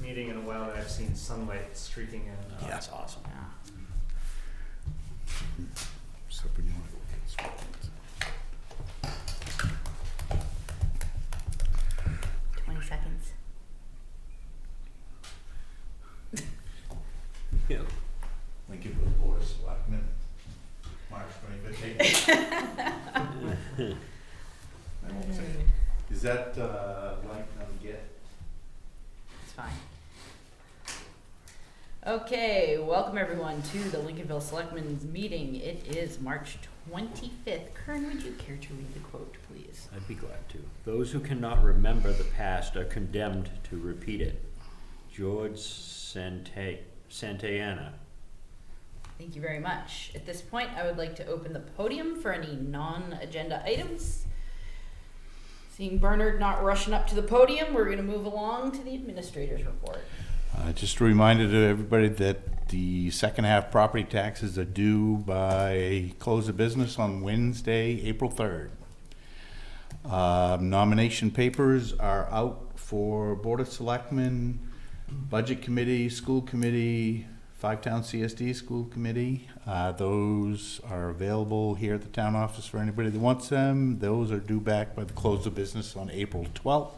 meeting in a while that I've seen sunlight streaking in. Oh, that's awesome. Yeah. So when you want to look at 20 seconds. Yeah. Lincolnville Board of Selectmen, March 25th. I won't say it. Is that light on get? It's fine. Okay, welcome everyone to the Lincolnville Selectmen's meeting. It is March 25th. Kern, would you care to read the quote, please? I'd be glad to. Those who cannot remember the past are condemned to repeat it. George Santayana. Thank you very much. At this point, I would like to open the podium for any non-agenda items. Seeing Bernard not rushing up to the podium, we're going to move along to the administrator's report. Just a reminder to everybody that the second half property taxes are due by close of business on Wednesday, April 3rd. Nomination papers are out for Board of Selectmen, Budget Committee, School Committee, Five-Town CSD School Committee. Those are available here at the town office for anybody that wants them. Those are due back by the close of business on April 12th.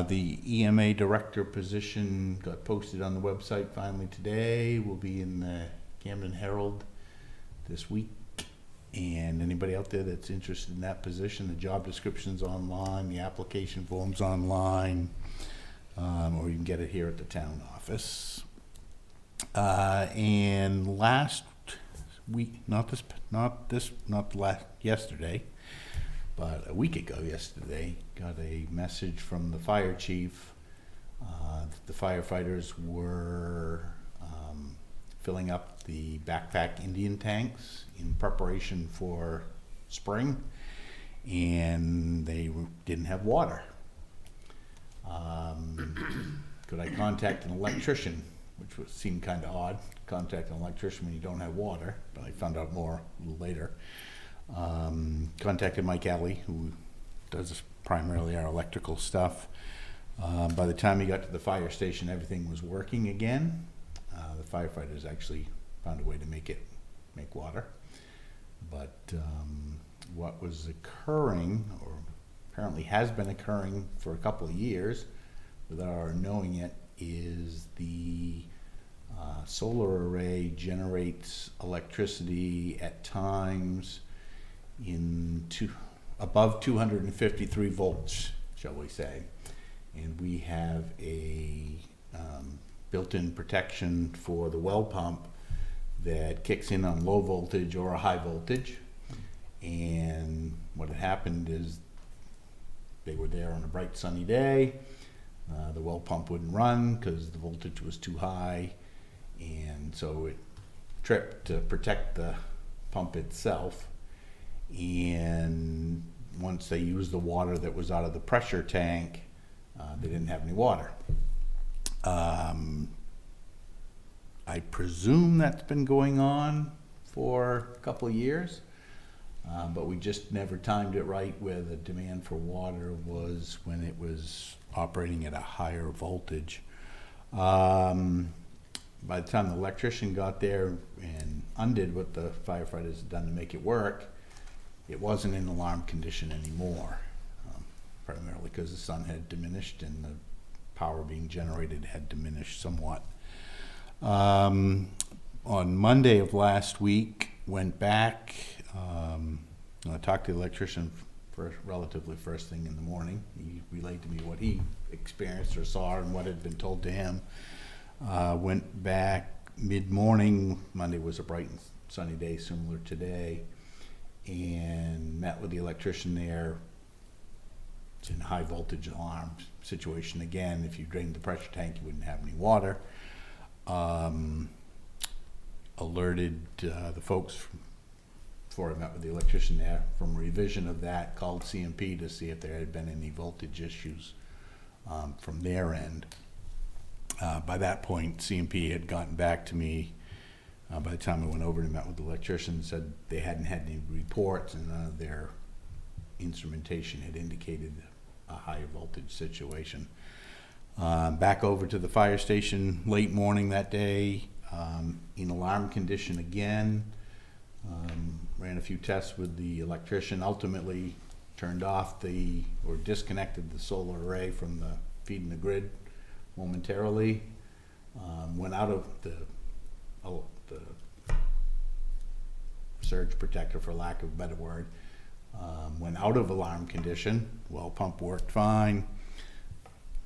The EMA director position got posted on the website finally today. Will be in the Camden Herald this week. And anybody out there that's interested in that position, the job description's online, the application form's online, or you can get it here at the town office. And last week, yesterday, but a week ago yesterday, got a message from the fire chief. The firefighters were filling up the backpack Indian tanks in preparation for spring, and they didn't have water. Could I contact an electrician, which seemed kind of odd, contact an electrician when you don't have water, but I found out more a little later. Contacted Mike Alley, who does primarily our electrical stuff. By the time he got to the fire station, everything was working again. The firefighters actually found a way to make water. But what was occurring, or apparently has been occurring for a couple of years, without our knowing it, is the solar array generates electricity at times above 253 volts, shall we say. And we have a built-in protection for the well pump that kicks in on low voltage or a high voltage. And what had happened is they were there on a bright sunny day. The well pump wouldn't run because the voltage was too high, and so it tripped to protect the pump itself. And once they used the water that was out of the pressure tank, they didn't have any water. I presume that's been going on for a couple of years, but we just never timed it right where the demand for water was when it was operating at a higher voltage. By the time the electrician got there and undid what the firefighters had done to make it work, it wasn't in alarm condition anymore, primarily because the sun had diminished and the power being generated had diminished somewhat. On Monday of last week, went back, I talked to the electrician relatively first thing in the morning. He relayed to me what he experienced or saw and what had been told to him. Went back mid-morning. Monday was a bright and sunny day similar to today, and met with the electrician there. It's in high voltage alarm situation again. If you drained the pressure tank, you wouldn't have any water. Alerted the folks before I met with the electrician there from revision of that, called CMP to see if there had been any voltage issues from their end. By that point, CMP had gotten back to me by the time I went over and met with the electrician, said they hadn't had any reports and none of their instrumentation had indicated a higher voltage situation. Back over to the fire station late morning that day, in alarm condition again. Ran a few tests with the electrician, ultimately turned off or disconnected the solar array from the feeding the grid momentarily. Went out of the surge protector, for lack of a better word. Went out of alarm condition. Well pump worked fine.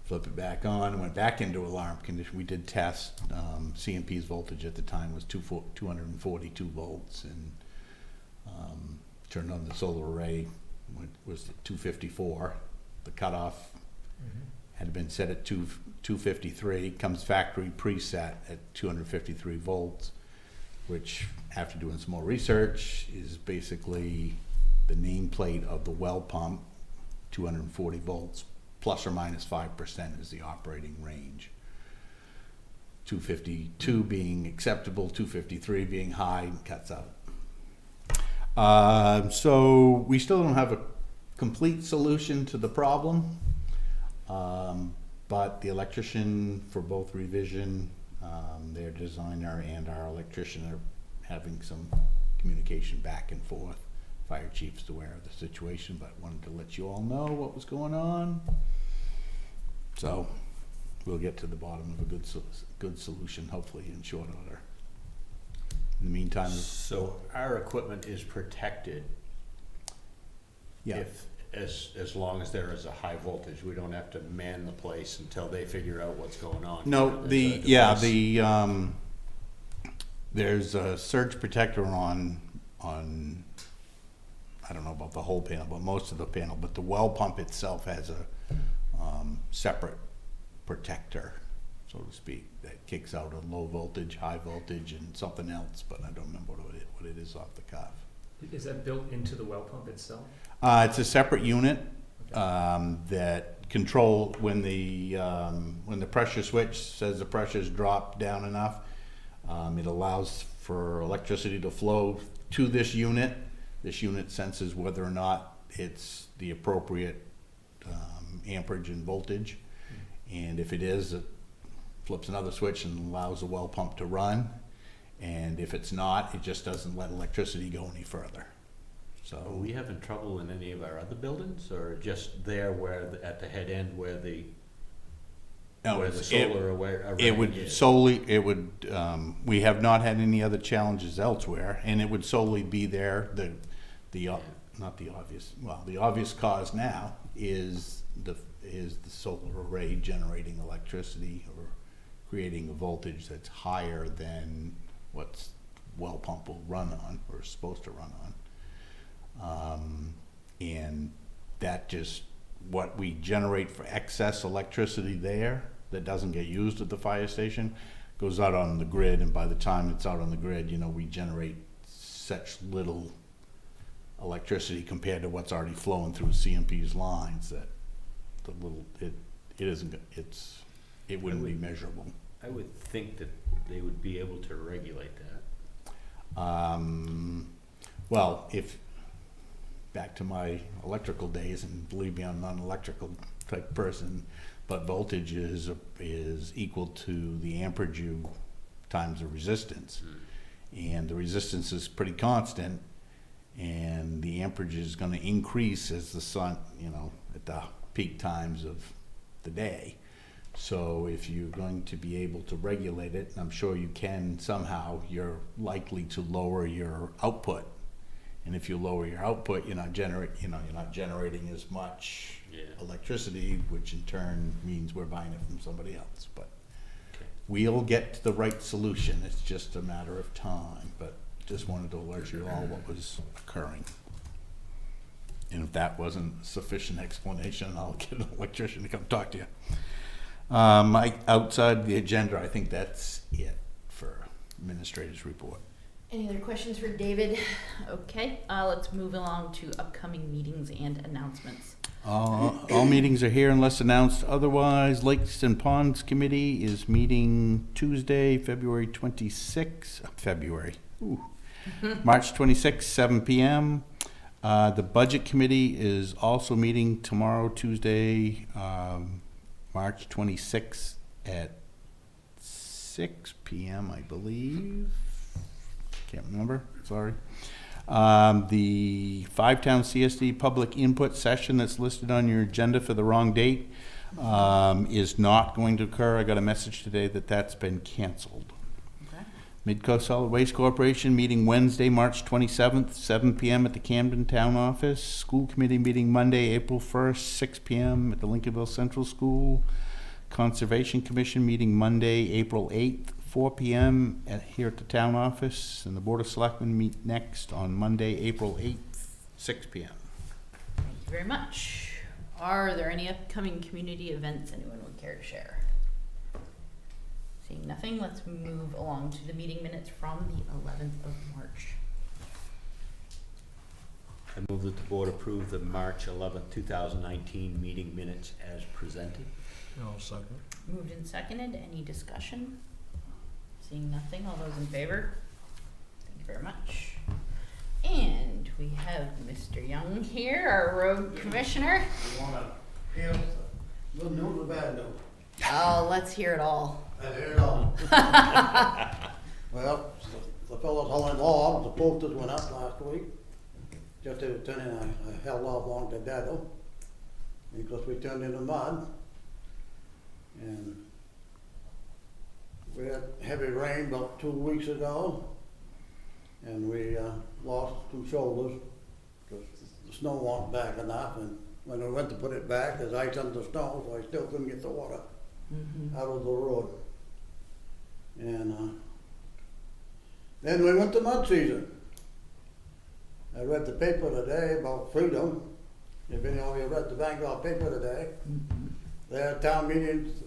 Flip it back on, went back into alarm condition. We did test. CMP's voltage at the time was 242 volts, and turned on the solar array, was at 254. The cutoff had been set at 253. Comes factory preset at 253 volts, which, after doing some more research, is basically the nameplate of the well pump. 240 volts plus or minus 5% is the operating range. 252 being acceptable, 253 being high, cuts out. So we still don't have a complete solution to the problem, but the electrician for both revision, their designer and our electrician are having some communication back and forth. Fire chief's aware of the situation, but wanted to let you all know what was going on. So we'll get to the bottom of a good solution, hopefully in short order. In the meantime, So our equipment is protected yeah, if, as long as there is a high voltage. We don't have to man the place until they figure out what's going on. no, There's a device. there's a surge protector on I don't know about the whole panel, but most of the panel. But the well pump itself has a separate protector, so to speak, that kicks out a low voltage, high voltage, and something else. But I don't remember what it is off the cuff. Is that built into the well pump itself? It's a separate unit that control when the pressure switch says the pressure's dropped down enough. It allows for electricity to flow to this unit. This unit senses whether or not it's the appropriate amperage and voltage, and if it is, it flips another switch and allows the well pump to run. And if it's not, it just doesn't let electricity go any further. Are So we having trouble in any of our other buildings, or just there where at the head end where the solar array it would is? solely, we have not had any other challenges elsewhere, and it would solely be there. The obvious cause now is the solar array generating electricity or creating a voltage that's higher than what's well pump will run on or is supposed to run on. And that just, what we generate for excess electricity there that doesn't get used at the fire station goes out on the grid, and by the time it's out on the grid, we generate such little electricity compared to what's already flowing through CMP's lines that it wouldn't be measurable. I would think that they would be able to regulate that. Well, if back to my electrical days, and believe me, I'm not an electrical type person, but voltage is equal to the amperage times the resistance, and the resistance is pretty constant, and the amperage is going to increase as the sun, at the peak times of the day. So if you're going to be able to regulate it, and I'm sure you can somehow, you're likely to lower your output. And if you lower your output, you're not generating as much electricity, which in turn means we're buying it from somebody else. But we'll get to the right solution. It's just a matter of time. But just wanted to alert you all what was occurring. And if that wasn't sufficient explanation, I'll get an electrician to come talk to you. Outside the agenda, I think that's it for administrator's report. Any other questions for David? Okay, let's move along to upcoming meetings and announcements. All meetings are here unless announced otherwise. Lakes and Ponds Committee is meeting Tuesday, March 26th, 7 p.m. The Budget Committee is also meeting tomorrow, Tuesday, March 26th at 6 p.m., I believe. Can't remember, sorry. The Five-Town CSD public input session that's listed on your agenda for the wrong date is not going to occur. I got a message today that that's been canceled. Okay. Midcoast Solid Waste Corporation meeting Wednesday, March 27th, 7 p.m. at the Camden Town Office. School Committee meeting Monday, April 1st, 6 p.m. at the Lincolnville Central School. Conservation Commission meeting Monday, April 8th, 4 p.m. Here at the Town Office. And the Board of Selectmen meet next on Monday, April 8th, 6 p.m. Thank you very much. Are there any upcoming community events anyone would care to share? Seeing nothing, let's move along to the meeting minutes from the 11th of March. I move that the board approve the March 11th, 2019 meeting minutes as presented. I'll second. Moved and seconded. Any discussion? Seeing nothing, all those in favor? Thank you very much. And we have Mr. Young here, our road commissioner. You wanna hear the good news or bad news? Oh, let's hear it all. I hear it all. Well, the fellows hauling logs, the posters went up last week. Just to turn in, I held off long to Dado, because we turned into mud. And we had heavy rain about 2 weeks ago, and we lost 2 shoulders because the snow wasn't back enough. And when we went to put it back, there's ice under the snow, so I still couldn't get the water out of the road. And then we went to mud season. I read the paper today about freedom. If any of you read the Vanguard paper today, their town meetings,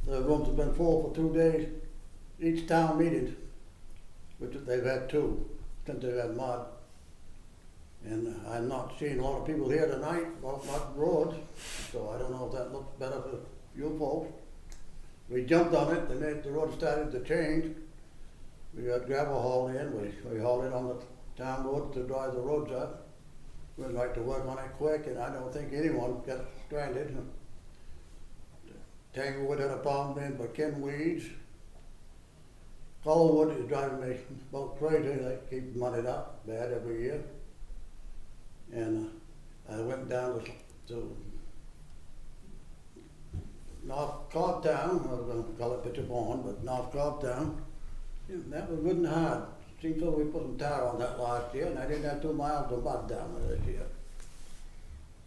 the rooms have been full for 2 days, each town meeting, which they've had 2 since they've had mud. And I'm not seeing a lot of people here tonight about mud roads, so I don't know if that looks better for you folks. We jumped on it, the minute the road started to change. We got gravel hauled in, we hauled it on the town road to drive the roads up. We'd like to work on it quick, and I don't think anyone got stranded. Tanglewood had a problem in by Ken Weeds. Collarwood is driving me about crazy. They keep mudded up bad every year. And I went down to North Cobbtown. I was going to call it Pitcherbourne, but North Cobbtown. Yeah, that was good and hard. Seems like we put some tar on that last year, and I didn't have 2 miles of mud down there this year.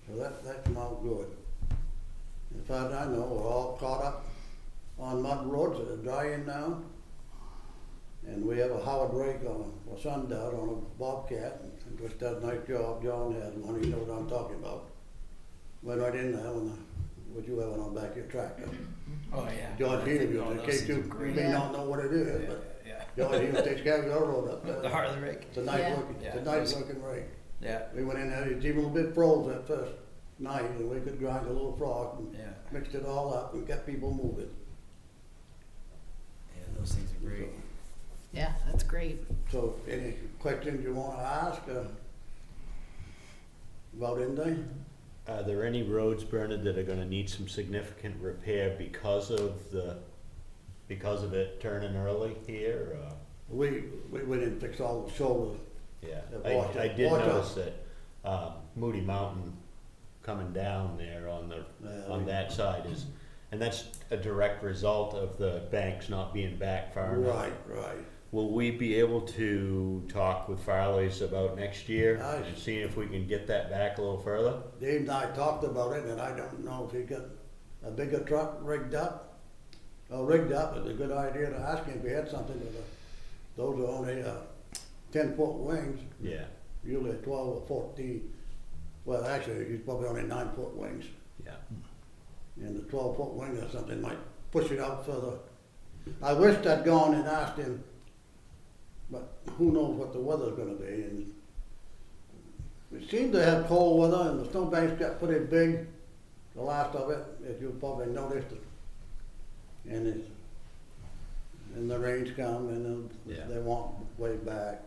So that came out good. As far as I know, we're all caught up on mud roads that are drying now. And we have a Howard rake on a sundown on a Bobcat, and just does a nice job. John has one, he knows what I'm talking about. Went right in there when what you have on the back of your tractor. Oh, yeah. John Hughes, in case you may not know what it is, but John Hughes takes care of your road up there. The heart of the rake. It's a nice Yeah. looking, it's a Yeah. nice looking rake. Yeah. We went in there, it's even a bit froze that first night, and we could grind a little frost and Yeah. mixed it all up and kept people moving. Yeah, those things are great. Yeah, that's great. So, any questions you wanna ask, about anything? Are there any roads, Bernard, that are gonna need some significant repair because of it turning early here? We went in and fixed all the shoulders. Yeah, Yeah, watch I it. did Watch notice that Moody Mountain coming down there on that side is, and that's a direct result of the banks not being back far enough. Right. Will we be able to talk with Farley's about next year Aye. and see if we can get that back a little further? Dave and I talked about it, and I don't know if he got a bigger truck rigged up. Rigged up is a good idea to ask him if he had something, but those are only 10-foot wings, Yeah, usually 12 or 14. Well, actually, he's probably only 9-foot wings. yeah. And the 12-foot wing or something might push it out further. I wished I'd gone and asked him, but who knows what the weather's gonna be. And we seem to have cold weather, and the snowbanks got pretty big, the last of it, as you probably noticed. And the rains come, and then Yeah. they want way back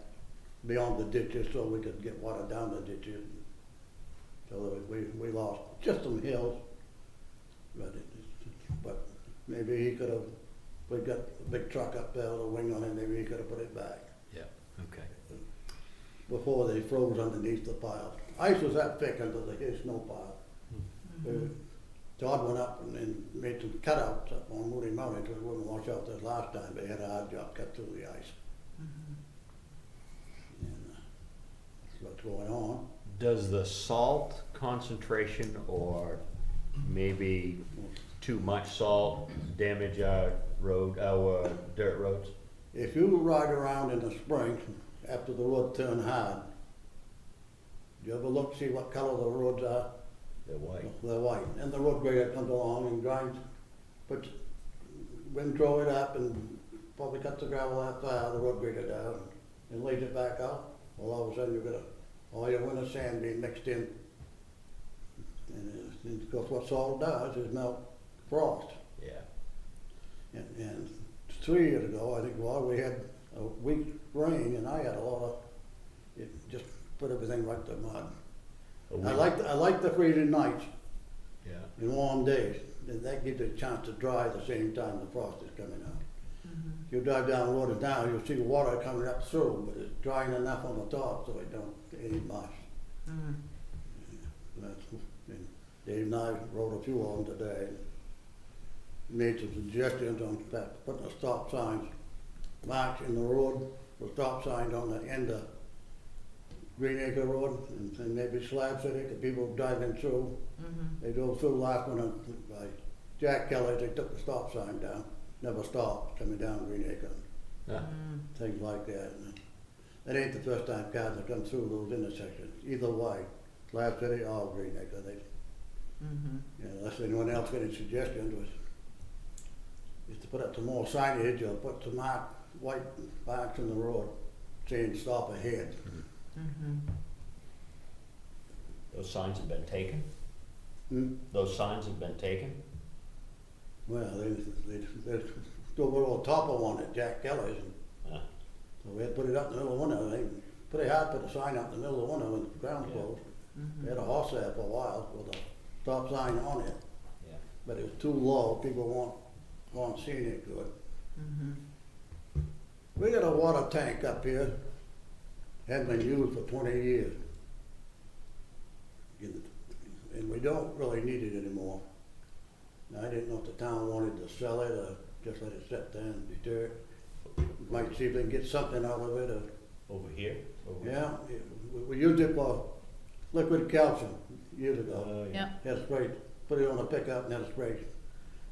beyond the ditches, so we could get water down the ditches. So that we lost just some hills. But maybe he could have, we got a big truck up there with a wing on it, maybe he could have put it back Yeah, okay. before they froze underneath the pile. Ice was that thick under the snow pile. Todd went up and made some cutouts up on Moody Mountain, because it wouldn't wash out this last time, they had a hard job cut through the ice. And that's what's going on. Does the salt concentration or maybe too much salt damage our dirt roads? If you ride around in the spring, after the road turn hard, you ever look, see what color the roads are? They're white. They're white, and the road grader comes along and grinds, puts, wind throw it up and probably cuts the gravel that far, the road grader down, and lays it back out. Well, all of a sudden you've got all your winter sand being mixed in. And of course what salt does is melt frost. Yeah. And 3 years ago, I think, well, we had a week rain and I had a lot of, it just put everything right to mud. I like the freezing nights Yeah. and warm days, and that gives you a chance to dry at the same time the frost is coming out. If you drive down the road and down, you'll see water coming up through, but it's drying enough on the top so it ain't mush. And Dave and I wrote a few of them today, made some suggestions on putting the stop signs, marks in the road, with stop signs on the end of Green Acre Road, and maybe Slab City, the people driving through. They drove through last one by Jack Kelly, they took the stop sign down, never stopped coming down Green Acre, Yeah. things like that. And that ain't the first time cars have come through those intersections, either way, Slab City or Green Acre. Unless anyone else got any suggestions, is to put up some more signage or put some white marks in the road saying stop ahead. Those signs have been taken? Those signs have been taken? Well, they still put a little topper on it, Jack Kelly's. Yeah. So we had to put it up in the middle of winter. They pretty hard to put a sign up in the middle of winter when the ground's Yeah. closed. We had a horse there for a while with a stop sign on it, Yeah. but it was too low. People weren't seeing it good. We got a water tank up here, hadn't been used for 20 years. And we don't really need it anymore. Now, I didn't know if the town wanted to sell it or just let it sit there and deter it. Might see if they can get something out of it. Over here? Yeah, we used it for liquid calcium years ago. Oh, Yeah. Had sprayed, put it on a pickup and had it sprayed.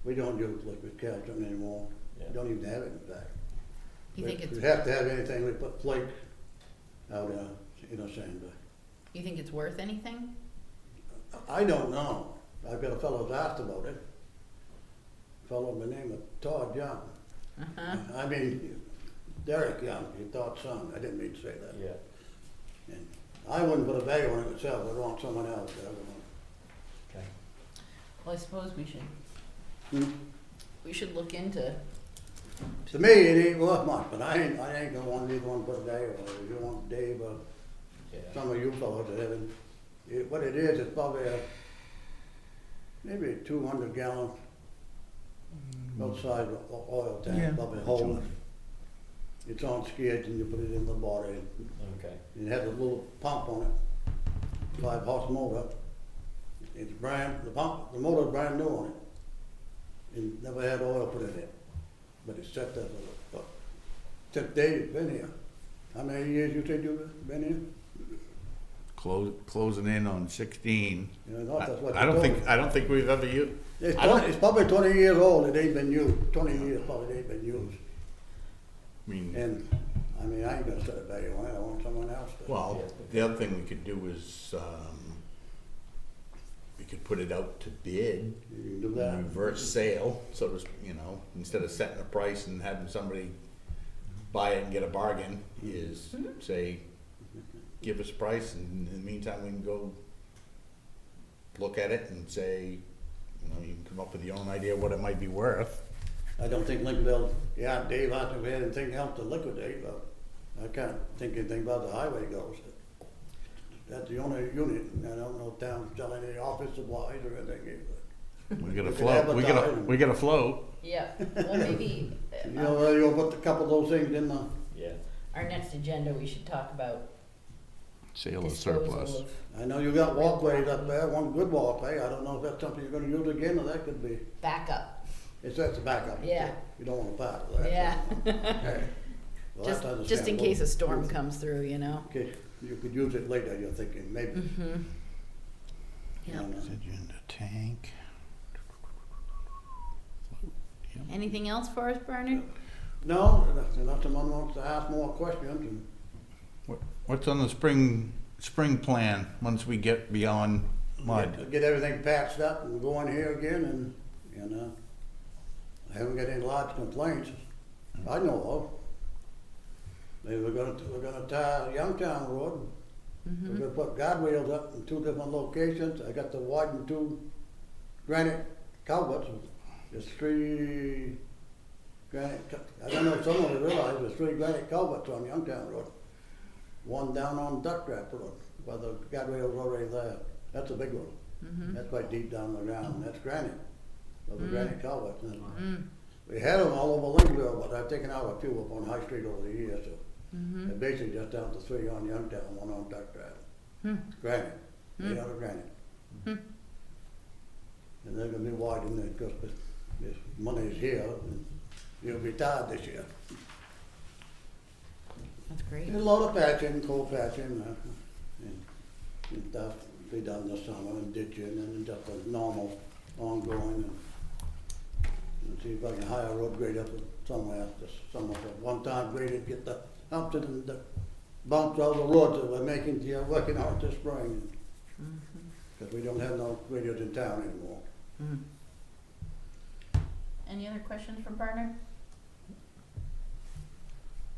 We don't use liquid calcium anymore. Yeah. Don't even have it in fact. You think If it's we have to have anything, we put flake out in a sand. you think it's worth anything? I don't know. I've got a fellow that's asked about it. A fellow by the name of Todd Young. I mean, Derek Young, your Todd's son. I didn't mean to say that. Yeah. And I wouldn't put a value on it myself. I'd want someone else to have it Okay. Well, I suppose we should on. look into. To me, it ain't worth much, but I ain't gonna want either one to put a value on it. If you want Dave or Yeah. some of you fellows that haven't, what it is, it's probably maybe a 200-gallon outside oil tank, Yeah. probably hold. It's on skids and you put it in the body. Okay. It has a little pump on it, 5-horse motor. It's the motor's brand new on it. And never had oil put in it, but it's set there since Dave's been here. How many years you said you've been here? Closing in on 16. You know, that's what I you don't told me. think we've ever used. It's, I don't- 20, it's probably 20 years old. It ain't been used. 20 years probably it ain't been used. I mean, And I mean, I ain't gonna set a value on it. I want someone else to. well, the other thing we could do is, we could put it out to bid, You can do that. reverse sale, so to, instead of setting a price and having somebody buy it and get a bargain, is say, give us a price, and in the meantime, we can go look at it and say, you can come up with your own idea what it might be worth. I don't think Lincolnville, yeah, Dave asked if we had anything else to liquidate, but I can't think anything about the highway goes. That's the only unit, and I don't know if town's selling any office supplies or anything either. We gotta We could float, advertise. we gotta float. Yeah, well, maybe, You know, you'll put a couple of those things in the, Yeah. our next agenda, we should talk about Sale of disposal surplus. of I know you got walkways up there, one good walkway, I don't know if that's something you're gonna use again, or that could be, backup. that's a backup. Yeah. You don't wanna part with that. Yeah, Okay. Well, just, that's just in understandable. case a storm comes through, you know? Okay, you could use it later, you're thinking, maybe. Mm-hmm. I don't know. Agenda tank. Anything else for us, Bernard? No, unless someone wants to ask more questions, and What's on the spring plan, once we get beyond mud? get everything patched up and go in here again, and, I haven't got any large complaints, I know of. We're gonna tie Youngtown Road, we're gonna put guardrails up in 2 different locations, I got to widen 2 granite culverts, there's 3 granite, I don't know if someone will realize, there's 3 granite culverts on Youngtown Road. One down on Duck Trap Road, where the guardrail's already there, that's a big one. Mm-hmm. That's quite deep down the ground, that's granite, those are granite culverts. And Mm. we had them all over Lincolnville, but I've taken out a few up on High Street over the years, so. Mm-hmm. They're basically just down to 3 on Youngtown, 1 on Duck Trap. Hmm. Granite, Hmm. 8 out of granite. Hmm. And they're gonna be widening it, because this money is here, and you'll be tired this year. That's great. There's a lot of patching, coal patching, and stuff be done this summer, and ditching, and just a normal ongoing, and see if I can hire a road grader from somewhere, just somewhere, one time graded, get the humps and the bumps out of the roads that we're making, working on this spring, Mm-hmm. because we don't have no graders in town anymore. Mm. Any other questions from Bernard?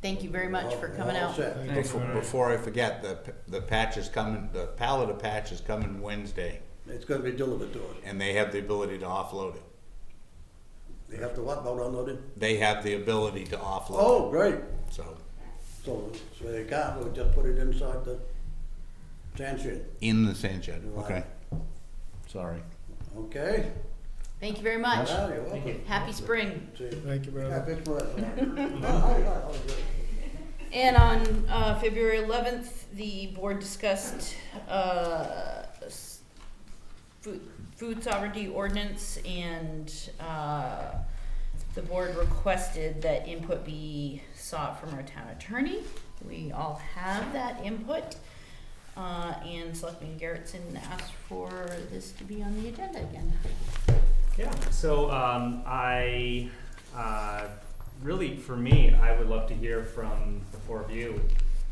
Thank you very much for coming All out. set. Thanks, Bernard. Before I forget, the patch is coming, the pallet of patch is coming Wednesday, It's gonna be delivered to us. and they have the ability to offload it. They have to what, about unloaded? They have the ability to offload Oh, great. it, so, So they can't, we'll just put it inside the sand shed, in the sand shed, Right. okay? Sorry. okay? Thank you very much. Yeah, you're welcome. Happy spring. See, Thank you, brother. happy spring. And on February 11th, the board discussed food sovereignty ordinance, and the board requested that input be sought from our town attorney. We all have that input, and Selectman Garrettson asked for this to be on the agenda again. Yeah, so really, for me, I would love to hear from the 4 of you.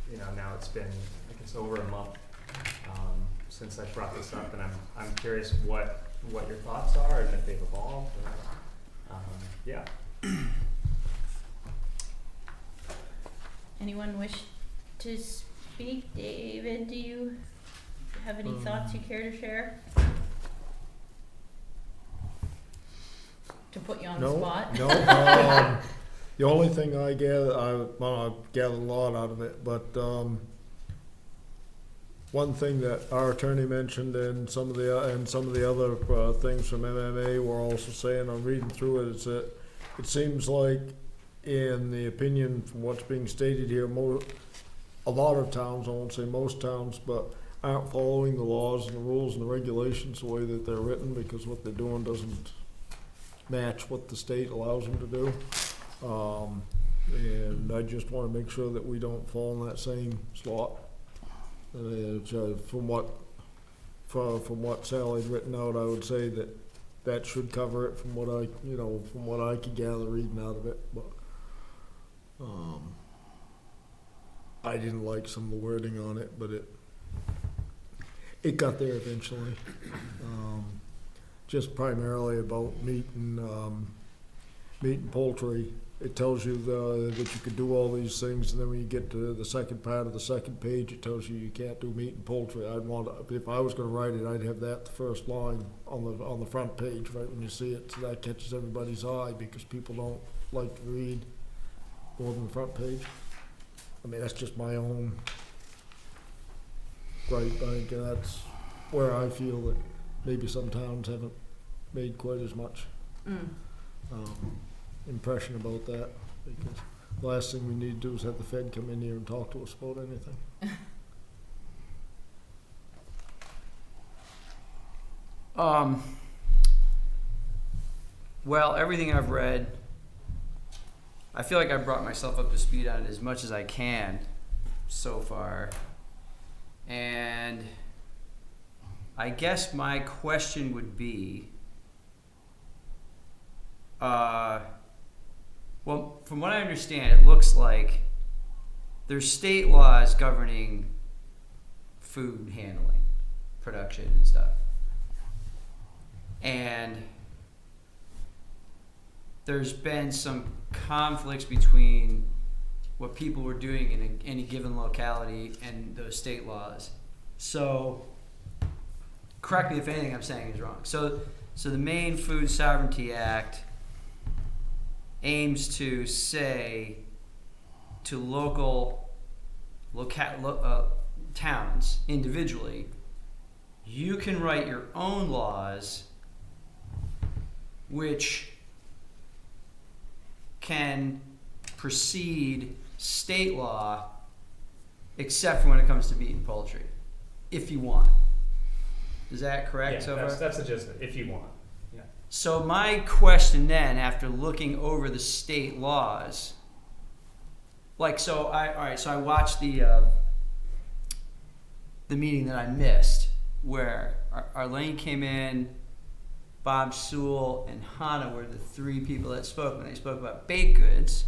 You know, now it's been, I guess, over a month since I brought this up, and I'm curious what your thoughts are and if they've evolved. Or, yeah. Anyone wish to speak? David, do you have any thoughts you care to share? To put you on the spot? No, the only thing I gather, I gathered a lot out of it, but, one thing that our attorney mentioned and some of the other, things from MMA were also saying, I'm reading through it, is that it seems like, in the opinion from what's being stated here, a lot of towns, I won't say most towns, but aren't following the laws and the rules and the regulations the way that they're written, because what they're doing doesn't match what the state allows them to do. And I just wanna make sure that we don't fall in that same slot. From what Sally's written out, I would say that should cover it from what I could gather reading out of it, but, I didn't like some of the wording on it, but it got there eventually. Just primarily about meat and poultry. It tells you that you could do all these things, and then when you get to the second part of the second page, it tells you can't do meat and poultry. If I was gonna write it, I'd have that the first line on the front page, right when you see it, so that catches everybody's eye, because people don't like to read more than the front page. I mean, that's just my own gripe. I think that's where I feel that maybe some towns haven't made quite as much impression about that, because the last thing we need to do is have the Fed come in here and talk to us about anything. Well, everything I've read, I feel like I've brought myself up to speed on it as much as I can so far. And I guess my question would be, well, from what I understand, it looks like there's state laws governing food handling, production and stuff. And there's been some conflicts between what people were doing in any given locality and those state laws. So, correct me if anything I'm saying is wrong. So the Maine Food Sovereignty Act aims to say to local towns individually, you can write your own laws which can precede state law, except for when it comes to meat and poultry, if you want. Is that correct so far? That's the gist of it, if you want. Yeah. So my question then, after looking over the state laws, so I watched the meeting that I missed, where Arlene came in, Bob Sewell and Hannah were the three people that spoke when they spoke about baked goods,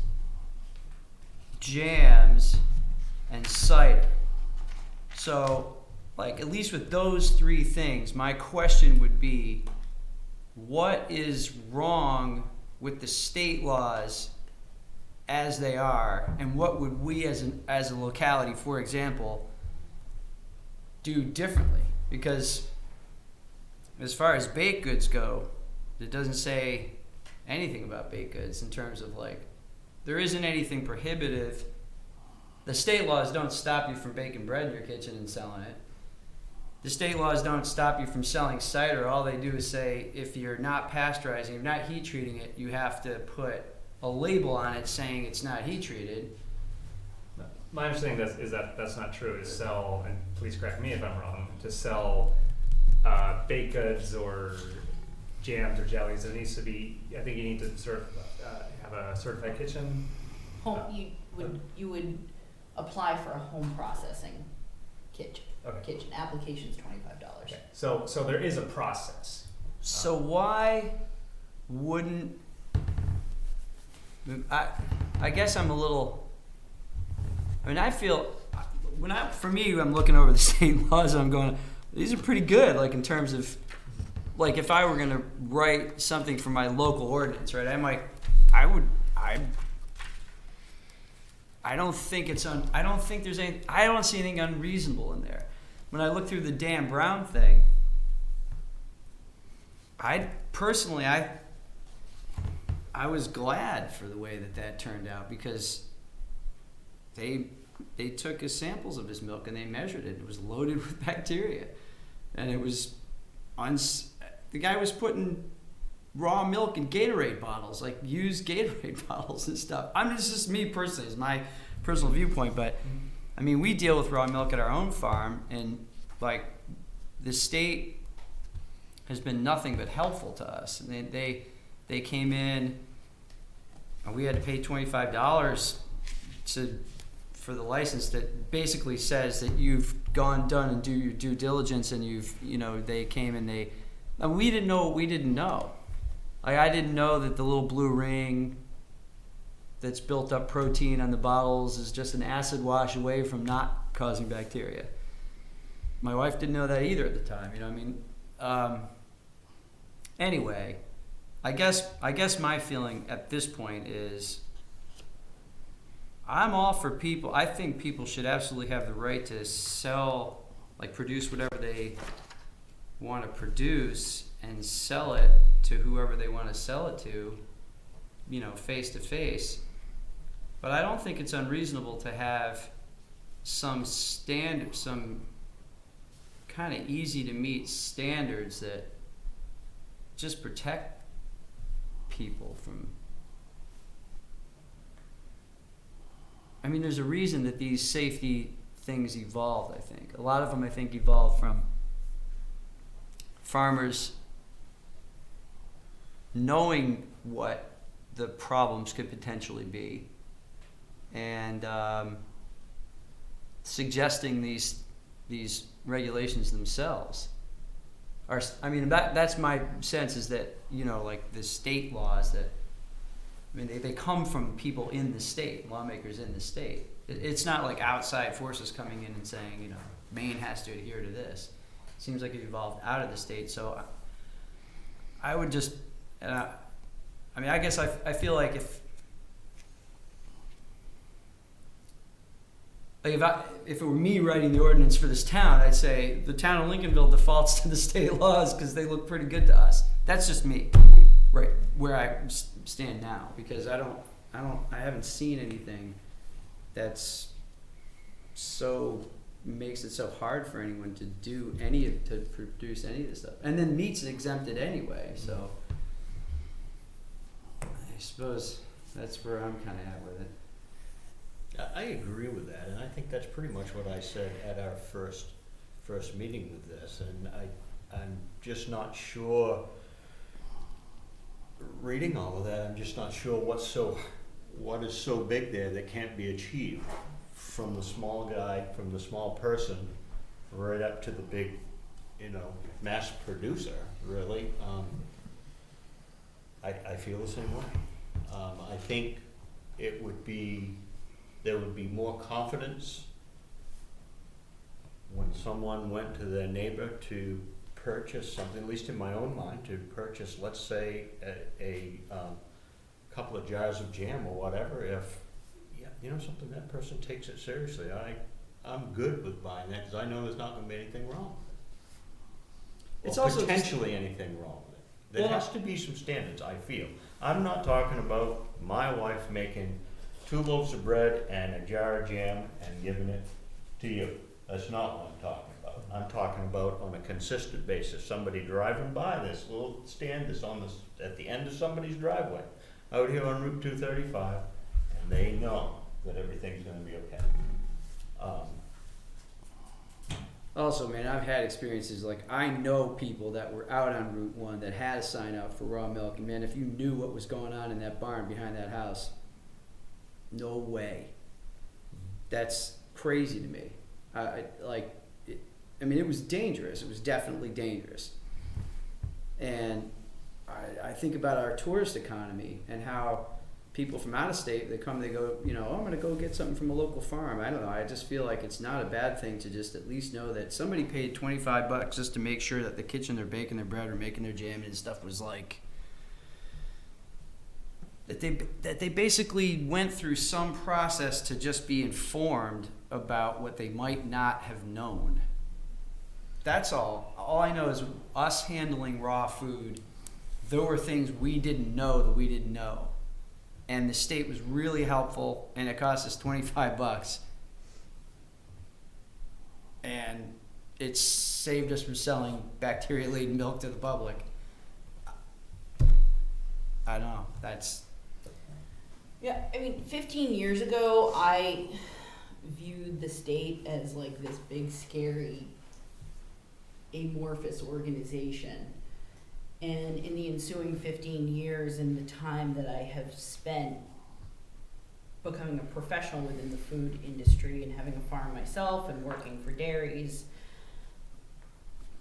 jams, and cider. So, at least with those three things, my question would be, what is wrong with the state laws as they are, and what would we as a locality, for example, do differently? Because as far as baked goods go, it doesn't say anything about baked goods in terms of there isn't anything prohibitive. The state laws don't stop you from baking bread in your kitchen and selling it. The state laws don't stop you from selling cider. All they do is say if you're not pasteurizing, you're not heat treating it, you have to put a label on it saying it's not heat treated. My understanding is that that's not true. To sell, and please correct me if I'm wrong, to sell baked goods or jams or jellies, there needs to be, I think you need to have a certified kitchen. You would apply for a home processing kitchen. Okay. Kitchen application's $25. Okay. So there is a process. So why wouldn't I guess I'm a little, I feel I'm looking over the state laws and I'm going, these are pretty good, in terms of, if I were going to write something for my local ordinance, right, I don't think I don't see anything unreasonable in there. When I look through the Dan Brown thing, I was glad for the way that turned out, because they took his samples of his milk and they measured it. It was loaded with bacteria, and it was the guy was putting raw milk in Gatorade bottles, used Gatorade bottles and stuff. It's just me personally, it's my personal viewpoint, but we deal with raw milk at our own farm, and the state has been nothing but helpful to us. And they came in, and we had to pay $25 for the license that basically says that you've done and do your due diligence, and they came and we didn't know what we didn't know. I didn't know that the little blue ring that's built up protein on the bottles is just an acid wash away from not causing bacteria. My wife didn't know that either at the time, anyway, I guess my feeling at this point is I'm all for people. I think people should absolutely have the right to sell, produce whatever they want to produce and sell it to whoever they want to sell it to, face to face. But I don't think it's unreasonable to have some kind of easy to meet standards that just protect people from. I mean, there's a reason that these safety things evolved, I think. A lot of them, I think, evolved from farmers knowing what the problems could potentially be and suggesting these regulations themselves. I mean, that's my sense, is that, like the state laws that, I mean, they come from people in the state, lawmakers in the state. It's not like outside forces coming in and saying, Maine has to adhere to this. It seems like it evolved out of the state. So I would just, I mean, I guess I feel like if it were me writing the ordinance for this town, I'd say the town of Lincolnville defaults to the state laws because they look pretty good to us. That's just me, right where I stand now, because I haven't seen anything that's makes it so hard for anyone to produce any of this stuff. And then meat's exempted anyway, so I suppose that's where I'm kind of at with it. I agree with that, and I think that's pretty much what I said at our first meeting with this, and I'm just not sure, reading all of that, I'm just not sure what is so big there that can't be achieved, from the small guy, from the small person, right up to the big, mass producer, really. I feel the same way. I think there would be more confidence when someone went to their neighbor to purchase something, at least in my own mind, to purchase, let's say, a couple of jars of jam or whatever. If something, that person takes it seriously, I'm good with buying that, because I know there's not going to be anything wrong with it. It's or also potentially anything wrong with it. There has to be some standards, I feel. I'm not talking about my wife making 2 loaves of bread and a jar of jam and giving it to you. That's not what I'm talking about. I'm talking about on a consistent basis. Somebody driving by this little stand that's at the end of somebody's driveway out here on Route 235, and they know that everything's going to be okay. Also, man, I've had experiences, like, I know people that were out on Route 1 that had a sign out for raw milk, and man, if you knew what was going on in that barn behind that house, no way. That's crazy to me. It was dangerous. It was definitely dangerous. And I think about our tourist economy and how people from out of state, they come, they go, I'm going to go get something from a local farm. I don't know. I just feel like it's not a bad thing to just at least know that somebody paid $25 just to make sure that the kitchen they're baking their bread or making their jam and stuff was like, that they basically went through some process to just be informed about what they might not have known. That's all. All I know is us handling raw food, there were things we didn't know that we didn't know. And the state was really helpful, and it cost us $25. And it saved us from selling bacteria-laden milk to the public. I don't know. Yeah, I mean, 15 years ago, I viewed the state as like this big, scary, amorphous organization. And in the ensuing 15 years and the time that I have spent becoming a professional within the food industry and having a farm myself and working for dairies,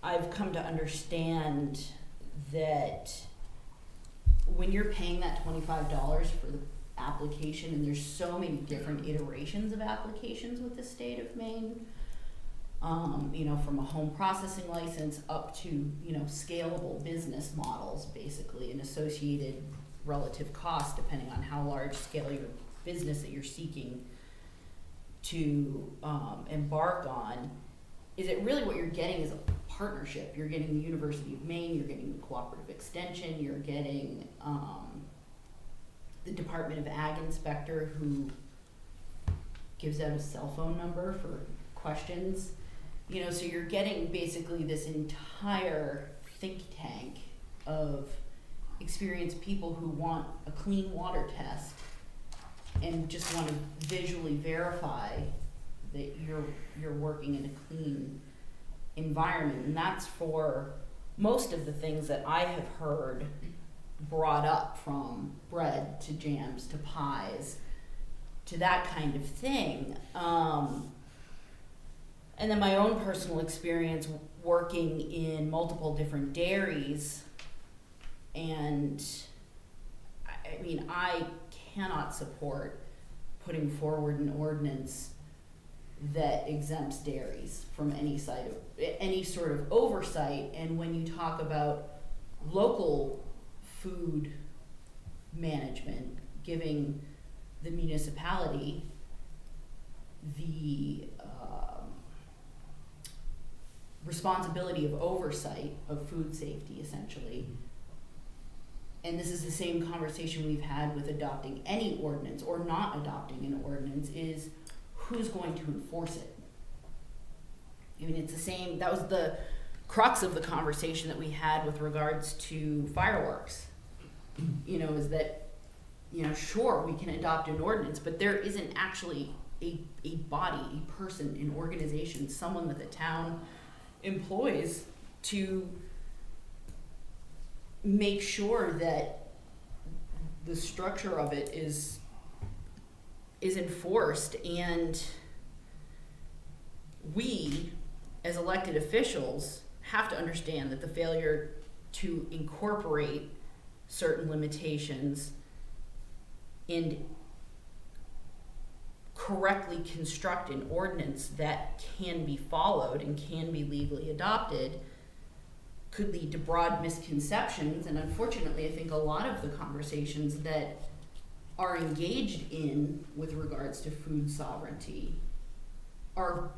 I've come to understand that when you're paying that $25 for the application, and there's so many different iterations of applications with the state of Maine, from a home processing license up to, scalable business models, basically, and associated relative cost depending on how large scale your business that you're seeking to embark on, is it really what you're getting is a partnership. You're getting the University of Maine, you're getting the Cooperative Extension, you're getting the Department of Ag Inspector, who gives out a cell phone number for questions. So you're getting basically this entire think tank of experienced people who want a clean water test and just want to visually verify that you're working in a clean environment. And that's for most of the things that I have heard brought up, from bread to jams to pies to that kind of thing. And then my own personal experience working in multiple different dairies, and I mean, I cannot support putting forward an ordinance that exempts dairies from any sort of oversight. And when you talk about local food management, giving the municipality the responsibility of oversight of food safety, essentially. And this is the same conversation we've had with adopting any ordinance or not adopting an ordinance, is who's going to enforce it? I mean, it's the same, that was the crux of the conversation that we had with regards to fireworks. You know, is that, you know, sure, we can adopt an ordinance, but there isn't actually a body, a person, an organization, someone that the town employs to make sure that the structure of it is enforced. And we, as elected officials, have to understand that the failure to incorporate certain limitations and correctly construct an ordinance that can be followed and can be legally adopted could lead to broad misconceptions. And unfortunately, I think a lot of the conversations that are engaged in with regards to food sovereignty are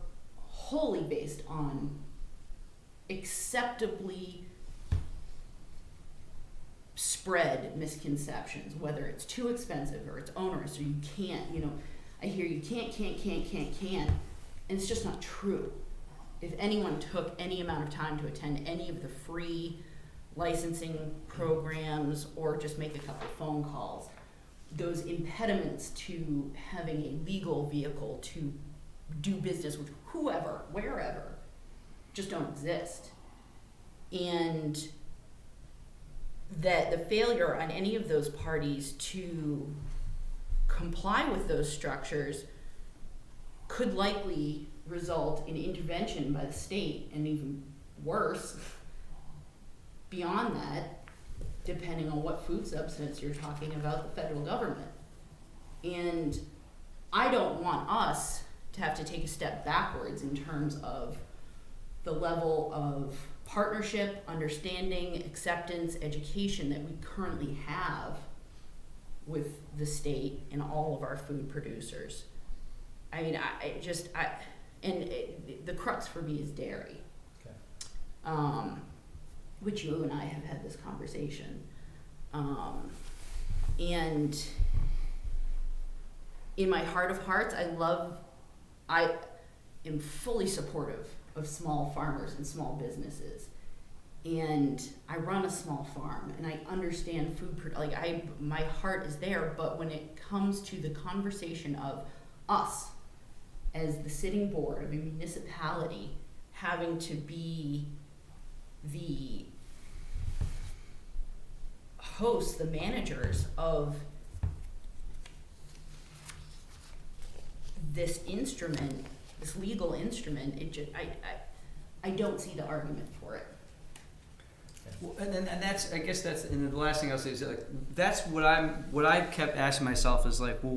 wholly based on acceptably spread misconceptions, whether it's too expensive or it's onerous or you can't, you know, I hear you can't, and it's just not true. If anyone took any amount of time to attend any of the free licensing programs or just make a couple phone calls, those impediments to having a legal vehicle to do business with whoever, wherever, just don't exist. And that the failure on any of those parties to comply with those structures could likely result in intervention by the state, and even worse, beyond that, depending on what food substance you're talking about, the federal government. And I don't want us to have to take a step backwards in terms of the level of partnership, understanding, acceptance, education that we currently have with the state and all of our food producers. I mean, the crux for me is dairy. Okay. Which you and I have had this conversation. And in my heart of hearts, I am fully supportive of small farmers and small businesses. And I run a small farm, and I understand my heart is there. But when it comes to the conversation of us as the sitting board of a municipality having to be the hosts, the managers of this instrument, this legal instrument, I don't see the argument for it. Well, and that's, I guess that's, and the last thing I'll say is, like, that's what I kept asking myself is, like, well,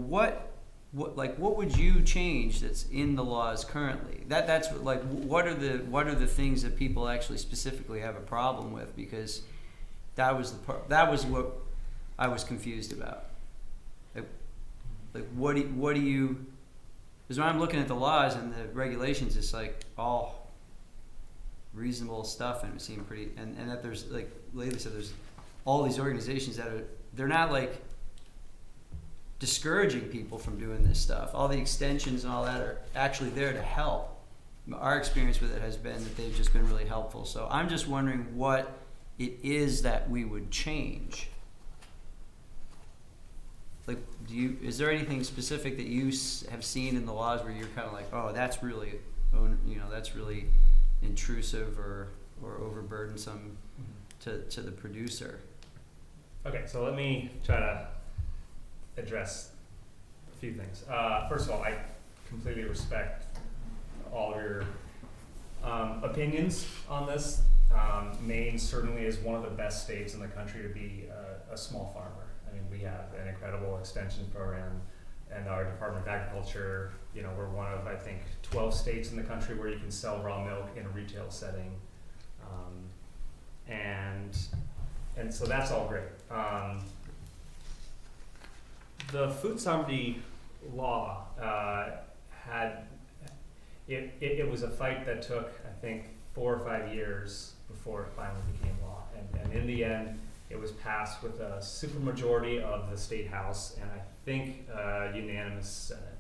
what would you change that's in the laws currently? That's like, what are the things that people actually specifically have a problem with? Because that was what I was confused about. Like what do you? Because when I'm looking at the laws and the regulations, it's like all reasonable stuff, and it seemed pretty, and that there's, like Layla said, there's all these organizations that they're not like discouraging people from doing this stuff. All the extensions and all that are actually there to help. Our experience with it has been that they've just been really helpful. So I'm just wondering what it is that we would change? Like, is there anything specific that you have seen in the laws where you're kind of like, oh, that's really, that's really intrusive or overburdensome to the producer? Okay, so let me try to address a few things. First of all, I completely respect all of your opinions on this. Maine certainly is one of the best states in the country to be a small farmer. I mean, we have an incredible extension program, and our Department of Agriculture, we're one of, I think, 12 states in the country where you can sell raw milk in a retail setting. And so that's all great. The food sovereignty law it was a fight that took, I think, 4 or 5 years before it finally became law. And in the end, it was passed with a supermajority of the state house and I think unanimous Senate.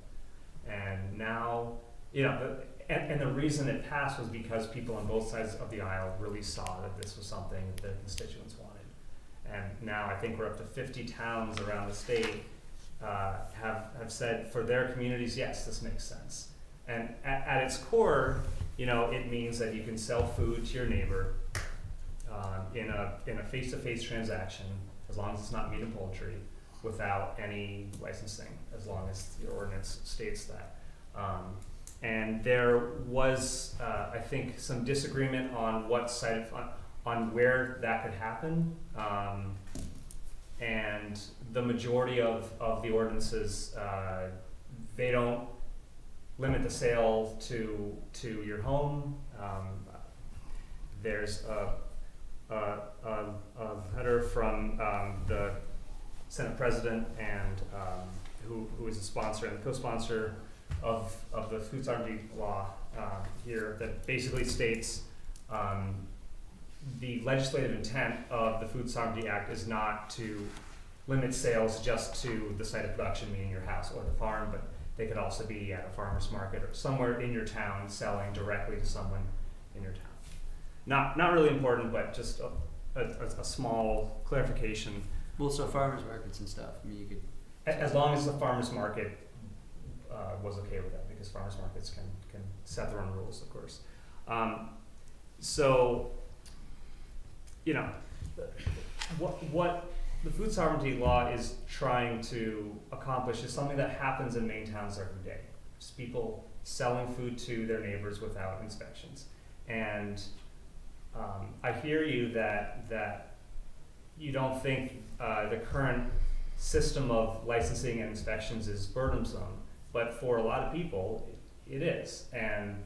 And now, and the reason it passed was because people on both sides of the aisle really saw that this was something that their constituents wanted. And now I think we're up to 50 towns around the state have said for their communities, yes, this makes sense. And at its core, it means that you can sell food to your neighbor in a face-to-face transaction, as long as it's not meat and poultry, without any licensing, as long as your ordinance states that. And there was, I think, some disagreement on what side on where that could happen. And the majority of the ordinances, they don't limit the sale to your home. There's a letter from the Senate President and who is a sponsor and the co-sponsor of the food sovereignty law here that basically states the legislative intent of the Food Sovereignty Act is not to limit sales just to the site of production, meaning your house or the farm, but they could also be at a farmer's market or somewhere in your town selling directly to someone in your town. Not really important, but just a small clarification. Well, so farmers markets and stuff. I mean, you could. As long as the farmer's market was okay with that, because farmers markets can set their own rules, of course. So, what the food sovereignty law is trying to accomplish is something that happens in Maine towns every day. Just people selling food to their neighbors without inspections. And I hear you that you don't think the current system of licensing and inspections is burdensome, but for a lot of people, it is. And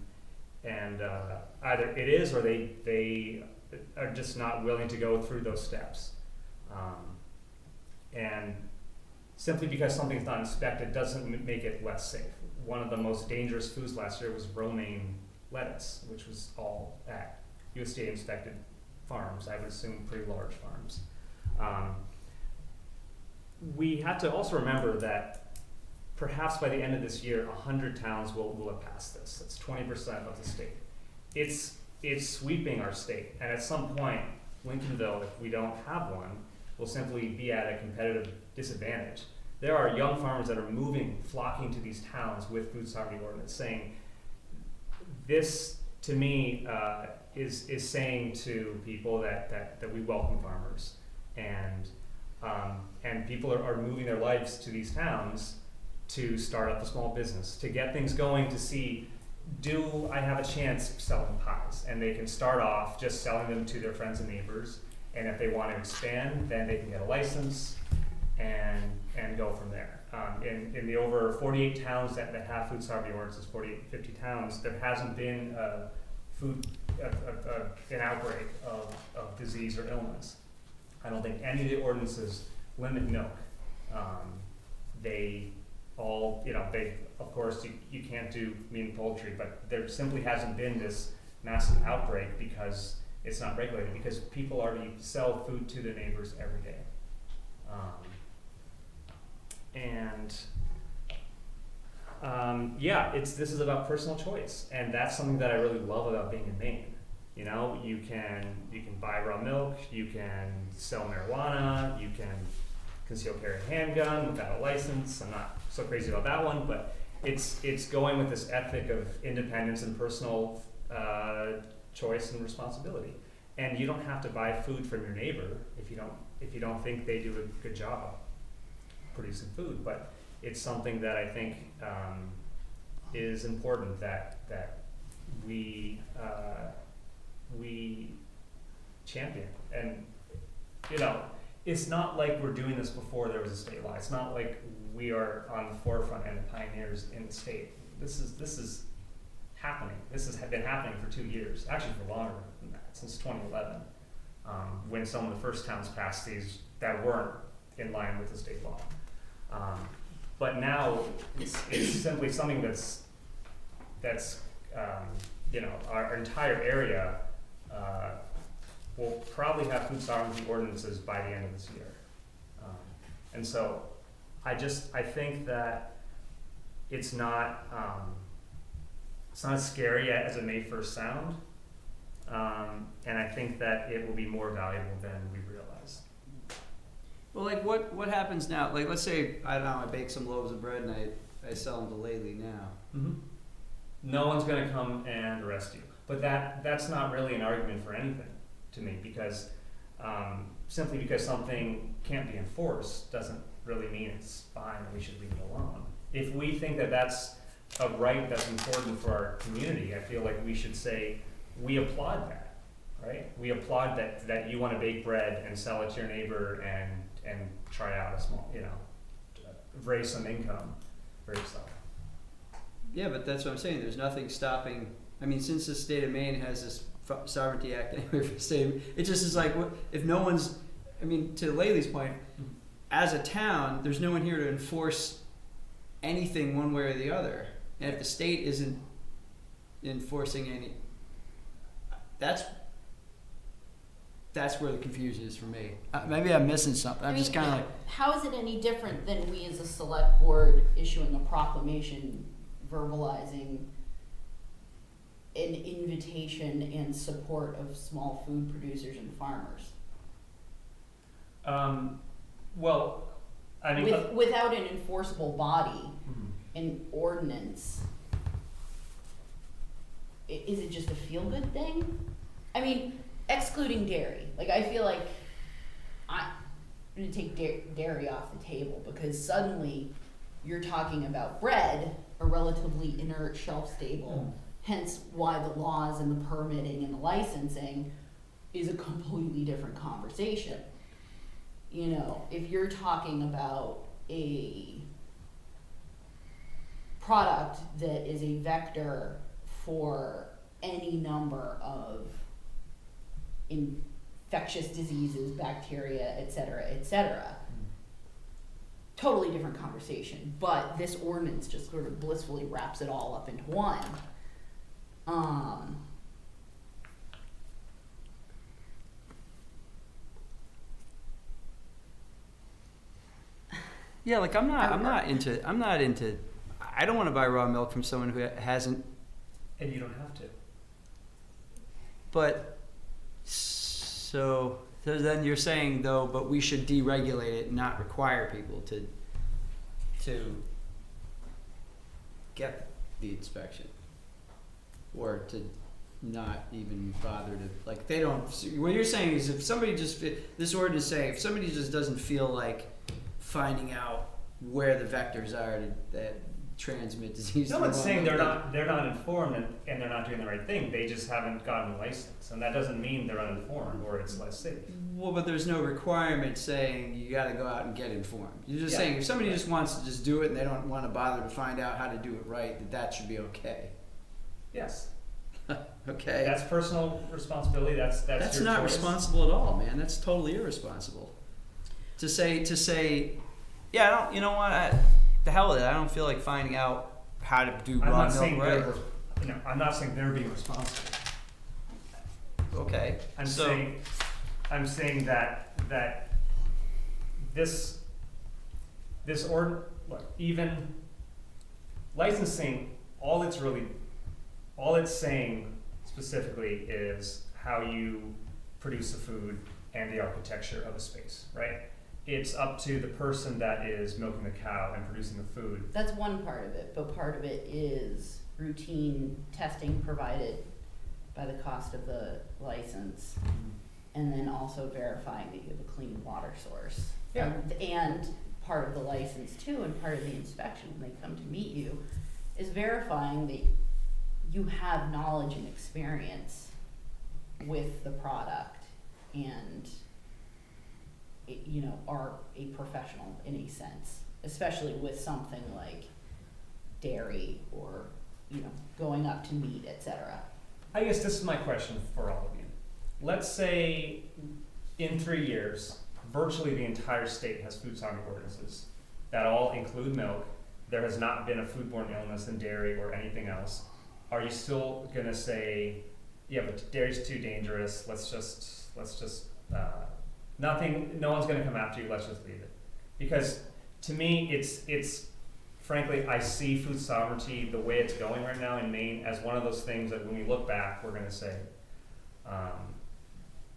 either it is or they are just not willing to go through those steps. And simply because something's not inspected doesn't make it less safe. One of the most dangerous foods last year was romaine lettuce, which was all at USDA inspected farms, I would assume pretty large farms. We have to also remember that perhaps by the end of this year, 100 towns will have passed this. That's 20% of the state. It's sweeping our state, and at some point, Lincolnville, if we don't have one, will simply be at a competitive disadvantage. There are young farmers that are flocking to these towns with food sovereignty ordinance, saying, this to me is saying to people that we welcome farmers, and people are moving their lives to these towns to start up a small business, to get things going, to see, do I have a chance selling pies? And they can start off just selling them to their friends and neighbors, and if they want to expand, then they can get a license and go from there. In the over 48 towns that have food sovereignty ordinances, 48, 50 towns, there hasn't been an outbreak of disease or illness. I don't think any of the ordinances limit milk. They all, of course, you can't do meat and poultry, but there simply hasn't been this massive outbreak because it's not regulated, because people already sell food to their neighbors every day. This is about personal choice, and that's something that I really love about being in Maine. You know, you can buy raw milk, you can sell marijuana, you can conceal carry a handgun without a license. I'm not so crazy about that one, but it's going with this ethic of independence and personal choice and responsibility. And you don't have to buy food from your neighbor if you don't think they do a good job producing food. But it's something that I think is important that we champion. And you know, it's not like we're doing this before there was a state law. It's not like we are on the forefront and the pioneers in the state. This is happening. This has been happening for 2 years, actually for longer than that, since 2011, when some of the first towns passed these that weren't in line with the state law. But now it's simply something that's you know, our entire area will probably have food sovereignty ordinances by the end of this year. And so I think that it's not as scary as it may first sound. And I think that it will be more valuable than we realize. Well, like what happens now? Like, let's say, I don't know, I bake some loaves of bread and I sell them to Lately now. Mm-hmm. No one's going to come and arrest you. But that's not really an argument for anything to me, because simply because something can't be enforced doesn't really mean it's fine and we should leave it alone. If we think that that's a right that's important for our community, I feel like we should say we applaud that, right? We applaud that you want to bake bread and sell it to your neighbor and try out a small, you know, raise some income for yourself. Yeah, but that's what I'm saying. There's nothing stopping. I mean, since the state of Maine has this Sovereignty Act anyway for the state, it just is like, if no one's, I mean, to Laley's point, as a town, there's no one here to enforce anything one way or the other. And if the state isn't enforcing any, that's where the confusion is for me. Maybe I'm missing something. I'm just kind of like, how is it any different than we as a select board issuing a proclamation verbalizing an invitation and support of small food producers and farmers? Well, I mean, without an enforceable body, an ordinance, is it just a feel-good thing? I mean, excluding dairy. Like, I feel like I'm going to take dairy off the table, because suddenly you're talking about bread, a relatively inert, shelf-stable, hence why the laws and the permitting and the licensing is a completely different conversation. You know, if you're talking about a product that is a vector for any number of infectious diseases, bacteria, et cetera, totally different conversation. But this ordinance just sort of blissfully wraps it all up into one. yeah, like I'm not into. I don't want to buy raw milk from someone who hasn't. and you don't have to. But so then you're saying though, but we should deregulate it and not require people to get the inspection, or to not even bother to, like, they don't. What you're saying is, if somebody just, this ordinance saying if somebody just doesn't feel like finding out where the vectors are that transmit disease. No one's saying they're not informed and they're not doing the right thing. They just haven't gotten a license, and that doesn't mean they're uninformed or it's less safe. Well, but there's no requirement saying you got to go out and get informed. You're just saying if somebody just wants to just do it and they don't want to bother to find out how to do it right, that should be okay. Yes. Okay. That's personal responsibility. That's your not choice. responsible at all, man. That's totally irresponsible. To say, yeah, I don't. You know what? The hell with it. I don't feel like finding out how to do raw milk right. I'm not saying they're being responsible. Okay. I'm saying that this even licensing, all it's saying specifically is how you produce the food and the architecture of a space, right? It's up to the person that is milking the cow and producing the food. That's one part of it, but part of it is routine testing provided by the cost of the license, and then also verifying that you have a clean water source. Yeah. And part of the license too, and part of the inspection when they come to meet you, is verifying that you have knowledge and experience with the product and, you know, are a professional in a sense, especially with something like dairy or, you know, going up to meat, etc. I guess this is my question for all of you. Let's say in 3 years, virtually the entire state has food sovereignty ordinances that all include milk. There has not been a foodborne illness in dairy or anything else. Are you still gonna say, yeah, but dairy's too dangerous, let's just, nothing, no one's gonna come after you, let's just leave it? Because to me, it's frankly, I see food sovereignty, the way it's going right now in Maine, as one of those things that when we look back, we're gonna say,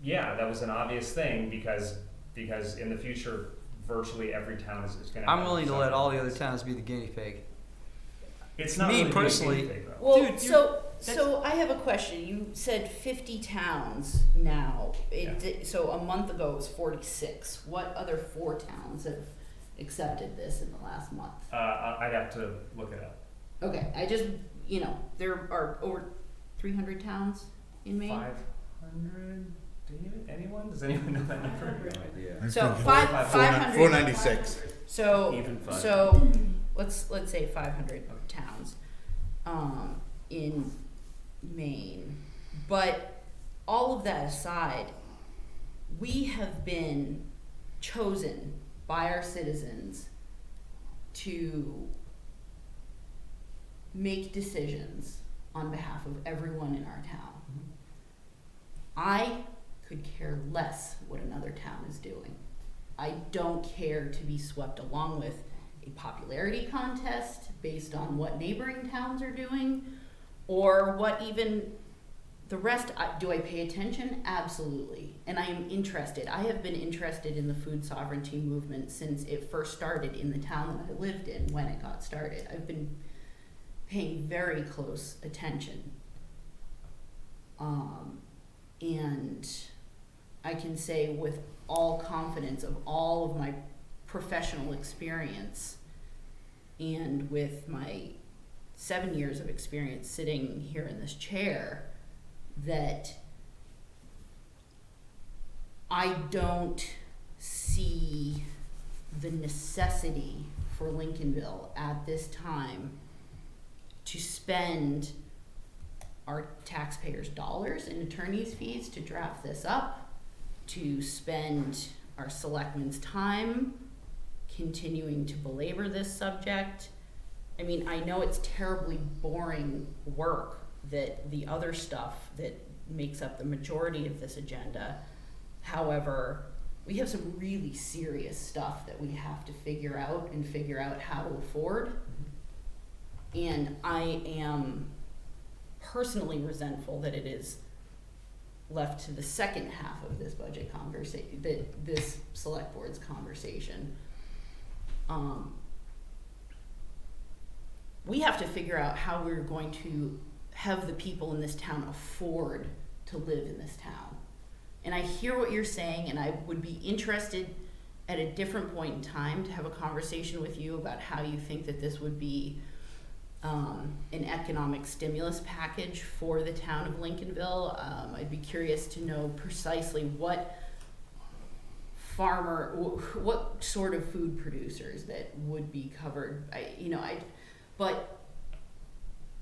yeah, that was an obvious thing because in the future, virtually every town is gonna have I'm willing to food let all the sovereignty. other towns be the guinea pig. It's not me really personally- being a guinea pig, though. Well, Dude, so I have a question. You said 50 towns now. So a month ago it was 46. What other 4 towns have accepted this in the last month? I'd have to look it up. Okay, I just, you know, there are over 300 towns in Maine. 500, David? Anyone? Does anyone know that number? So 500. 496. So Even 500. so let's say 500 towns in Maine. But all of that aside, we have been chosen by our citizens to make decisions on behalf of everyone in our town. I could care less what another town is doing. I don't care to be swept along with a popularity contest based on what neighboring towns are doing or what even the rest. Do I pay attention? Absolutely. And I am interested. I have been interested in the food sovereignty movement since it first started in the town that I lived in when it got started. I've been paying very close attention. And I can say with all confidence of all of my professional experience and with my 7 years of experience sitting here in this chair that I don't see the necessity for Lincolnville at this time to spend our taxpayers' dollars in attorney's fees to draft this up, to spend our selectmen's time continuing to belabor this subject. I mean, I know it's terribly boring work, that the other stuff that makes up the majority of this agenda. However, we have some really serious stuff that we have to figure out and figure out how to afford. And I am personally resentful that it is left to the second half of this budget conversation, this select board's conversation. We have to figure out how we're going to have the people in this town afford to live in this town. And I hear what you're saying, and I would be interested at a different point in time to have a conversation with you about how you think that this would be an economic stimulus package for the town of Lincolnville. I'd be curious to know precisely what what sort of food producers that would be covered. But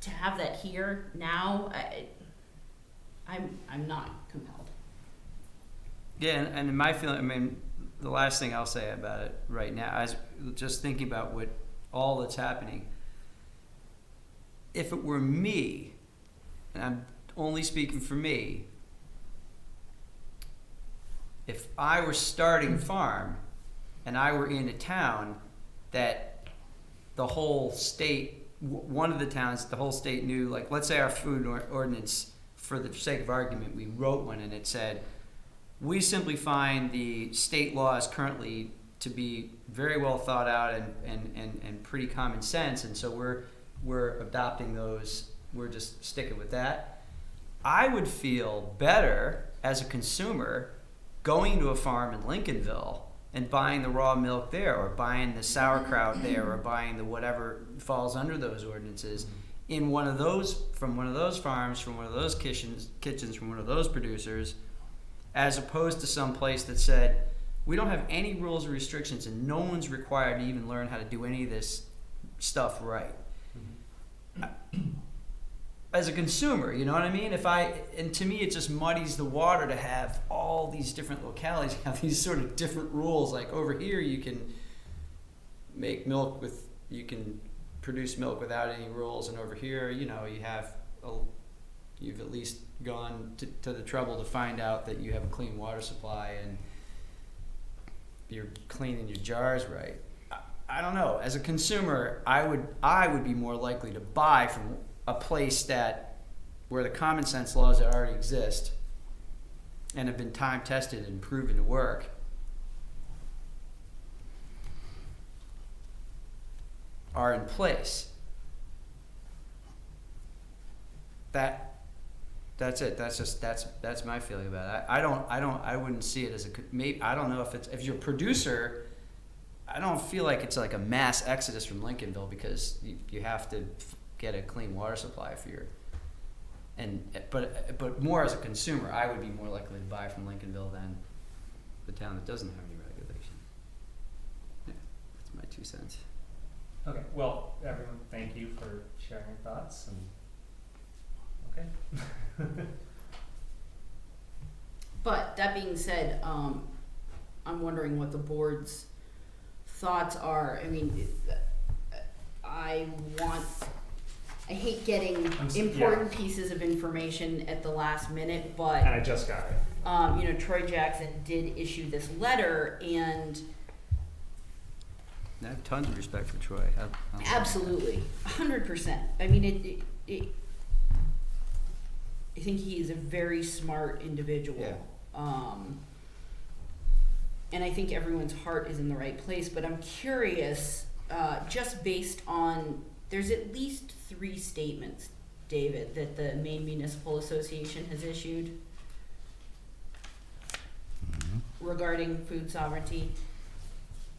to have that here now, I'm not compelled. Yeah, and in my feeling, I mean, the last thing I'll say about it right now, I was just thinking about what all that's happening. If it were me, and I'm only speaking for me, if I were starting a farm and I were in a town that the whole state, one of the towns, the whole state knew, like, let's say our food ordinance for the sake of argument, we wrote one and it said, we simply find the state laws currently to be very well thought out and pretty common sense, and so we're adopting those, we're just sticking with that. I would feel better as a consumer going to a farm in Lincolnville and buying the raw milk there, or buying the sauerkraut there, or buying the whatever falls under those ordinances in one of those, from one of those farms, from one of those kitchens, from one of those producers, as opposed to some place that said, we don't have any rules or restrictions and no one's required to even learn how to do any of this stuff right. As a consumer, you know what I mean? And to me it just muddies the water to have all these different localities have these sort of different rules. Like over here you can make milk with, you can produce milk without any rules, and over here, you know, you've at least gone to the trouble to find out that you have a clean water supply and you're cleaning your jars right. I don't know. As a consumer, I would be more likely to buy from a place where the common sense laws that already exist and have been time tested and proven to work are in place. That's it. That's my feeling about it. I wouldn't see it as I don't know if you're a producer, I don't feel like it's like a mass exodus from Lincolnville because you have to get a clean water supply for your, but more as a consumer, I would be more likely to buy from Lincolnville than the town that doesn't have any regulation. Yeah, that's my 2 cents. Okay, well, everyone, thank you for sharing your thoughts, and okay. But that being said, I'm wondering what the board's thoughts are. I mean, I hate getting important pieces of information at the last minute, but And I just got it. you know, Troy Jackson did issue this letter, and I have tons of respect for Troy. absolutely, 100%. I mean, I think he is a very smart individual. Yeah. And I think everyone's heart is in the right place, but I'm curious, just based on, there's at least 3 statements, David, that the Maine Municipal Association has issued regarding food sovereignty.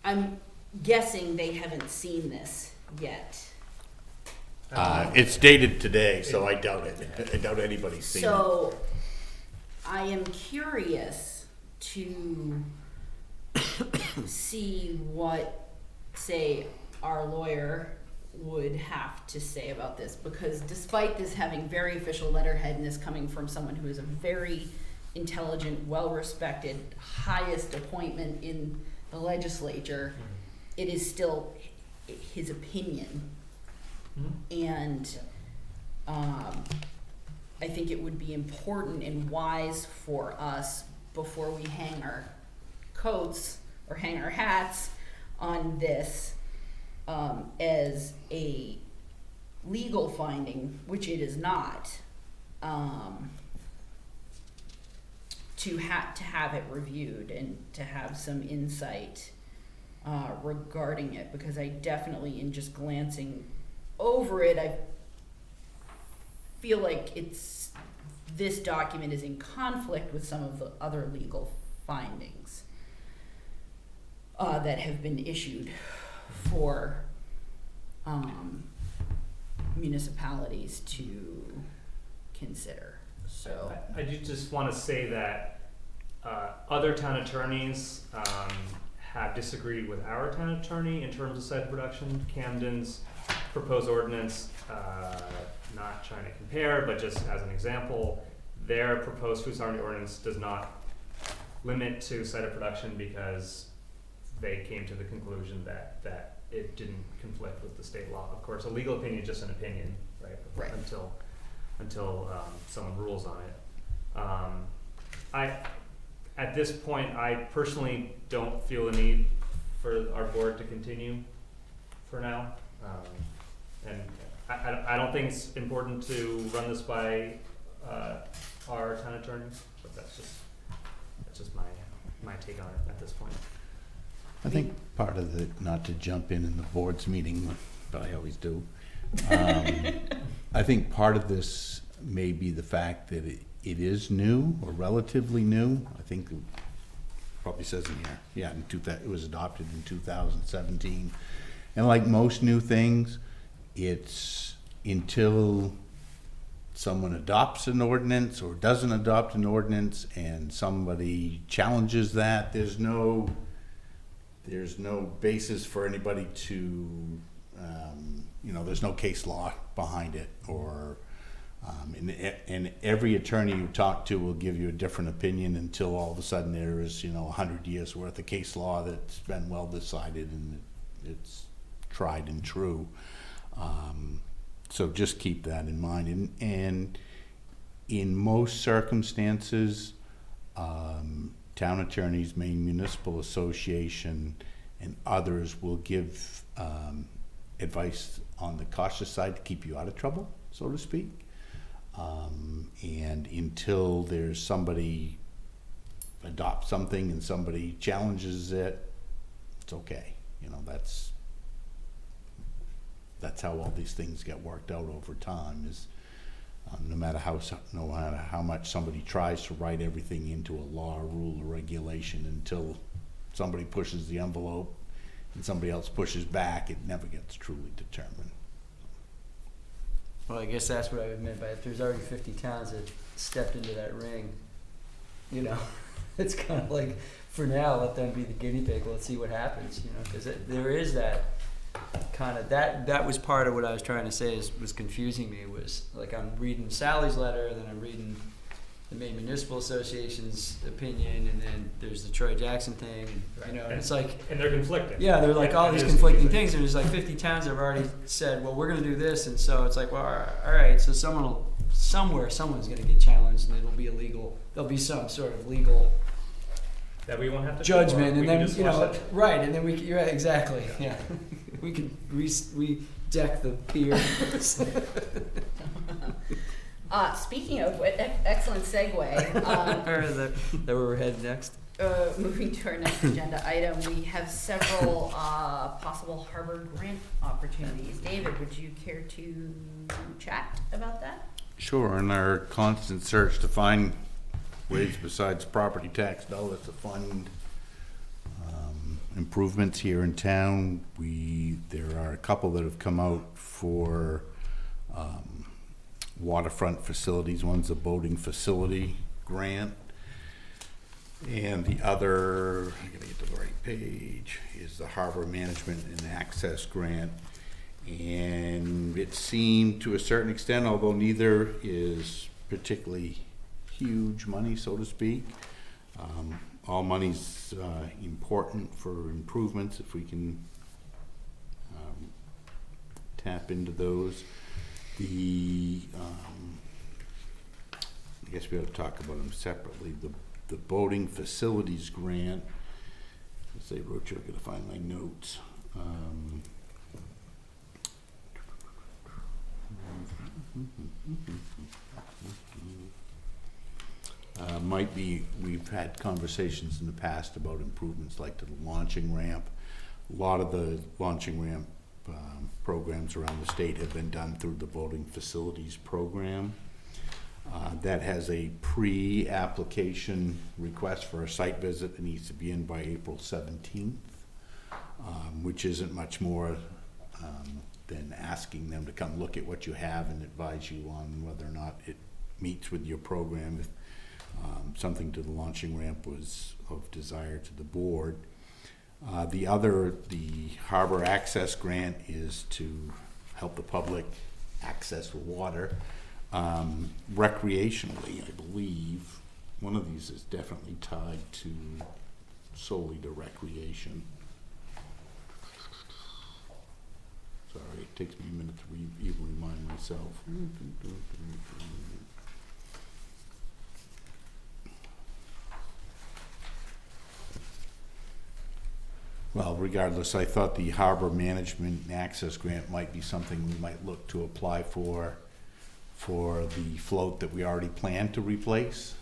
I'm guessing they haven't seen this yet. It's dated today, so I doubt it. I doubt anybody's seen it. So I am curious to see what, say, our lawyer would have to say about this, because despite this having very official letterhead and this coming from someone who is a very intelligent, well-respected, highest appointment in the legislature, it is still his opinion. And I think it would be important and wise for us, before we hang our coats or hang our hats on this as a legal finding, which it is not, to have it reviewed and to have some insight regarding it, because I definitely, in just glancing over it, I feel like this document is in conflict with some of the other legal findings that have been issued for municipalities to consider. So I do just want to say that other town attorneys have disagreed with our town attorney in terms of site production. Camden's proposed ordinance, not trying to compare, but just as an example, their proposed food sovereignty ordinance does not limit to site of production because they came to the conclusion that it didn't conflict with the state law. Of course, a legal opinion is just an opinion, right? Right. Until someone rules on it. At this point, I personally don't feel a need for our board to continue for now. And I don't think it's important to run this by our town attorney, but that's just my take on it at this point. I think part of the, not to jump in the board's meeting, but I always do. I think part of this may be the fact that it is new or relatively new. I think it probably says in here, yeah, it was adopted in 2017. And like most new things, it's until someone adopts an ordinance or doesn't adopt an ordinance and somebody challenges that, there's no basis for anybody to, there's no case law behind it, or and every attorney you talk to will give you a different opinion until all of a sudden there is 100 years worth of case law that's been well decided and it's tried and true. So just keep that in mind. And in most circumstances, town attorneys, Maine Municipal Association, and others will give advice on the cautious side to keep you out of trouble, so to speak. And until there's somebody adopts something and somebody challenges it, it's okay. That's how all these things get worked out over time. Is no matter how much somebody tries to write everything into a law, rule, or regulation, until somebody pushes the envelope and somebody else pushes back, it never gets truly determined. Well, I guess that's what I would mean by if there's already 50 towns that stepped into that ring, it's kind of like, for now, let them be the guinea pig. Let's see what happens, because there is that kind of, that was part of what I was trying to say was confusing me, was like I'm reading Sally's letter, then I'm reading the Maine Municipal Association's opinion, and then there's the Troy Jackson thing, and, and it's like... And they're conflicting. Yeah, they're like all these conflicting things, and there's like 50 towns that have already said, well, we're going to do this, and so it's like, well, all right, so someone's going to get challenged, and it'll be illegal. There'll be some sort of legal... That we won't have to judgment, and then it. right, and then you're right, exactly, yeah. We could redeck the beer. Speaking of which, excellent segue. That where we're headed next. Moving to our next agenda item, we have several possible harbor grant opportunities. David, would you care to chat about that? Sure. In our constant search to find ways besides property tax dollars to fund improvements here in town, there are a couple that have come out for waterfront facilities. One's a boating facility grant, and the other, I gotta get to the right page, is the harbor management and access grant. And it seemed, to a certain extent, although neither is particularly huge money, so to speak, all money's important for improvements if we can tap into those. I guess we ought to talk about them separately. The boating facilities grant, let's say, Roach, I gotta find my notes. We've had conversations in the past about improvements like to the launching ramp. A lot of the launching ramp programs around the state have been done through the boating facilities program. That has a pre-application request for a site visit that needs to be in by April 17th, which isn't much more than asking them to come look at what you have and advise you on whether or not it meets with your program. If something to the launching ramp was of desire to the board. The harbor access grant is to help the public access water. Recreationally, I believe, one of these is definitely tied solely to recreation. Sorry, it takes me a minute to even remind myself. Well, regardless, I thought the harbor management and access grant might be something we might look to apply for for the float that we already planned to replace.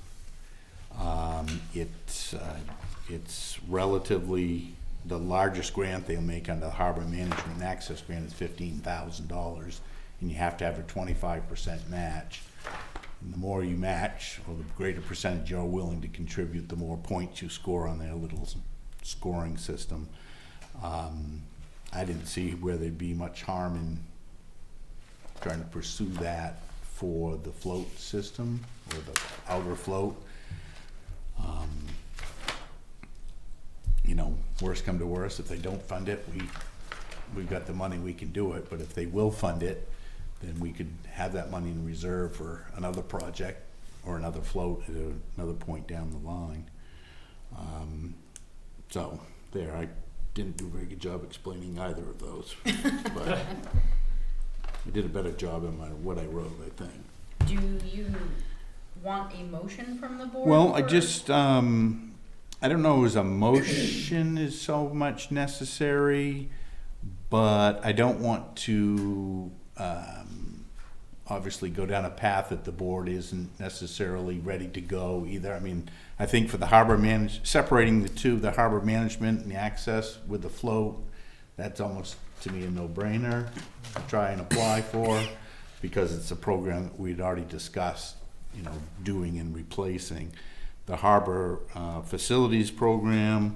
It's relatively, the largest grant they'll make on the Harbor Management and Access Grant is $15,000, and you have to have a 25% match. And the more you match, or the greater percentage you're willing to contribute, the more points you score on their little scoring system. I didn't see where there'd be much harm in trying to pursue that for the float system, or the outer float. You know, worst come to worst, if they don't fund it, we've got the money, we can do it. But if they will fund it, then we could have that money in reserve for another project or another float at another point down the line. So there, I didn't do a very good job explaining either of those, but I did a better job in what I wrote, I think. Do you want a motion from the board? Well, I for- just, I don't know as a motion is so much necessary, but I don't want to obviously go down a path that the board isn't necessarily ready to go either. I mean, I think for the harbor separating the two, the harbor management and the access with the float, that's almost to me a no-brainer to try and apply for, because it's a program that we'd already discussed, you know, doing and replacing. The harbor facilities program,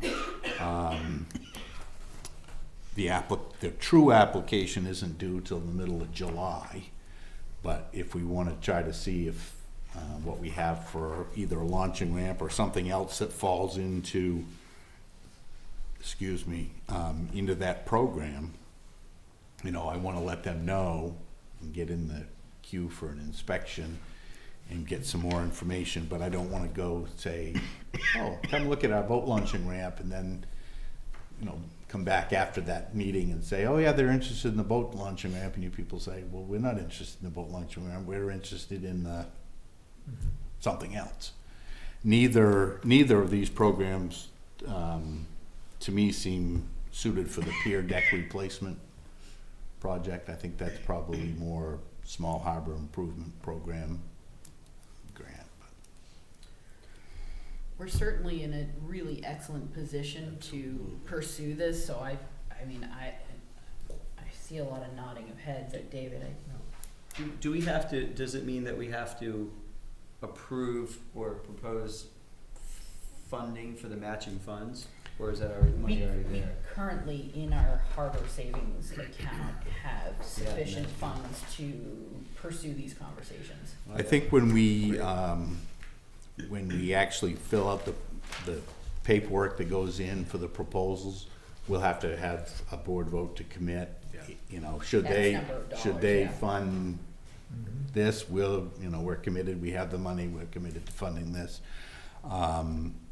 the true application isn't due till the middle of July. But if we want to try to see if what we have for either a launching ramp or something else that falls into, into that program, you know, I want to let them know and get in the queue for an inspection and get some more information. But I don't want to go say, oh, come look at our boat launching ramp, and then, you know, come back after that meeting and say, oh yeah, they're interested in the boat launching ramp, and you people say, well, we're not interested in the boat launching ramp, we're interested in the something else. Neither of these programs to me seem suited for the pier deck replacement project. I think that's probably more small harbor improvement program grant. We're certainly in a really excellent position to pursue this, so I see a lot of nodding of heads at David. Do we have to, does it mean that we have to approve or propose funding for the matching funds? Or is that money already We there? currently, in our harbor savings account, have sufficient funds to pursue these conversations. I think when we actually fill out the paperwork that goes in for the proposals, we'll have to have a board vote to commit. You know, should X they number of dollars, yeah. fund this, we're committed, we have the money, we're committed to funding this.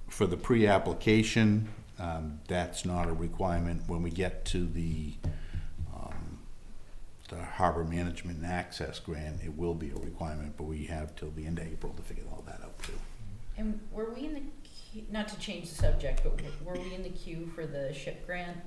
For the pre-application, that's not a requirement. When we get to the Harbor Management and Access Grant, it will be a requirement, but we have till the end of April to figure all that out too. And were we in the queue, not to change the subject, but were we in the queue for the ship grant,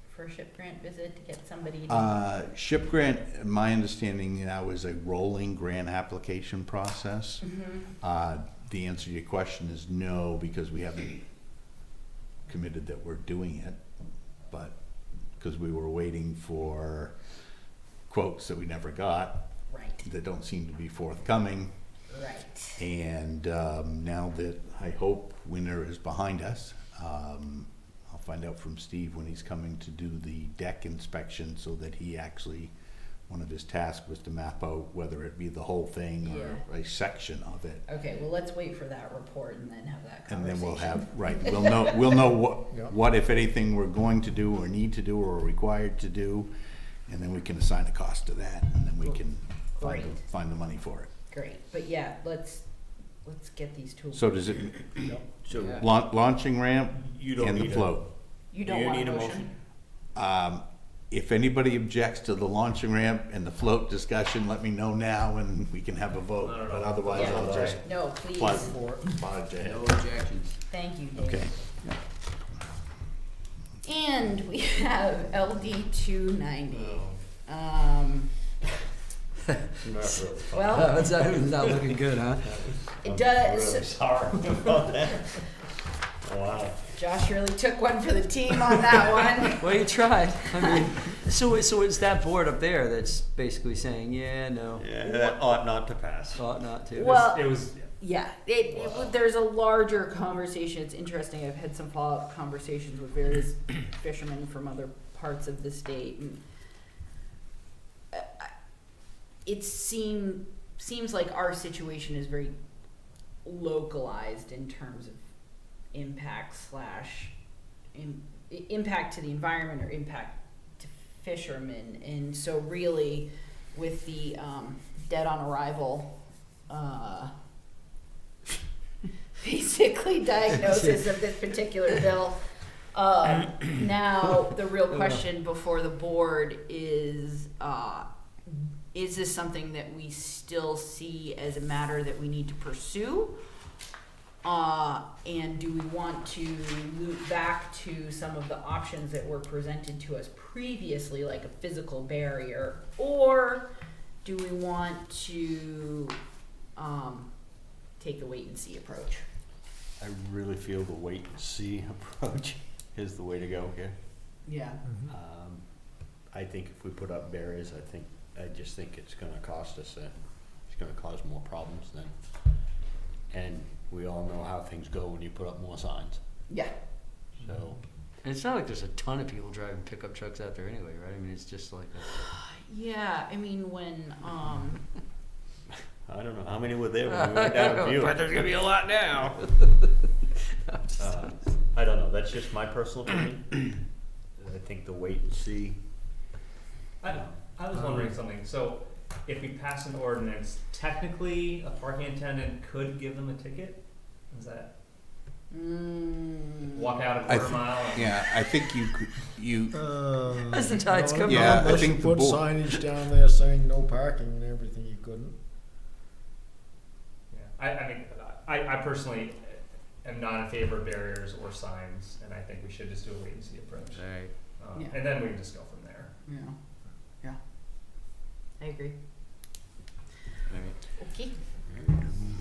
for a ship grant visit to get somebody to? Ship grant, my understanding now, is a rolling grant application process. Mm-hmm. The answer to your question is no, because we haven't committed that we're doing it, but because we were waiting for quotes that we never got, Right. that don't seem to be forthcoming. Right. And now that I hope winter is behind us, I'll find out from Steve when he's coming to do the deck inspection, so that he actually, one of his tasks was to map out whether it be the whole thing or a section of it. Okay, well, let's wait for that report and then have that And conversation. then we'll have, we'll know what, if anything, we're going to do or need to do or are required to do, and then we can assign a cost to that, and then we can find the money for it. Great, but yeah, let's get these tools. So does it, So Yeah. launching ramp you don't and the need float? You don't do you want need a a motion? If anybody objects to the launching ramp and the float discussion, let me know now and we can have a vote, Not at but all. otherwise Yeah. I'll just No, please. plug ahead. No objections. Thank you, David. Okay. And we have LD 290. Not really fun. Well, It's not looking good, huh? it I'm does. really sorry about that. Wow. Josh really took one for the team on that one. Well, you tried. I mean, so it's that board up there that's basically saying, yeah, no, Yeah, that ought not to pass. ought not to. Well, It was, yeah, there's a larger conversation. It's interesting. I've had some follow-up conversations with various fishermen from other parts of the state, and it seems like our situation is very localized in terms of impact impact to the environment or impact to fishermen. And so really with the dead on arrival basically diagnosis of this particular bill, now the real question before the board is this something that we still see as a matter that we need to pursue? And do we want to loop back to some of the options that were presented to us previously, like a physical barrier? Or do we want to take the wait and see approach? I really feel the wait and see approach is the way to go here. Yeah. I think if we put up barriers, I just think it's gonna cost us, it's gonna cause more problems then. And we all know how things go when you put up more signs, Yeah. so. And it's not like there's a ton of people driving pickup trucks out there anyway, right? I mean, it's just like Yeah, I mean, when, I don't know, how many were there when we went down a few? but there's gonna be a lot now. I don't know, that's just my personal opinion. I think the wait and see. I was wondering something, so if we pass an ordinance, technically a parking attendant could give them a ticket? Is that, walk out a quarter mile? And- Yeah, I think you, As the tides come Yeah, Unless I think you the put board- signage down there saying no parking and everything, you couldn't. Yeah, I mean, I personally am not in favor of barriers or signs, and I think we should just do a wait and see approach. Right. Yeah. And then we can just go from there. yeah, yeah, I agree. Right. Okay.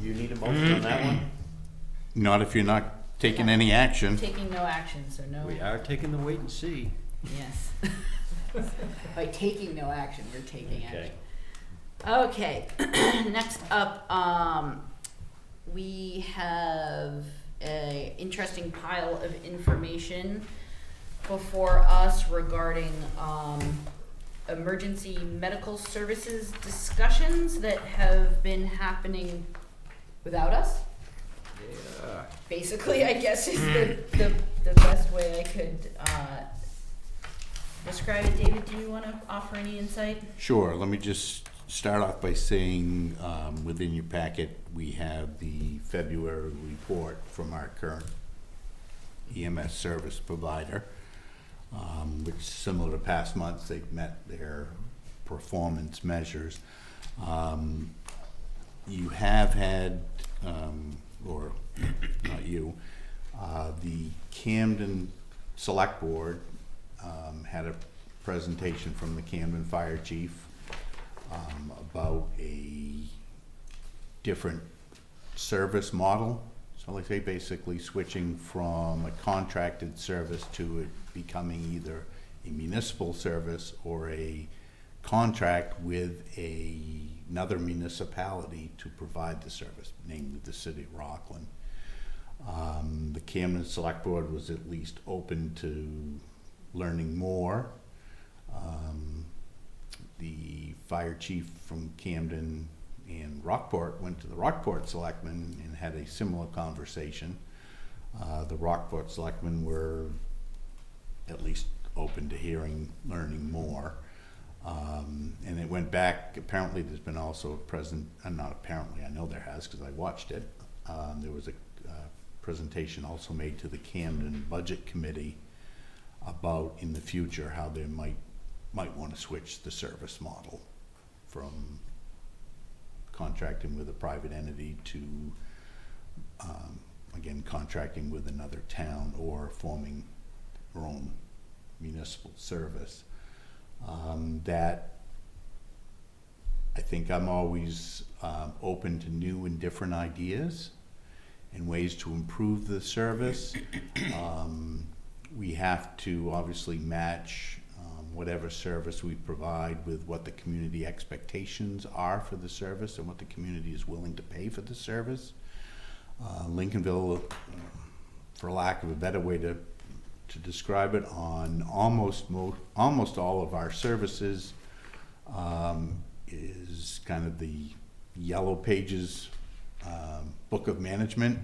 You need a motion on that one? not if you're not taking any action. Taking no action, so no. We are taking the wait and see. Yes. By taking no action, you're taking Okay. action. Okay. Next up, we have a interesting pile of information before us regarding emergency medical services discussions that have been happening without us. Yeah. Basically, I guess is the best way I could describe it. David, do you want to offer any insight? Sure, let me just start off by saying, within your packet, we have the February report from our current EMS service provider, which, similar to past months, they've met their performance measures. You have had, or not you, the Camden Select Board had a presentation from the Camden Fire Chief about a different service model. So like they basically switching from a contracted service to it becoming either a municipal service or a contract with another municipality to provide the service, namely the city of Rockland. The Camden Select Board was at least open to learning more. The fire chief from Camden and Rockport went to the Rockport Selectmen and had a similar conversation. The Rockport Selectmen were at least open to learning more. And it went back, apparently there's been also a not apparently, I know there has because I watched it. There was a presentation also made to the Camden Budget Committee about in the future how they might want to switch the service model from contracting with a private entity to again contracting with another town or forming their own municipal service. That I think I'm always open to new and different ideas and ways to improve the service. We have to obviously match whatever service we provide with what the community expectations are for the service and what the community is willing to pay for the service. Lincolnville, for lack of a better way to describe it, on almost all of our services is kind of the yellow pages book of management.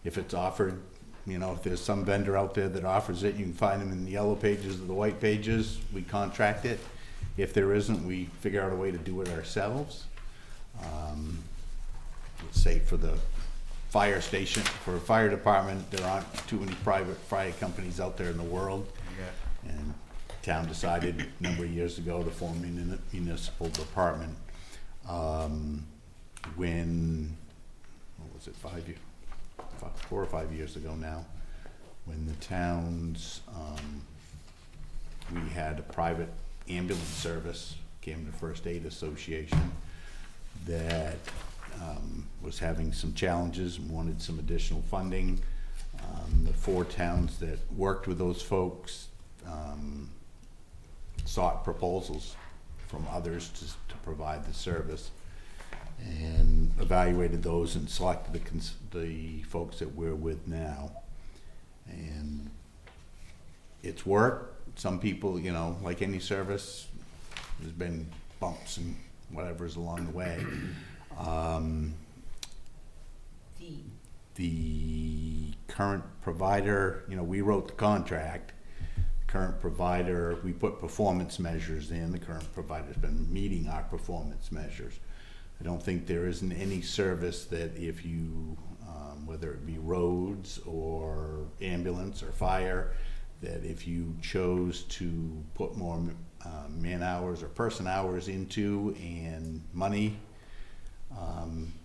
If it's offered, if there's some vendor out there that offers it, you can find them in the yellow pages or the white pages, we contract it. If there isn't, we figure out a way to do it ourselves. Let's say for the fire station, for a fire department, there aren't too many private fire companies out there in the world. Yeah. And town decided a number of years ago to form a municipal department. When, what was it, 4 or 5 years ago now, when the towns, we had a private ambulance service, Camden First Aid Association, that was having some challenges and wanted some additional funding. The 4 towns that worked with those folks sought proposals from others to provide the service, and evaluated those and selected the folks that we're with now. And it's worked. Some people, like any service, there's been bumps and whatever's along the way. The current provider, we wrote the contract. Current provider, we put performance measures in. The current provider's been meeting our performance measures. I don't think there isn't any service that if you, whether it be roads or ambulance or fire, that if you chose to put more man hours or person hours into and money,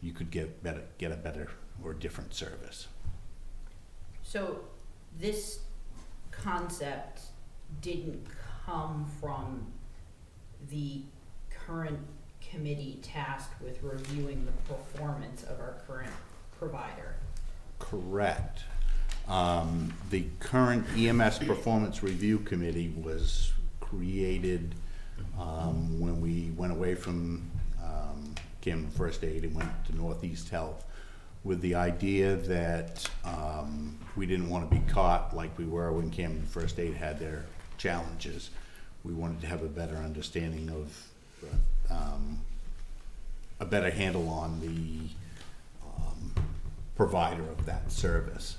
you could get a better or different service. So this concept didn't come from the current committee tasked with reviewing the performance of our current provider. Correct. The current EMS Performance Review Committee was created when we went away from Camden First Aid and went to Northeast Health, with the idea that we didn't want to be caught like we were when Camden First Aid had their challenges. We wanted to have a better understanding of a better handle on the provider of that service.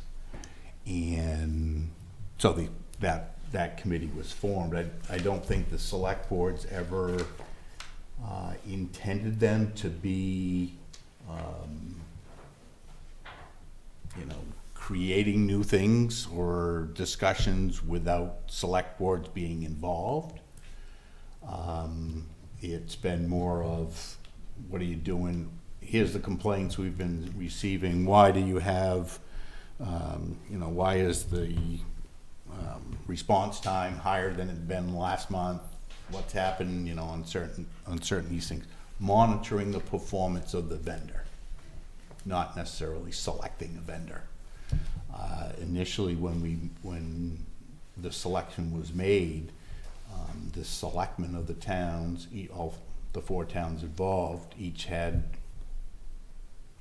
And so that committee was formed. I don't think the select boards ever intended them to be creating new things or discussions without select boards being involved. It's been more of, what are you doing? Here's the complaints we've been receiving. Why do you have, why is the response time higher than it's been last month? What's happened, on certain these things? Monitoring the performance of the vendor, not necessarily selecting a vendor. Initially, when the selection was made, the selectmen of the towns, all the 4 towns involved, each had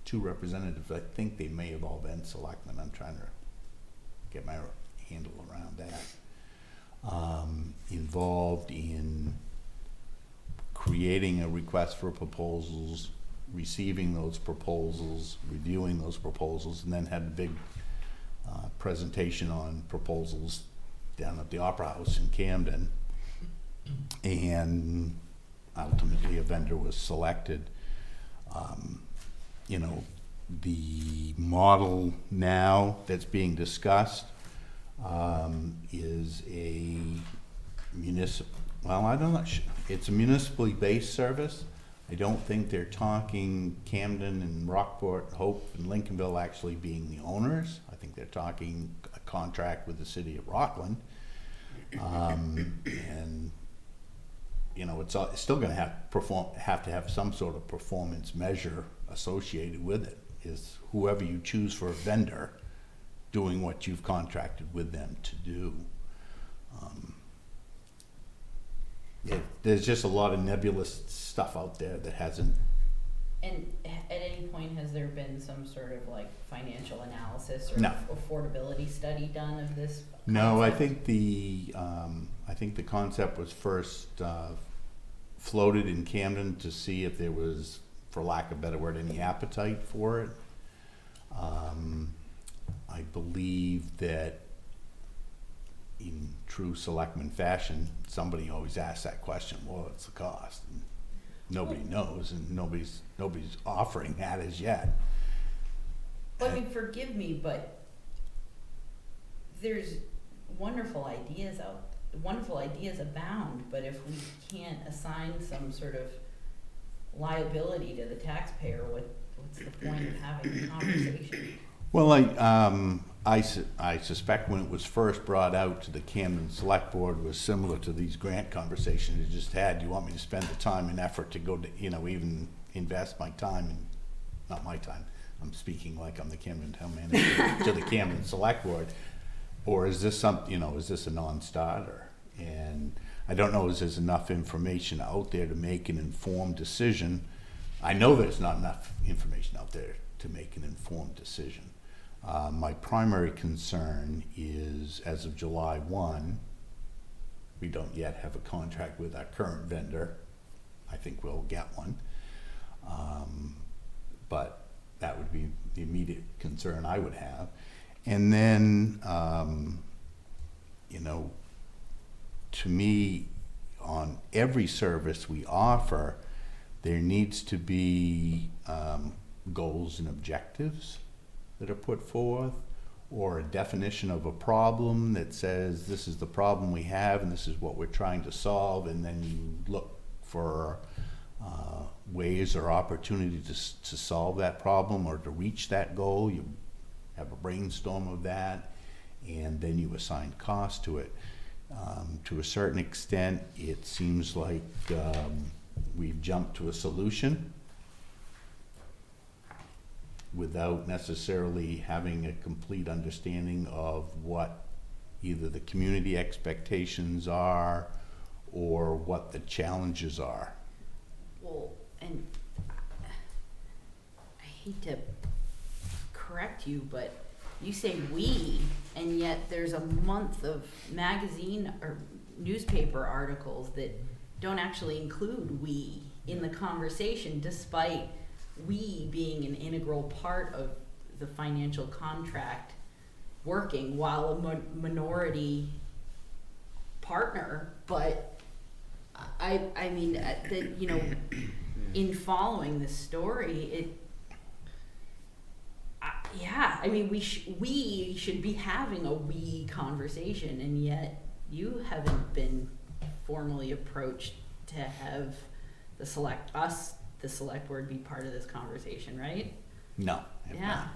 2 representatives. I think they may have all been selectmen. I'm trying to get my handle around that. Involved in creating a request for proposals, receiving those proposals, reviewing those proposals, and then had a big presentation on proposals down at the Opera House in Camden. And ultimately a vendor was selected. The model now that's being discussed is a it's a municipally based service. I don't think they're talking Camden and Rockport, Hope and Lincolnville actually being the owners. I think they're talking a contract with the city of Rockland. And it's still gonna have to have some sort of performance measure associated with it. Is whoever you choose for a vendor doing what you've contracted with them to do. There's just a lot of nebulous stuff out there that hasn't. And at any point, has there been some sort of like financial analysis or No. affordability study done of this? No, I concept? think the concept was first floated in Camden to see if there was, for lack of a better word, any appetite for it. I believe that in true Selectmen fashion, somebody always asks that question, well, what's the cost? And nobody knows, and nobody's offering that as yet. Well, I mean, forgive me, but there's wonderful ideas abound, but if we can't assign some sort of liability to the taxpayer, what's the point of having the conversation? Well, I suspect when it was first brought out to the Camden Select Board was similar to these grant conversations you just had. Do you want me to spend the time and effort to go to, even invest my time, and not my time, I'm speaking like I'm the Camden Town Manager, to the Camden Select Board, or is this is this a non-starter? And I don't know if there's enough information out there to make an informed decision. I know there's not enough information out there to make an informed decision. My primary concern is, as of July 1, we don't yet have a contract with our current vendor. I think we'll get one. But that would be the immediate concern I would have. And then, to me, on every service we offer, there needs to be goals and objectives that are put forth, or a definition of a problem that says this is the problem we have and this is what we're trying to solve, and then you look for ways or opportunities to solve that problem or to reach that goal. You have a brainstorm of that, and then you assign cost to it. To a certain extent, it seems like we've jumped to a solution without necessarily having a complete understanding of what either the community expectations are or what the challenges are. Well, and I hate to correct you, but you say we, and yet there's a month of magazine or newspaper articles that don't actually include we in the conversation, despite we being an integral part of the financial contract working while a minority partner. But I mean, in following this story, we should be having a we conversation, and yet you haven't been formally approached to have the select board be part of this conversation, right? No. I have Yeah. not.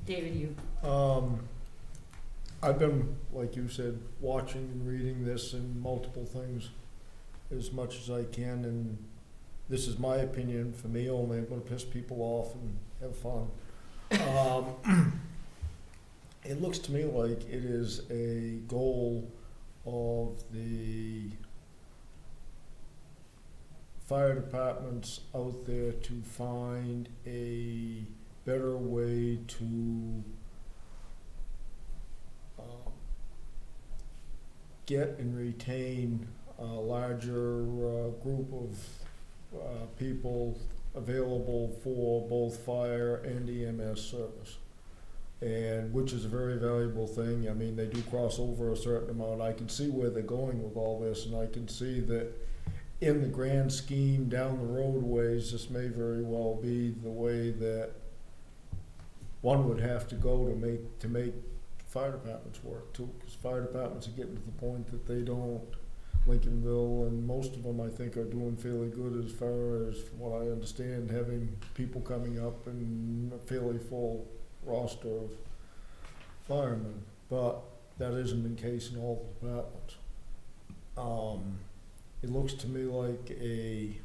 David, you. I've been, like you said, watching and reading this and multiple things as much as I can, and this is my opinion for me only. I'm gonna piss people off and have fun. It looks to me like it is a goal of the fire departments out there to find a better way to get and retain a larger group of people available for both fire and EMS service, and which is a very valuable thing. I mean, they do cross over a certain amount. I can see where they're going with all this, and I can see that in the grand scheme down the roadways, this may very well be the way that one would have to go to make fire departments work too, because fire departments are getting to the point that they don't. Lincolnville and most of them, I think, are doing fairly good as far as, from what I understand, having people coming up and a fairly full roster of firemen. But that isn't the case in all the departments. it looks to me like a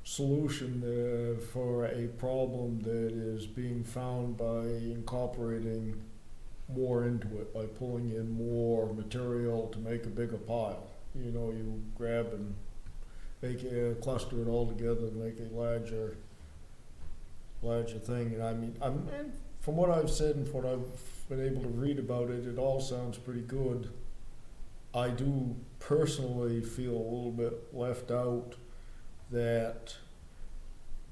solution for a problem that is being found by incorporating more into it, by pulling in more material to make a bigger pile. You know, you grab and make a cluster it all together and make a larger thing. And I mean, and from what I've said and what I've been able to read about it, it all sounds pretty good. I do personally feel a little bit left out that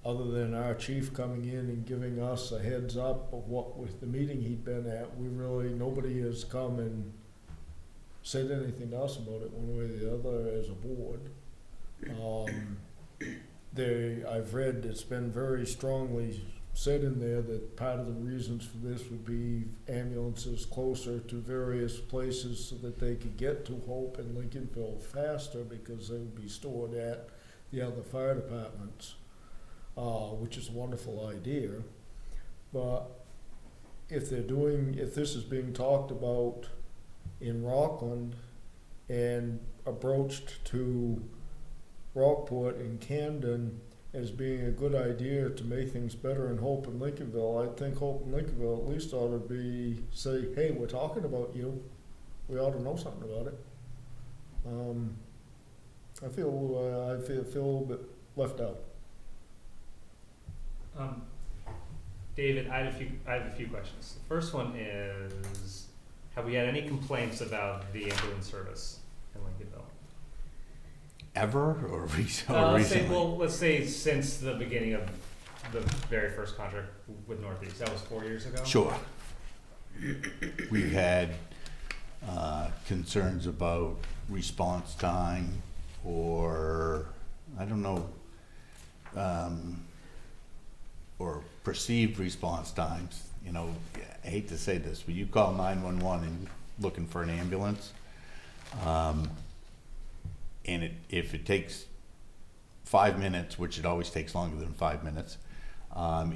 other than our chief coming in and giving us a heads up of what with the meeting he'd been at, nobody has come and said anything to us about it one way or the other as a board. I've read it's been very strongly said in there that part of the reasons for this would be ambulances closer to various places so that they could get to Hope and Lincolnville faster because they would be stored at the other fire departments, which is a wonderful idea. But if this is being talked about in Rockland and approached to Rockport and Camden as being a good idea to make things better in Hope and Lincolnville, I think Hope and Lincolnville at least ought to say, hey, we're talking about you. We ought to know something about it. I feel a little bit left out. David, I have a few questions. The first one is, have we had any complaints about the ambulance service in Lincolnville? Ever or recently? Let's say since the beginning of the very first contract with Northeast. That was 4 years ago? Sure. We've had concerns about response time or, I don't know, or perceived response times. You know, I hate to say this, but you call 911 and looking for an ambulance, and if it takes 5 minutes, which it always takes longer than 5 minutes,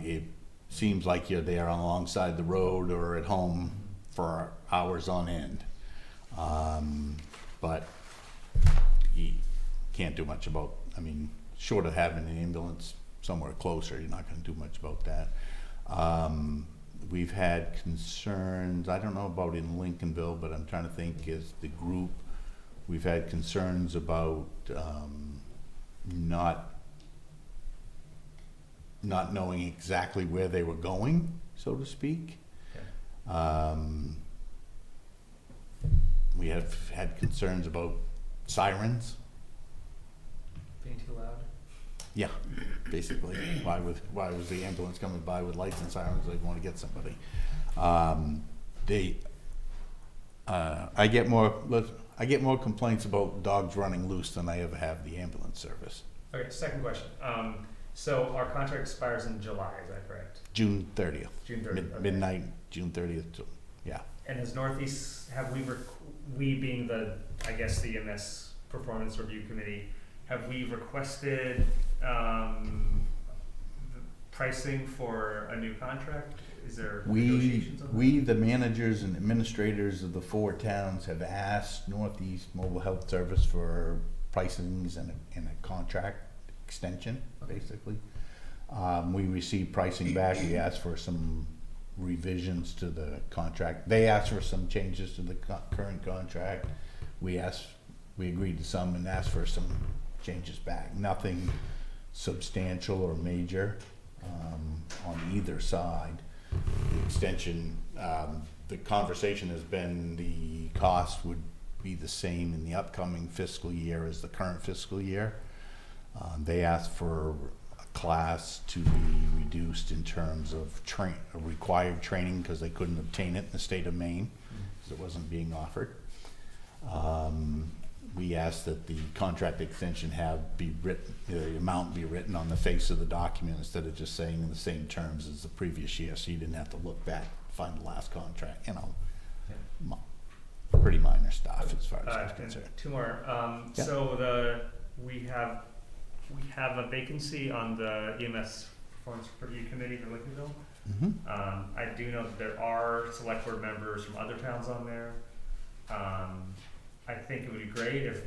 it seems like you're there alongside the road or at home for hours on end. But you can't do much about, I mean, short of having an ambulance somewhere closer, you're not going to do much about that. We've had concerns, I don't know about in Lincolnville, but I'm trying to think as the group, we've had concerns about not knowing exactly where they were going, so to speak. Okay. We have had concerns about sirens. Being too loud? Yeah, basically. Why was the ambulance coming by with lights and sirens? They want to get somebody. I get more complaints about dogs running loose than I ever have the ambulance service. Okay, second question. So our contract expires in July, is that correct? June 30th. June 30th. Okay. Midnight, June 30th. Yeah. And as Northeast, have we being the EMS Performance Review Committee, have we requested pricing for a new contract? Is there negotiations on that? We, the managers and administrators of the 4 towns, have asked Northeast Mobile Health Service for pricings and a contract extension, basically. We received pricing back. We asked for some revisions to the contract. They asked for some changes to the current contract. We agreed to some and asked for some changes back. Nothing substantial or major on either side. The extension, the conversation has been the cost would be the same in the upcoming fiscal year as the current fiscal year. They asked for a class to be reduced in terms of required training because they couldn't obtain it in the state of Maine because it wasn't being offered. We asked that the contract extension the amount be written on the face of the document instead of just saying in the same terms as the previous year, so you didn't have to look back, find the last contract, pretty minor stuff as far as that's concerned. Two more. Yeah. So we have a vacancy on the EMS Performance Review Committee for Lincolnville. Mm-hmm. I do know that there are select board members from other towns on there. I think it would be great if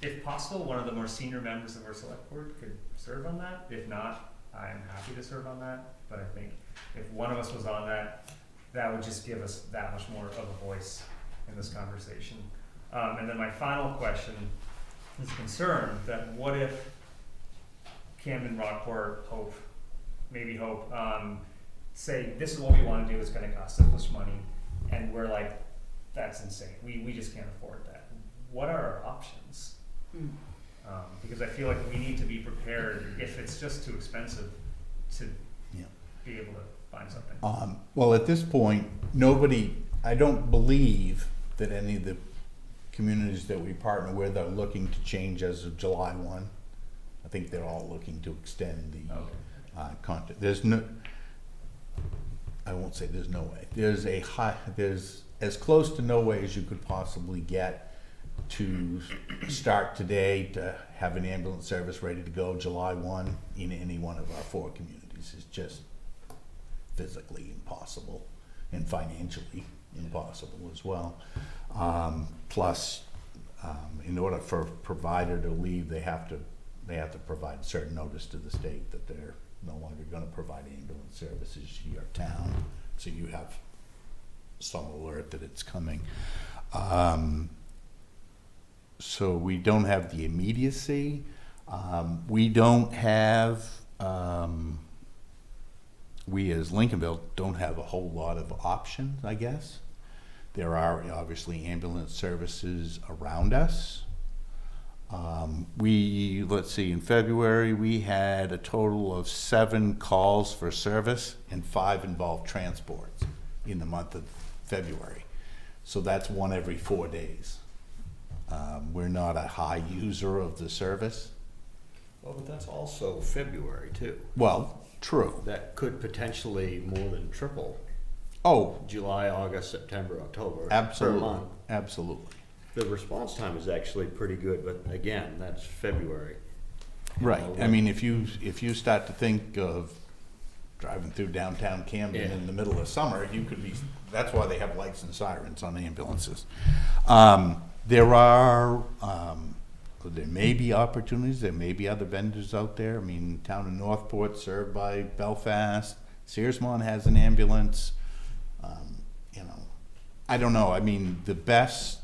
if possible, one of the more senior members of our select board could serve on that. If not, I'm happy to serve on that, but I think if one of us was on that, that would just give us that much more of a voice in this conversation. And then my final question is concerned that what if Camden, Rockport, Hope, say this is what we want to do, it's going to cost this much money, and we're like, that's insane. We just can't afford that. What are our options? Because I feel like we need to be prepared if it's just too expensive to be able to find something. Well, at this point, I don't believe that any of the communities that we partner with are looking to change as of July 1. I think they're all looking to extend the contract. I won't say there's no way. There's as close to no way as you could possibly get to start today to have an ambulance service ready to go July 1 in any one of our 4 communities. It's just physically impossible and financially impossible as well. Plus, in order for a provider to leave, they have to provide certain notice to the state that they're no longer going to provide ambulance services to your town, so you have some alert that it's coming. So we don't have the immediacy. We don't have, we as Lincolnville don't have a whole lot of options, I guess. There are obviously ambulance services around us. Let's see, in February we had a total of 7 calls for service and 5 involved transports in the month of February. So that's 1 every 4 days. We're not a high user of the service. Well, but that's also February too. Well, true. That could potentially more than triple Oh, July, August, September, October. absolutely, Per month. absolutely. The response time is actually pretty good, but again, that's February. Right. I mean, if you start to think of driving through downtown Camden in the middle of summer, you could be. That's why they have lights and sirens on the ambulances. There may be opportunities. There may be other vendors out there. I mean, town of Northport served by Belfast. Searsmont has an ambulance. I don't know. I mean, the best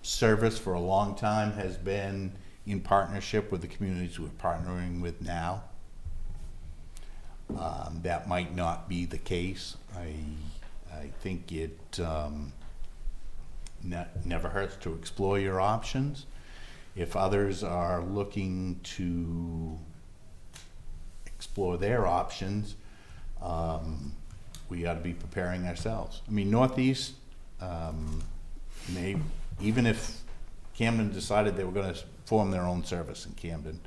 service for a long time has been in partnership with the communities we're partnering with now. That might not be the case. I think it never hurts to explore your options. If others are looking to explore their options, we ought to be preparing ourselves. I mean, Northeast even if Camden decided they were going to form their own service in Camden,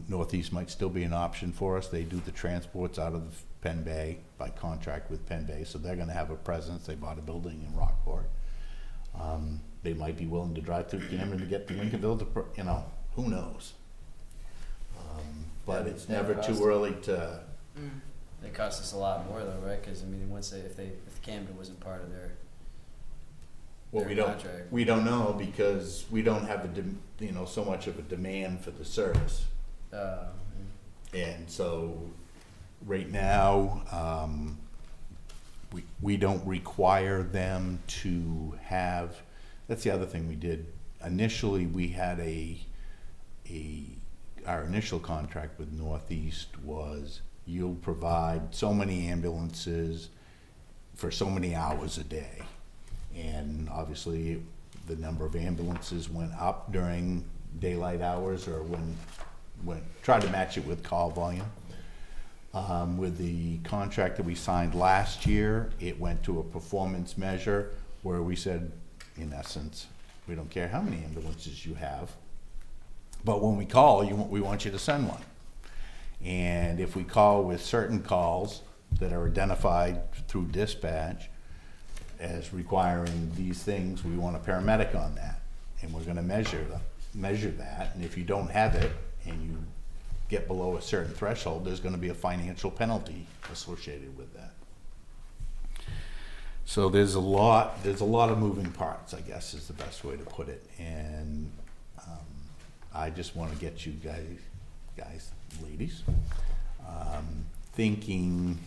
Northeast might still be an option for us. They do the transports out of Penn Bay by contract with Penn Bay, so they're going to have a presence. They bought a building in Rockport. They might be willing to drive through Camden to get to Lincolnville to, who knows? But it's never too early to. They cost us a lot more though, right? Because I mean, if Camden wasn't part of their contract. We don't know because we don't have so much of a demand for the service. And so right now, we don't require them to have. That's the other thing we did. Initially, we had our initial contract with Northeast was you'll provide so many ambulances for so many hours a day. And obviously the number of ambulances went up during daylight hours or when try to match it with call volume. With the contract that we signed last year, it went to a performance measure where we said, in essence, we don't care how many ambulances you have, but when we call, we want you to send one. And if we call with certain calls that are identified through dispatch as requiring these things, we want a paramedic on that. And we're gonna measure that, and if you don't have it and you get below a certain threshold, there's gonna be a financial penalty associated with that. So there's a lot of moving parts, I guess is the best way to put it. And I just want to get you guys, ladies, thinking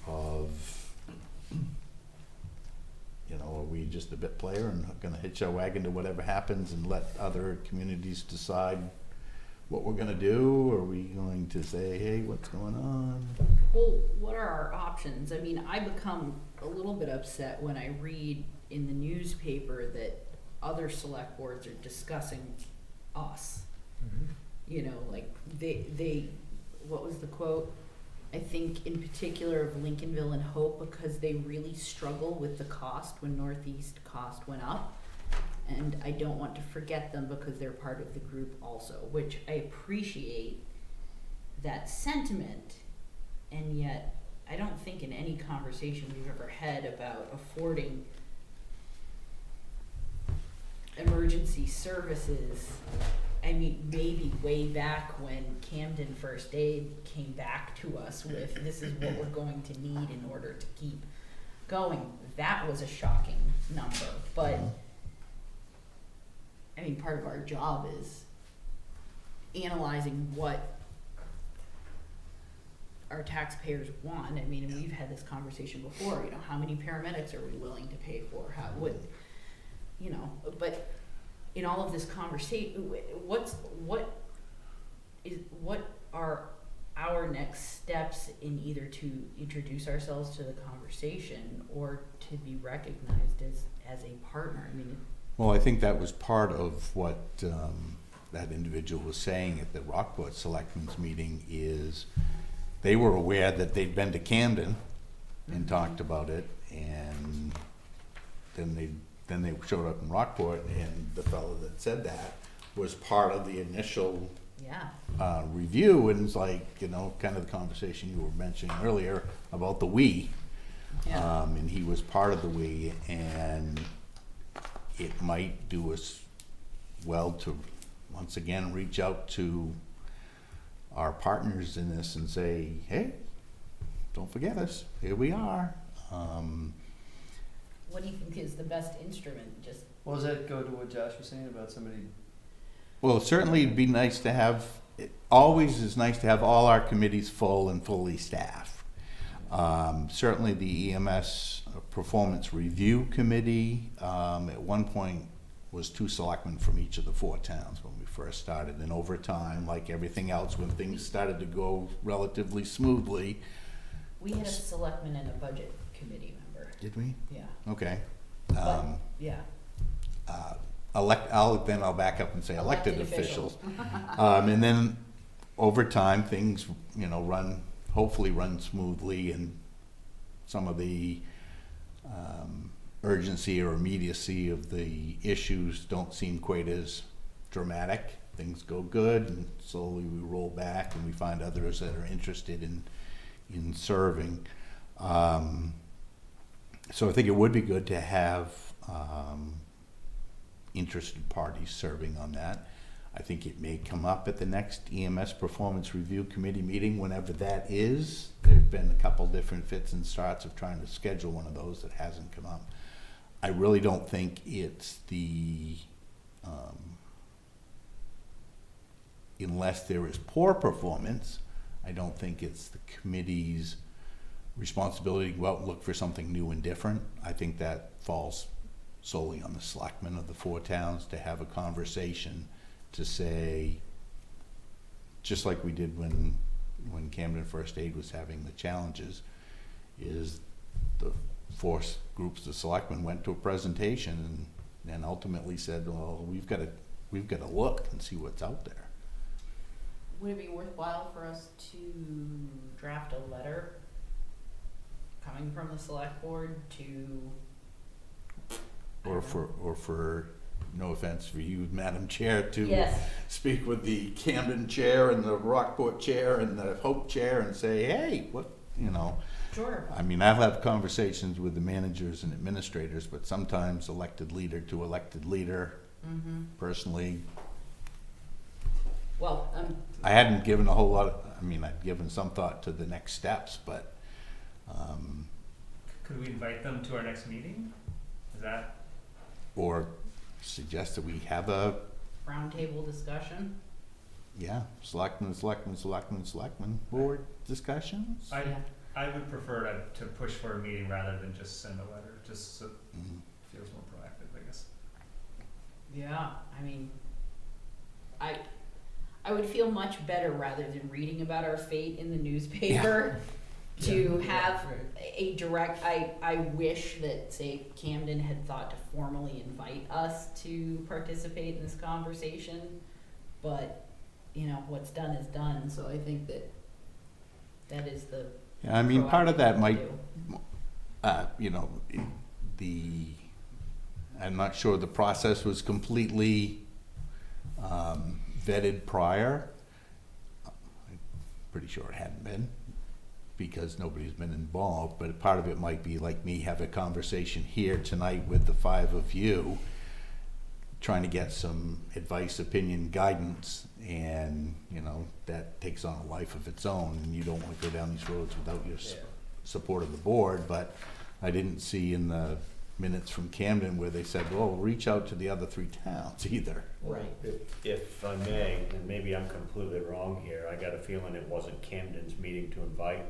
of, are we just a bit player and going to hitch our wagon to whatever happens and let other communities decide what we're going to do? Or are we going to say, hey, what's going on? Well, what are our options? I mean, I become a little bit upset when I read in the newspaper that other select boards are discussing us. Like they, what was the quote? I think in particular of Lincolnville and Hope, because they really struggle with the cost when Northeast cost went up. And I don't want to forget them because they're part of the group also, which I appreciate that sentiment. And yet, I don't think in any conversation we've ever had about affording emergency services. I mean, maybe way back when Camden First Aid came back to us with, this is what we're going to need in order to keep going. That was a shocking number, but I mean, part of our job is analyzing what our taxpayers want. I mean, and we've had this conversation before, how many paramedics are we willing to pay for? How would, but in all of this conversation, what are our next steps in either to introduce ourselves to the conversation or to be recognized as a partner? I mean, Well, I think that was part of what that individual was saying at the Rockport Selectmen's meeting is they were aware that they'd been to Camden and talked about it, and then they showed up in Rockport, and the fellow that said that was part of the initial review, and it's like, kind of the conversation you were mentioning earlier about the we, and he was part of the we, and it might do us well to once again reach out to our partners in this and say, hey, don't forget us, here we are. what do you think is the best instrument? Just Well, does that go to what Josh was saying about somebody? Well, certainly it'd be nice to have, it always is nice to have all our committees full and fully staffed. Certainly the EMS Performance Review Committee, at one point was 2 selectmen from each of the 4 towns when we first started. And over time, like everything else, when things started to go relatively smoothly. we had a selectman and a budget committee member. Did we? Yeah. Okay. But, yeah. I'll back up and say elected officials. And then over time, things, hopefully run smoothly, and some of the urgency or immediacy of the issues don't seem quite as dramatic. Things go good, and slowly we roll back and we find others that are interested in serving. So I think it would be good to have interested parties serving on that. I think it may come up at the next EMS Performance Review Committee meeting, whenever that is. There have been a couple different fits and starts of trying to schedule one of those that hasn't come up. I really don't think it's the, unless there is poor performance, I don't think it's the committee's responsibility to go out and look for something new and different. I think that falls solely on the selectmen of the 4 towns to have a conversation to say, just like we did when Camden First Aid was having the challenges, is the 4 groups of selectmen went to a presentation and ultimately said, well, we've got to look and see what's out there. Would it be worthwhile for us to draft a letter coming from the select board to, Or for no offense for you, Madam Chair, to Yes. speak with the Camden chair and the Rockport chair and the Hope chair and say, hey, what, Sure. I mean, I'll have conversations with the managers and administrators, but sometimes elected leader to elected leader, personally, Well, I hadn't given a whole lot of, I'd given some thought to the next steps, but Could we invite them to our next meeting? Is that, Or suggest that we have a, Roundtable discussion. selectmen, board discussions? Yeah. I would prefer to push for a meeting rather than just send a letter, just so it Mhm. feels more proactive, I guess. Yeah, I mean, I would feel much better rather than reading about our fate in the newspaper to have a direct, I wish that, say, Camden had thought to formally invite us to participate in this conversation, but, you know, what's done is done, so I think that is the Yeah, I mean, part of proactive that thing might, to do. I'm not sure the process was completely vetted prior. I'm pretty sure it hadn't been, because nobody's been involved, but part of it might be like me have a conversation here tonight with the five of you, trying to get some advice, opinion, guidance, and, that takes on a life of its own, and you don't want to go down these roads without your support of the board. But I didn't see in the minutes from Camden where they said, well, reach out to the other 3 towns either. Right. If I may, and maybe I'm completely wrong here, I got a feeling it wasn't Camden's meeting to invite.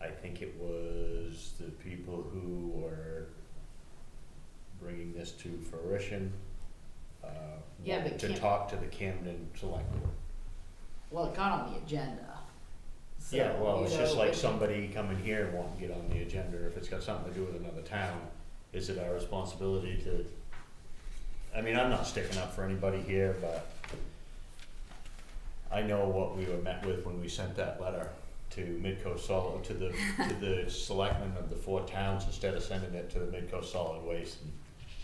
I think it was the people who were bringing this to fruition, Yeah, but wanted to Cam- talk to the Camden Select Board. Well, it got on the agenda. So, Yeah, well, it's just like it- somebody coming here and wanting to get on the agenda, if it's got something to do with another town, is it our responsibility to, I mean, I'm not sticking up for anybody here, but I know what we were met with when we sent that letter to Midcoast Solid, to the selectmen of the 4 towns, instead of sending it to the Midcoast Solid Waste, and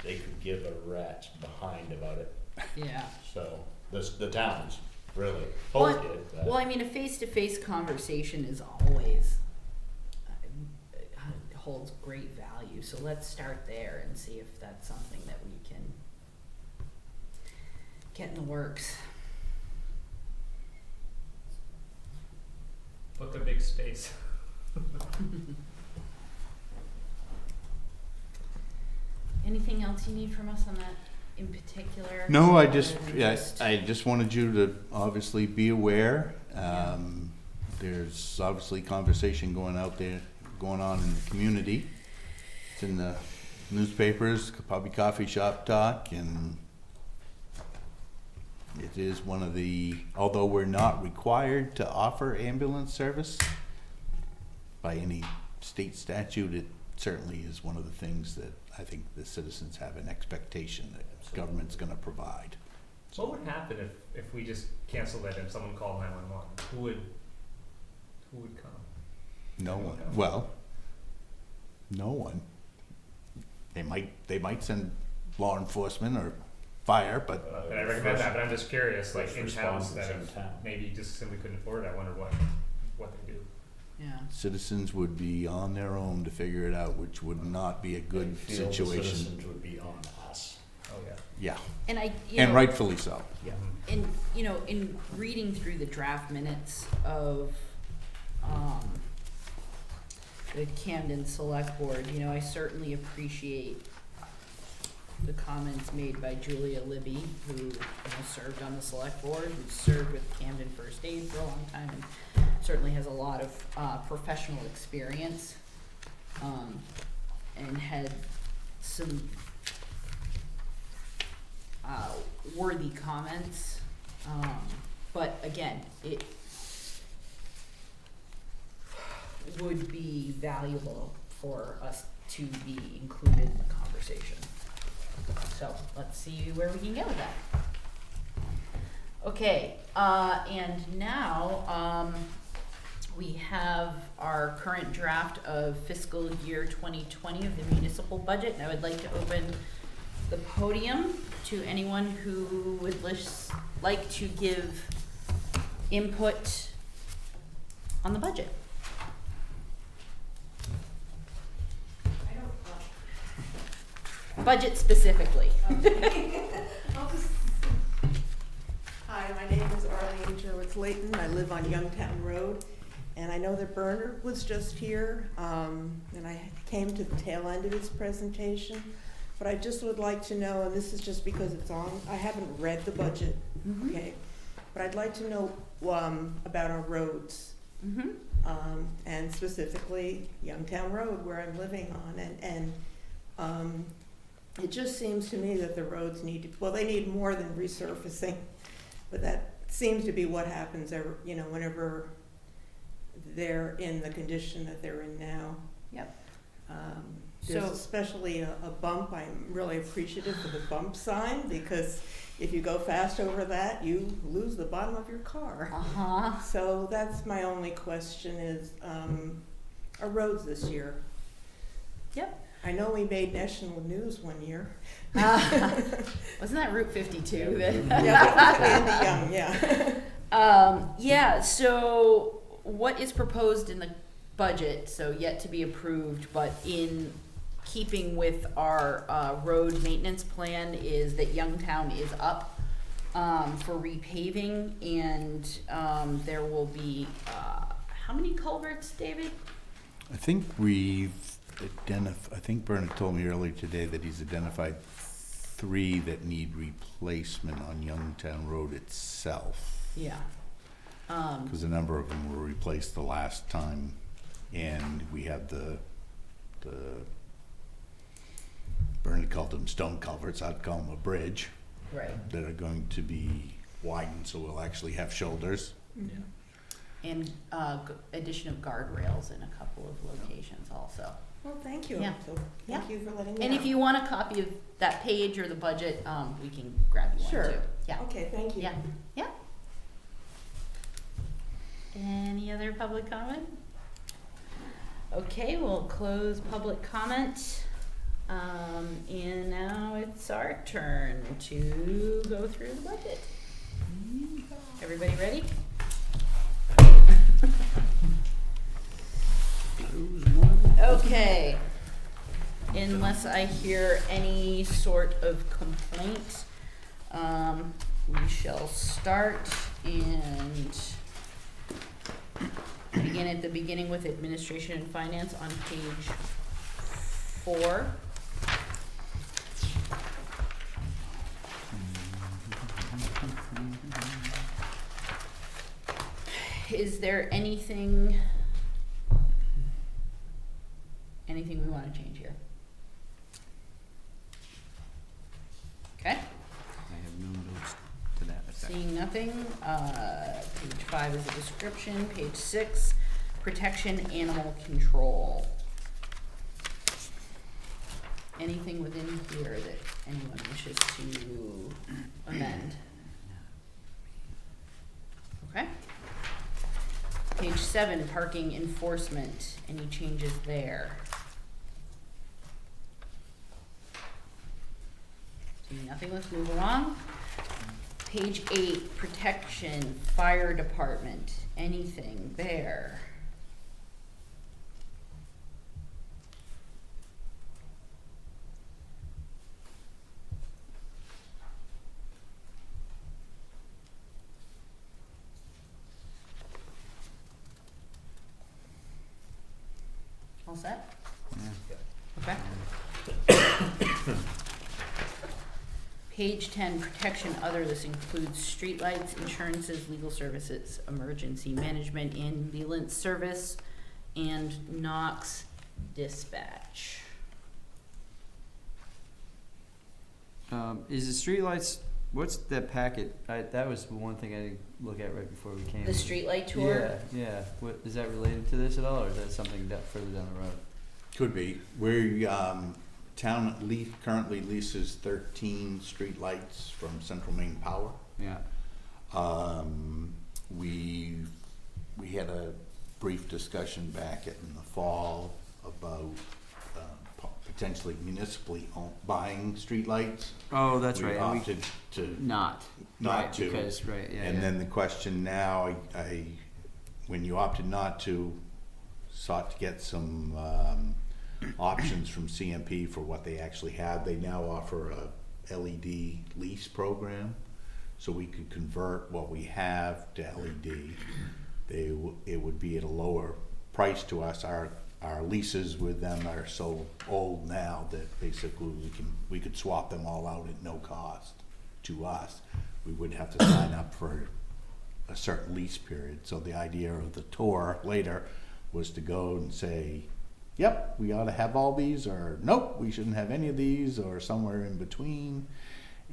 they could give a rat's behind about it, Yeah. so, the towns, really, Well, both did, but- Well, I mean, a face-to-face conversation is always, holds great value, so let's start there and see if that's something that we can get in the works. Book a big space. Anything else you need from us on that in particular? No, I Other just, than yeah, I just wanted you to obviously be aware. Yeah. There's obviously conversation going on in the community. It's in the newspapers, probably coffee shop talk, and it is one of the, although we're not required to offer ambulance service by any state statute, it certainly is one of the things that I think the citizens have an expectation that government's gonna provide. What would happen if we just canceled it and someone called 911? Who would come? No one, well, no one. They might send law enforcement or fire, but And I recommend that, but I'm just curious, like First in towns responders that in have town. maybe just simply couldn't afford it, I wonder what they do. Yeah. citizens would be on their own to figure it out, which would not be a good I feel the situation. citizens would be on us. Oh, yeah. Yeah, And and rightfully so. Yeah. in in reading through the draft minutes of the Camden Select Board, I certainly appreciate the comments made by Julia Libby, who served on the select board, who served with Camden First Aid for a long time, and certainly has a lot of professional experience, and had some worthy comments. But again, it would be valuable for us to be included in the conversation. So let's see where we can get with that. Okay, and now we have our current draft of fiscal year 2020 of the municipal budget, and I would like to open the podium to anyone who would like to give input on the budget. Budget specifically. I'll just- Hi, my name is Arlene Jurwitz Layton. I live on Youngtown Road. And I know that Bernard was just here, and I came to the tail end of his presentation. But I just would like to know, and this is just because it's on, I haven't read the budget, okay? But I'd like to know about our roads, and specifically Youngtown Road, where I'm living on. And it just seems to me that the roads need to, well, they need more than resurfacing, but that seems to be what happens whenever they're in the condition that they're in now. Yep. There's So- especially a bump. I'm really appreciative of the bump sign, because if you go fast over that, you lose the bottom of your car. Uh-huh. So that's my only question is, our roads this year. Yep. I know we made national news one year. Wasn't that Route 52? Yeah, Andy Young, yeah. Yeah, so what is proposed in the budget, so yet to be approved, but in keeping with our road maintenance plan, is that Youngtown is up for repaving, and there will be, how many culverts, David? I think I think Bernard told me earlier today that he's identified 3 that need replacement on Youngtown Road itself. Yeah. Because a number of them were replaced the last time, and we have the Bernard called them stone culverts, I'd call them a bridge, Right. that are going to be widened, so we'll actually have shoulders. And addition of guardrails in a couple of locations also. Well, thank you. Yeah. So thank you for letting me know. And if you want a copy of that page or the budget, we can grab you one Sure. too. Yeah. Okay, thank you. Yeah. Yeah. Any other public comment? Okay, we'll close public comment. And now it's our turn to go through the budget. Everybody ready? Okay. Unless I hear any sort of complaint, we shall start and begin at the beginning with administration and finance on page 4. Is there anything we want to change here? Okay, I have no notes to that effect. seeing nothing, page 5 is a description, page 6, protection animal control. Anything within here that anyone wishes to amend? Okay. Page 7, parking enforcement, any changes there? Seeing nothing, let's move along. Page 8, protection, fire department, anything there? All set? Okay. Page 10, protection other, this includes streetlights, insurances, legal services, emergency management, ambulance service, and Knox dispatch. Is the streetlights, what's that packet? That was the one thing I didn't look at right before we came. The streetlight tour? Yeah. What, is that related to this at all, or is that something further down the road? Could be. Town currently leases 13 streetlights from Central Maine Power. Yeah. We had a brief discussion back in the fall about potentially municipally buying streetlights. Oh, that's We right. And opted to not not right, to. because right, yeah. and then the question now, when you opted not to, sought to get some options from CMP for what they actually have. They now offer a LED lease program, so we could convert what we have to LED. it would be at a lower price to us. Our leases with them are so old now that basically we could swap them all out at no cost to us. We would have to sign up for a certain lease period. So the idea of the tour later was to go and say, yep, we ought to have all these, or nope, we shouldn't have any of these, or somewhere in between.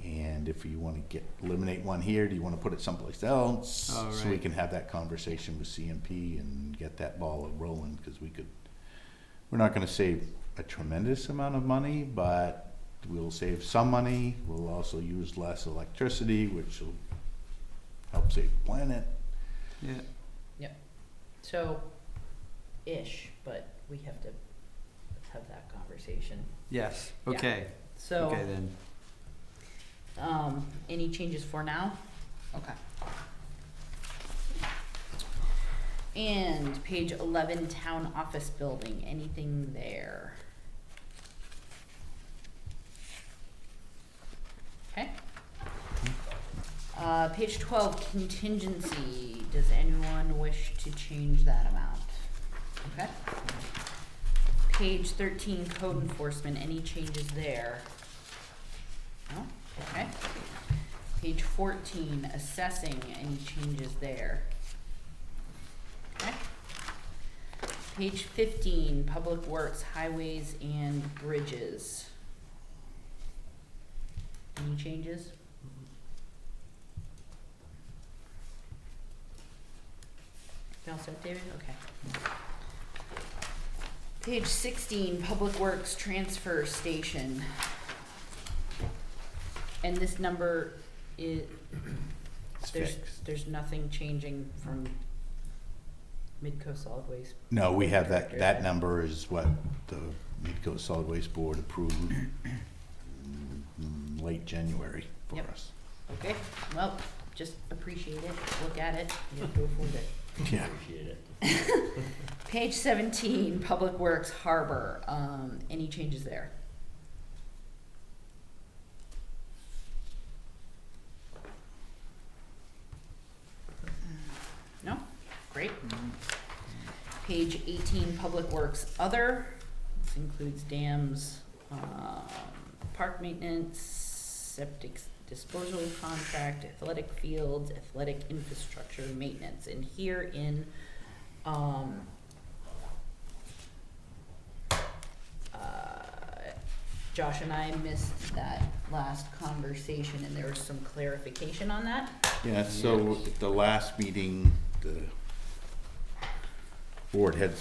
And if you want to eliminate one here, do you want to put it someplace else? Oh, So we right. can have that conversation with CMP and get that ball rolling, because we're not going to save a tremendous amount of money, but we'll save some money. We'll also use less electricity, which will help save the planet. Yeah. So, ish, but we have to have that conversation. Yes. Yeah. Okay. So, Okay then. any changes for now? Okay. And page 11, town office building, anything there? Okay. Page 12, contingency, does anyone wish to change that amount? Okay. Page 13, code enforcement, any changes there? No? Okay. Page 14, assessing, any changes there? Okay. Page 15, public works, highways and bridges. Any changes? You all set, David? Okay. Page 16, public works, transfer station. And this number is, It's there's, fixed. there's nothing changing from Midco Solid Waste. No, we have Director. that number is what the Midco Solid Waste Board approved late January for Yep. us. Okay, well, just appreciate it, look at it, you have to afford it. Yeah. Appreciate it. Page 17, Public Works Harbor, any changes there? No? Great. Page 18, Public Works Other, this includes dams, park maintenance, septic disposal contract, athletic fields, athletic infrastructure maintenance. And here in, Josh and I missed that last conversation and there was some clarification on that. Yeah, so at the last meeting, the board had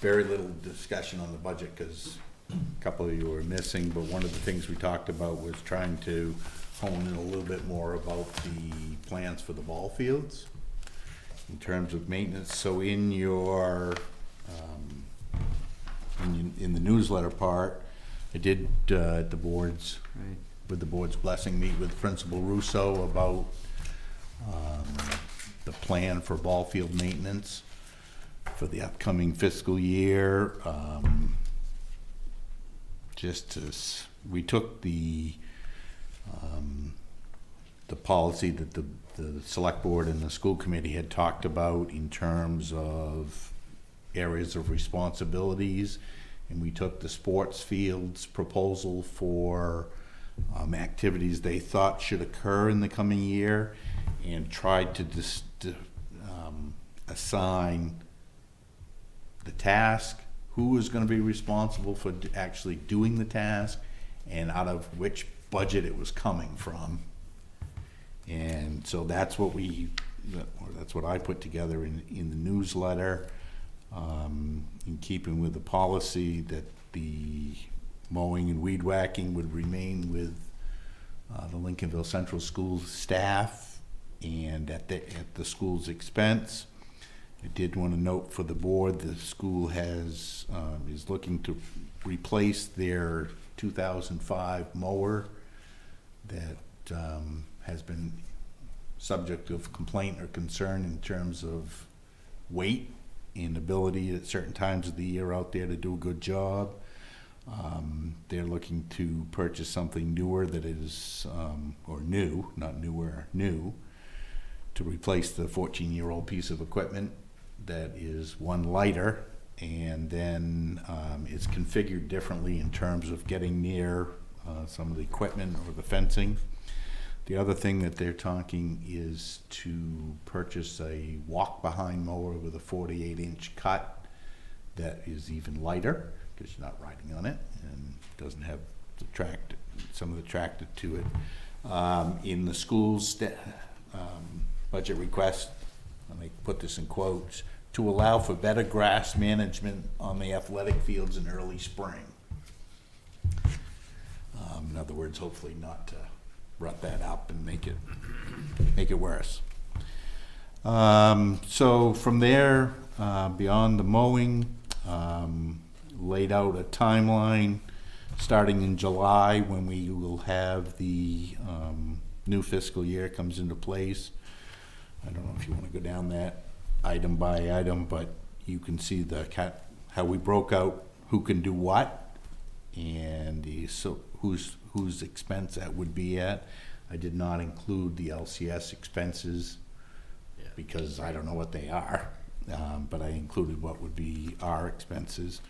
very little discussion on the budget because a couple of you were missing, but one of the things we talked about was trying to hone in a little bit more about the plans for the ball fields in terms of maintenance. So in your, in the newsletter part, I did, at the board's, Right. with the board's blessing, meet with Principal Russo about the plan for ball field maintenance for the upcoming fiscal year. We took the policy that the select board and the school committee had talked about in terms of areas of responsibilities, and we took the sports fields proposal for activities they thought should occur in the coming year and tried to assign the task, who was going to be responsible for actually doing the task, and out of which budget it was coming from. And so that's what I put together in the newsletter, in keeping with the policy that the mowing and weed whacking would remain with the Lincolnville Central School staff and at the school's expense. I did want to note for the board, the school is looking to replace their 2005 mower that has been subject of complaint or concern in terms of weight and ability at certain times of the year out there to do a good job. They're looking to purchase something newer that is, or new, not newer, new, to replace the 14-year-old piece of equipment. that is one lighter, and then it's configured differently in terms of getting near some of the equipment or the fencing. The other thing that they're talking is to purchase a walk-behind mower with a 48-inch cut that is even lighter, because you're not riding on it, and doesn't have some of the tractor to it. In the school's budget request, and they put this in quotes, to allow for better grass management on the athletic fields in early spring. In other words, hopefully not to rut that up and make it worse. So from there, beyond the mowing, laid out a timeline starting in July when we will have the new fiscal year comes into place. I don't know if you want to go down that item by item, but you can see how we broke out who can do what and whose expense that would be at. I did not include the LCS expenses because I don't know what they are, but I included what would be our expenses,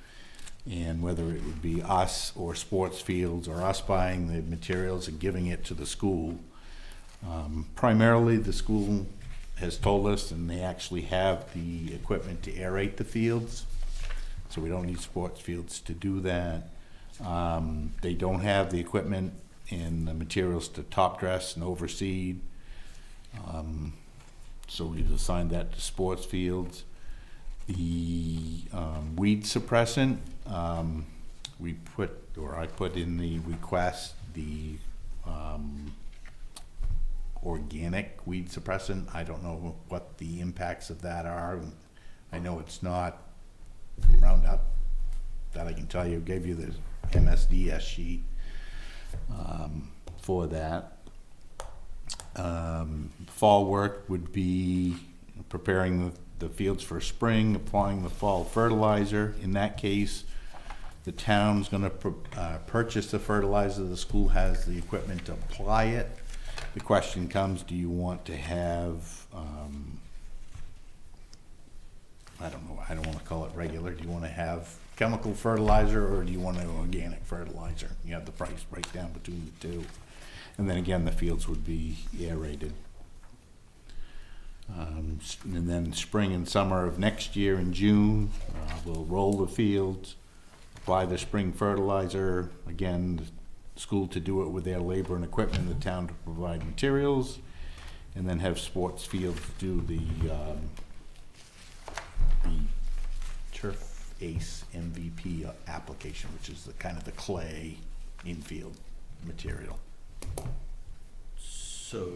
and whether it would be us or sports fields or us buying the materials and giving it to the school. Primarily the school has told us, and they actually have the equipment to aerate the fields, so we don't need sports fields to do that. They don't have the equipment and the materials to top dress and overseed, so we've assigned that to sports fields. The weed suppressant, I put in the request the organic weed suppressant. I don't know what the impacts of that are. I know it's not Roundup, that I can tell you. Gave you the MSDS sheet for that. Fall work would be preparing the fields for spring, applying the fall fertilizer. In that case, the town's going to purchase the fertilizer. The school has the equipment to apply it. The question comes, do you want to have, I don't know, I don't want to call it regular. Do you want to have chemical fertilizer, or do you want an organic fertilizer? You have the price breakdown between the two. And then again, the fields would be aerated. And then spring and summer of next year in June, we'll roll the fields, apply the spring fertilizer. Again, the school to do it with their labor and equipment, the town to provide materials, and then have sports fields do the Turf Ace MVP application, which is the kind of the clay infield material. So,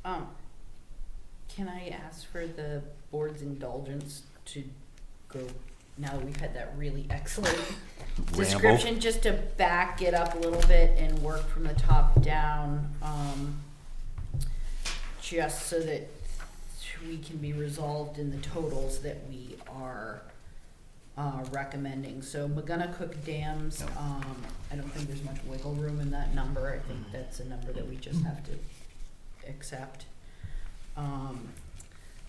can I ask for the board's indulgence to go, now that we've had that really excellent description, just to back it up a little bit and work from the top down, just so that we can be resolved in the totals that we are recommending. So McGonagall dams, I don't think there's much wiggle room in that number. I think that's a number that we just have to accept.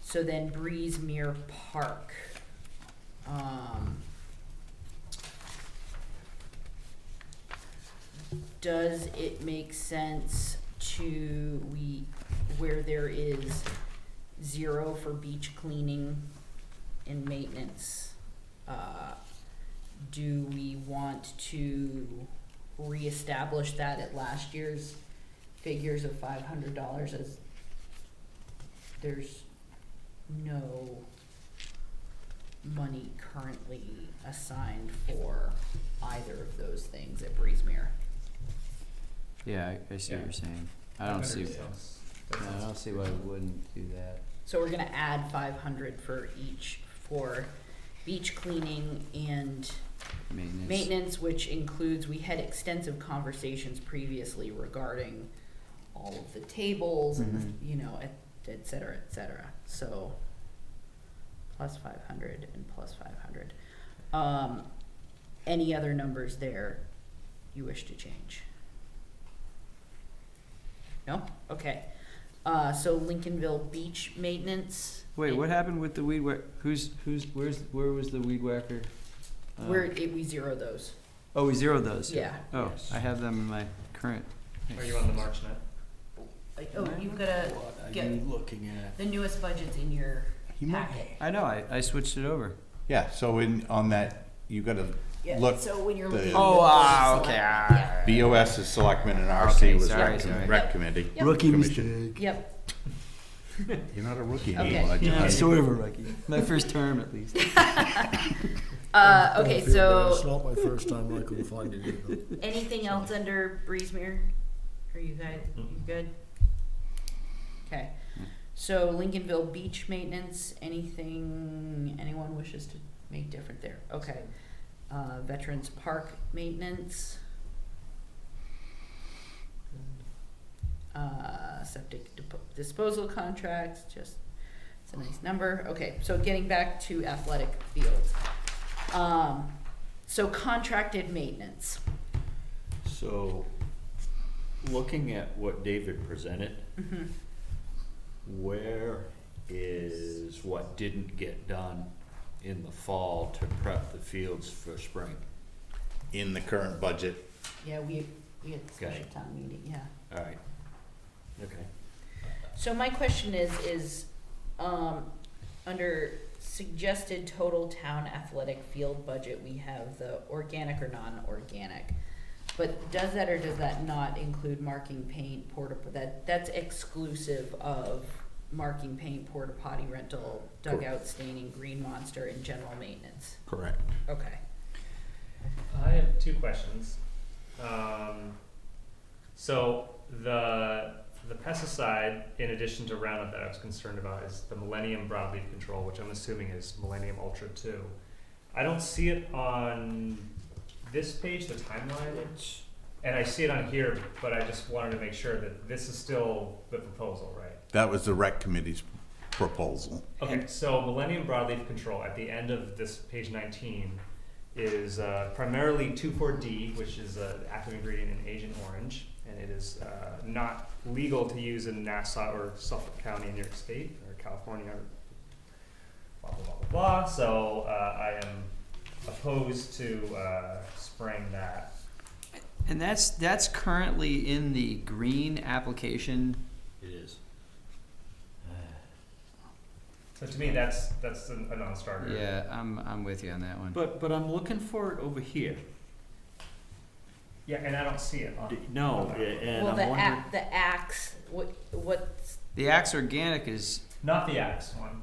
So then Breezemere Park. Does it make sense to, where there is 0 for beach cleaning and maintenance, do we want to reestablish that at last year's figures of $500, as there's no money currently assigned for either of those things at Breezemere? Yeah, I see what you're saying. I don't see why we wouldn't do that. So we're gonna add 500 for each for beach cleaning and maintenance, which includes, we had extensive conversations previously regarding all of the tables and the, you know, et cetera, et cetera. So plus 500 and plus 500. Any other numbers there you wish to change? No? Okay. So Lincolnville beach maintenance. Wait, what happened with the weed whack? Where was the weed whacker? We zero those. Oh, we zeroed those. Yeah. Oh, Yes. I have them in my current. Are you on the March net? Oh, you've gotta get looking at? the newest budgets in your He might- packet. I know, I switched it over. Yeah, so on that, you gotta Yeah, look, so when you're the- looking. Oh, at the okay, select- BOS is selectmen and Okay, RC was sorry, sorry. rec committee. Yep. Rookie Commission. mistake. Yep, You're not a rookie Okay. anymore. Yeah, sort of a rookie. My first term, at least. okay, Don't feel bad. It's so, not my first time I couldn't find it either. anything else under Breezemere? Are you guys, you good? Okay, so Lincolnville beach maintenance, anything anyone wishes to make different there? Okay. Veterans Park maintenance. Septic disposal contracts, just, it's a nice number. Okay, so getting back to athletic fields. So contracted maintenance. So, looking at what David presented, Mhm. where is what didn't get done in the fall to prep the fields for spring? In the current budget, Yeah, we had a special Okay. town meeting, yeah. All right. Okay. So my question is, under suggested total town athletic field budget, we have the organic or non-organic. But does that or does that not include marking paint, that's exclusive of marking paint, porta potty rental, dugout staining, green monster, and general maintenance? correct. Okay. I have two questions. So the pesticide, in addition to Roundup that I was concerned about, is the Millennium Broadleaf Control, which I'm assuming is Millennium Ultra 2. I don't see it on this page, the timeline, and I see it on here, but I just wanted to make sure that this is still the proposal, right? That was the rec committee's proposal. Okay, so Millennium Broadleaf Control, at the end of this page 19, is primarily 2,4-D, which is an active ingredient in Agent Orange, and it is not legal to use in Nassau or Suffolk County in New York State, or California, or blah, blah, blah, blah, blah. So I am opposed to spraying that. And that's currently in the green application. It is. So to me, that's a non-starter. Yeah, I'm with you on that one. But I'm looking for it over here. Yeah, and I don't see it on. No, and Well, I'm wondering. the axe, what's, The Axe Organic is, Not the Axe one.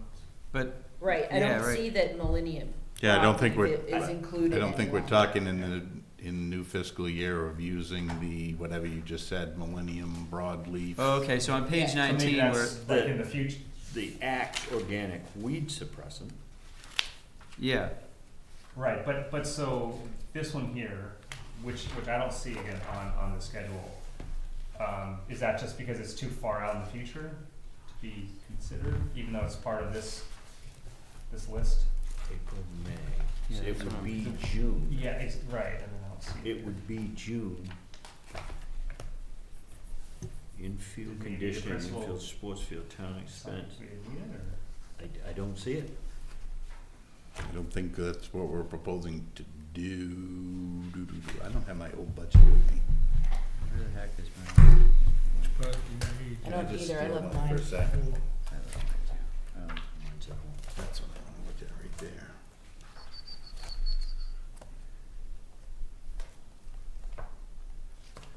but right, I Yeah, don't right. see that Millennium. Yeah, I don't think we're, Is included. I don't think any we're longer. talking in the new fiscal year of using the, whatever you just said, Millennium Broadleaf. oh, okay. So on page Yeah. So maybe 19, where that's like in the future. The Axe Organic Weed Suppressant. yeah, Right, but so this one here, which I don't see again on the schedule, is that just because it's too far out in the future to be considered, even though it's part of this list? April, May. Yeah, So it that's would what be June. Yeah, it's right, and then I don't see It would be June. Infield Maybe the conditioning, principal- infield sports field, town expense. We didn't need it, or? I don't see it. I don't think that's what we're proposing to do. I don't have my old budget with me. where the heck is my? I don't Can just either, I steal left mine mine. For a second. I love mine too. Mine's at home. That's what I want to look at right there.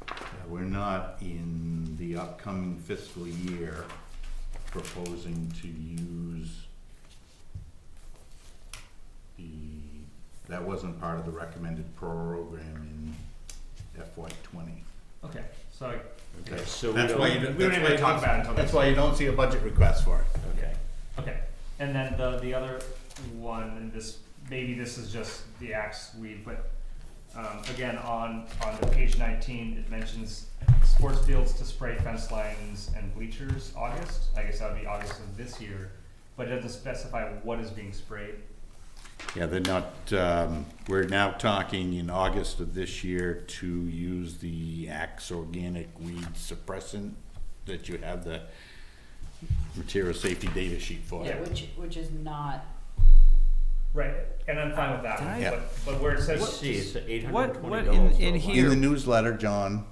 Yeah, we're not in the upcoming fiscal year proposing to use that wasn't part of the recommended program in FY '20. Okay, so Okay, so we That's why you don't, don't, we don't that's even why you talk about it don't, until that's next why you don't see a budget request for it. okay. okay, and then the other one, and maybe this is just the axe weed, but again on the page 19, it mentions sports fields to spray fence lines and bleachers August. I guess that would be August of this year, but it doesn't specify what is being sprayed. Yeah, they're not, we're now talking in August of this year to use the Axe Organic Weed Suppressant that you have the material safety data sheet for Yeah, it. which is not, Right, and I'm fine with that Can one, I- Yeah. but where it says. Let's see, it's $820 what for in a here- In the newsletter, John,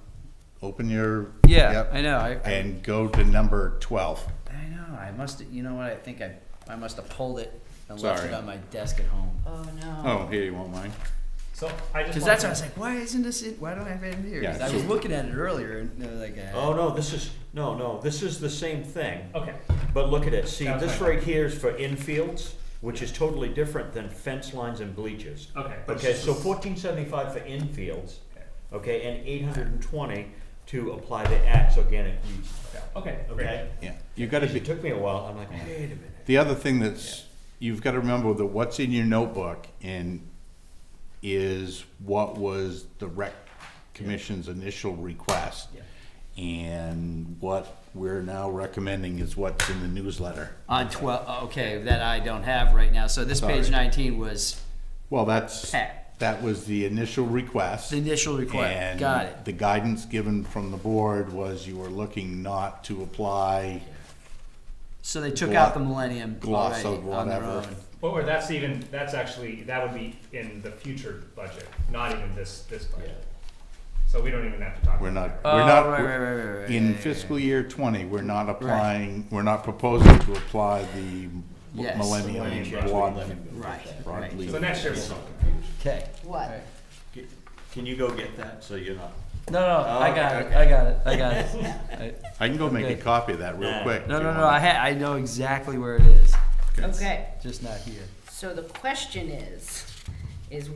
open your. Yeah, yep, I know. And go to number 12. I know. I must. You know what? I think I must have pulled it and left Sorry. it on my desk at home. oh no. Oh, here, you want mine? So I just. Because that's why I was like, why isn't this? Why don't I have it in here? 'Cause Yeah, I was so- looking at it earlier and I was like, Oh, no, this is the same thing. Okay, But look at it, see, That's this fine. right here is for infields, which is totally different than fence lines and bleachers. okay. but Okay, it's so just- 1475 for infields, Okay, okay, and 820 to apply the Axe organic weed. okay, great. Okay? Yeah. You gotta be, It took me a while, I'm like, wait a minute. the other thing that's, you've gotta remember that what's in your notebook and is what was the rec commission's initial request. Yeah. And what we're now recommending is what's in the newsletter. on 12. Okay, that I don't have right now. So this page Sorry. 19 was Well, that Pat. was the initial request. The initial request. And Got it. the guidance given from the board was you were looking not to apply So they took Gloss- out the Millennium gloss already of on their whatever. own. Or that's actually, that would be in the future budget, not even this budget. So we don't even have to talk We're about not- that. We're Oh, not- right, right, right, right, right. In Yeah, yeah, fiscal year 20, we're not applying, we're not proposing to apply the Yes. Millennium Millennium broad. Right, right. broadleaf. So next year we'll. Okay. What? Right. Can you go get that, so you're not? No, Oh, I got okay, it. I got it. I got it. I can go make a Okay. copy of that real Nah. quick. No, if no, you no. want. I know exactly where it is. Okay, Just not here. so the question is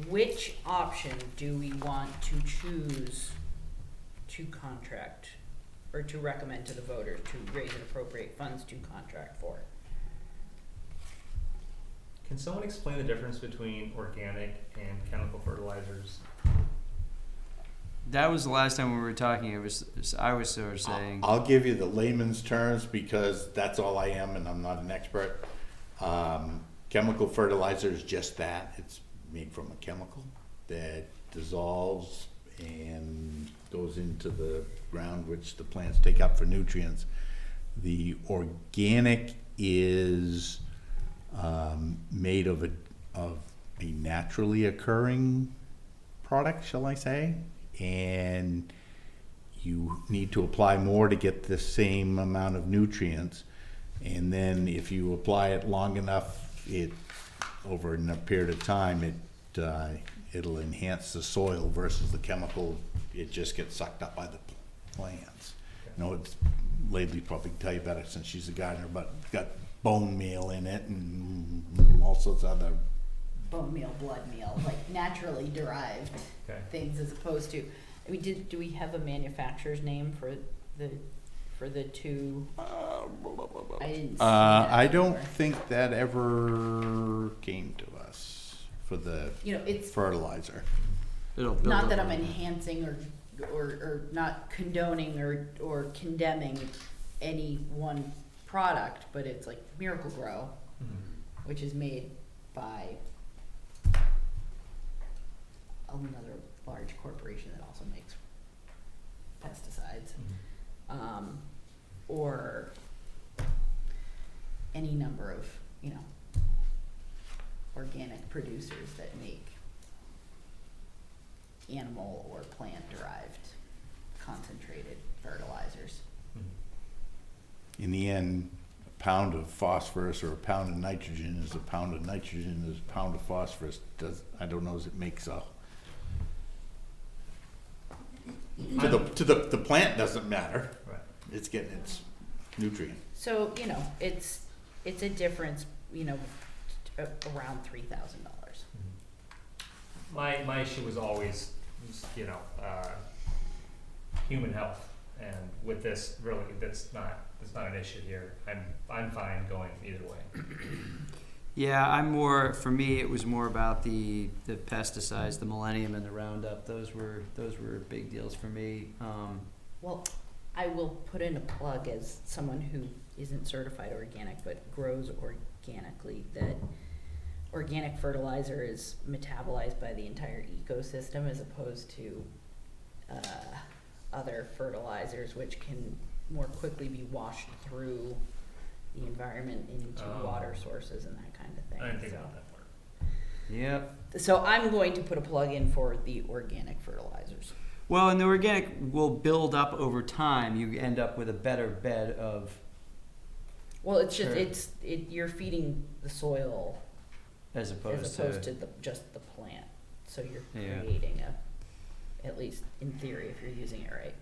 which option do we want to choose to contract or to recommend to the voters to raise and appropriate funds to contract for? Can someone explain the difference between organic and chemical fertilizers? That was the last time we were talking. I was sort of saying. I'll give you the layman's terms because that's all I am and I'm not an expert. Chemical fertilizer is just that. It's made from a chemical that dissolves and goes into the ground, which the plants take up for nutrients. The organic is made of a naturally occurring product, shall I say, and you need to apply more to get the same amount of nutrients. And then if you apply it long enough, it over a period of time, it'll enhance the soil versus the chemical. It just gets sucked up by the plants. You know, Laidley probably tell you better since she's a gardener, but it's got bone meal in it and all sorts of other. Bone meal, blood meal, like naturally derived Okay. things as opposed to, I mean, do we have a manufacturer's name for the two? I didn't see that I don't anywhere. think that ever came to us for the You know, it's fertilizer. It'll build not up that I'm on- enhancing or not condoning or condemning any one product, but it's like Miracle Grow, which is made by another large corporation that also makes pesticides, or any number of, you know, organic producers that make animal or plant derived concentrated fertilizers. In the end, a pound of phosphorus or a pound of nitrogen is a pound of nitrogen is a pound of phosphorus. I don't know as it makes a. To the plant doesn't matter. Right. It's getting its nutrient. So, you know, it's a difference, you know, around $3,000. My issue was always, you know, human health, and with this, really, it's not an issue here. I'm fine going either way. Yeah, for me, it was more about the pesticides, the Millennium and the Roundup. Those were big deals for me. Well, I will put in a plug as someone who isn't certified organic but grows organically, that organic fertilizer is metabolized by the entire ecosystem as opposed to other fertilizers which can more quickly be washed through the environment into water sources and that kind of thing. I didn't think so. about that part. Yep. So I'm going to put a plug in for the organic fertilizers. Well, and the organic will build up over time. You end up with a better bed of, Well, it's just Sure. you're feeding the soil as opposed, as opposed to just the plant. So you're Yeah. creating at least in theory, if you're using it right.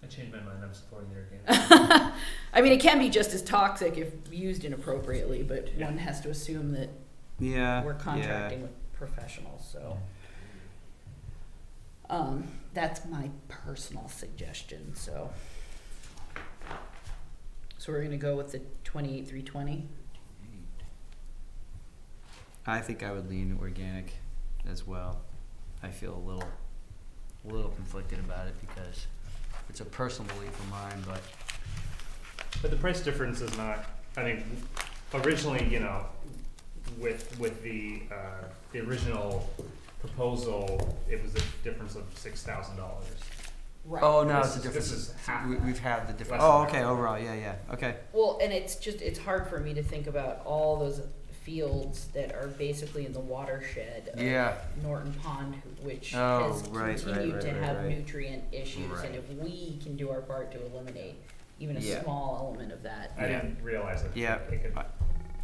I changed my mind. I'm supporting the organic. I mean, it can be just as toxic if used inappropriately, but Yeah. one has to assume that yeah, we're contracting with professionals. So that's my personal suggestion. So we're gonna go with the 28,320. I think I would lean organic as well. I feel a little conflicted about it because it's a personal belief of mine, but But the price difference is not, I think, originally, you know, with the original proposal, it was a difference of $6,000. Right. oh no, This it's a is- difference. this is half We've had the difference. Less Oh, than okay, half. overall, yeah, okay. Well, and it's hard for me to think about all those fields that are basically in the watershed of Yeah. Norton Pond, which Oh, has right, continued right, to right, have right. nutrient issues, Right. and if we can do our part to eliminate even a Yeah. small element of that, I didn't realize that Yeah. it could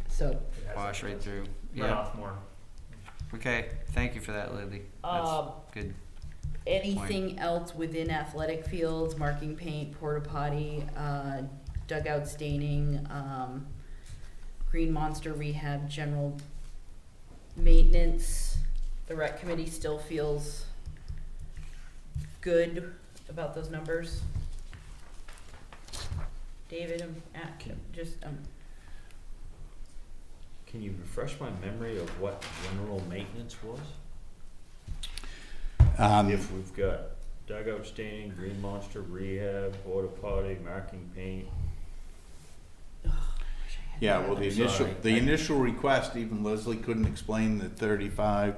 so it has Wash right through. run Yeah. off more. Okay, thank you for that, Lily. That's Um, good. anything else within athletic fields, marking paint, porta potty, dugout staining, green monster rehab, general maintenance, the rec committee still feels good about those numbers? David, Can you refresh my memory of what general maintenance was? If we've got dugout staining, green monster rehab, porta potty, marking paint. Yeah, well, I'm sorry. the initial request, even Leslie couldn't explain the 35,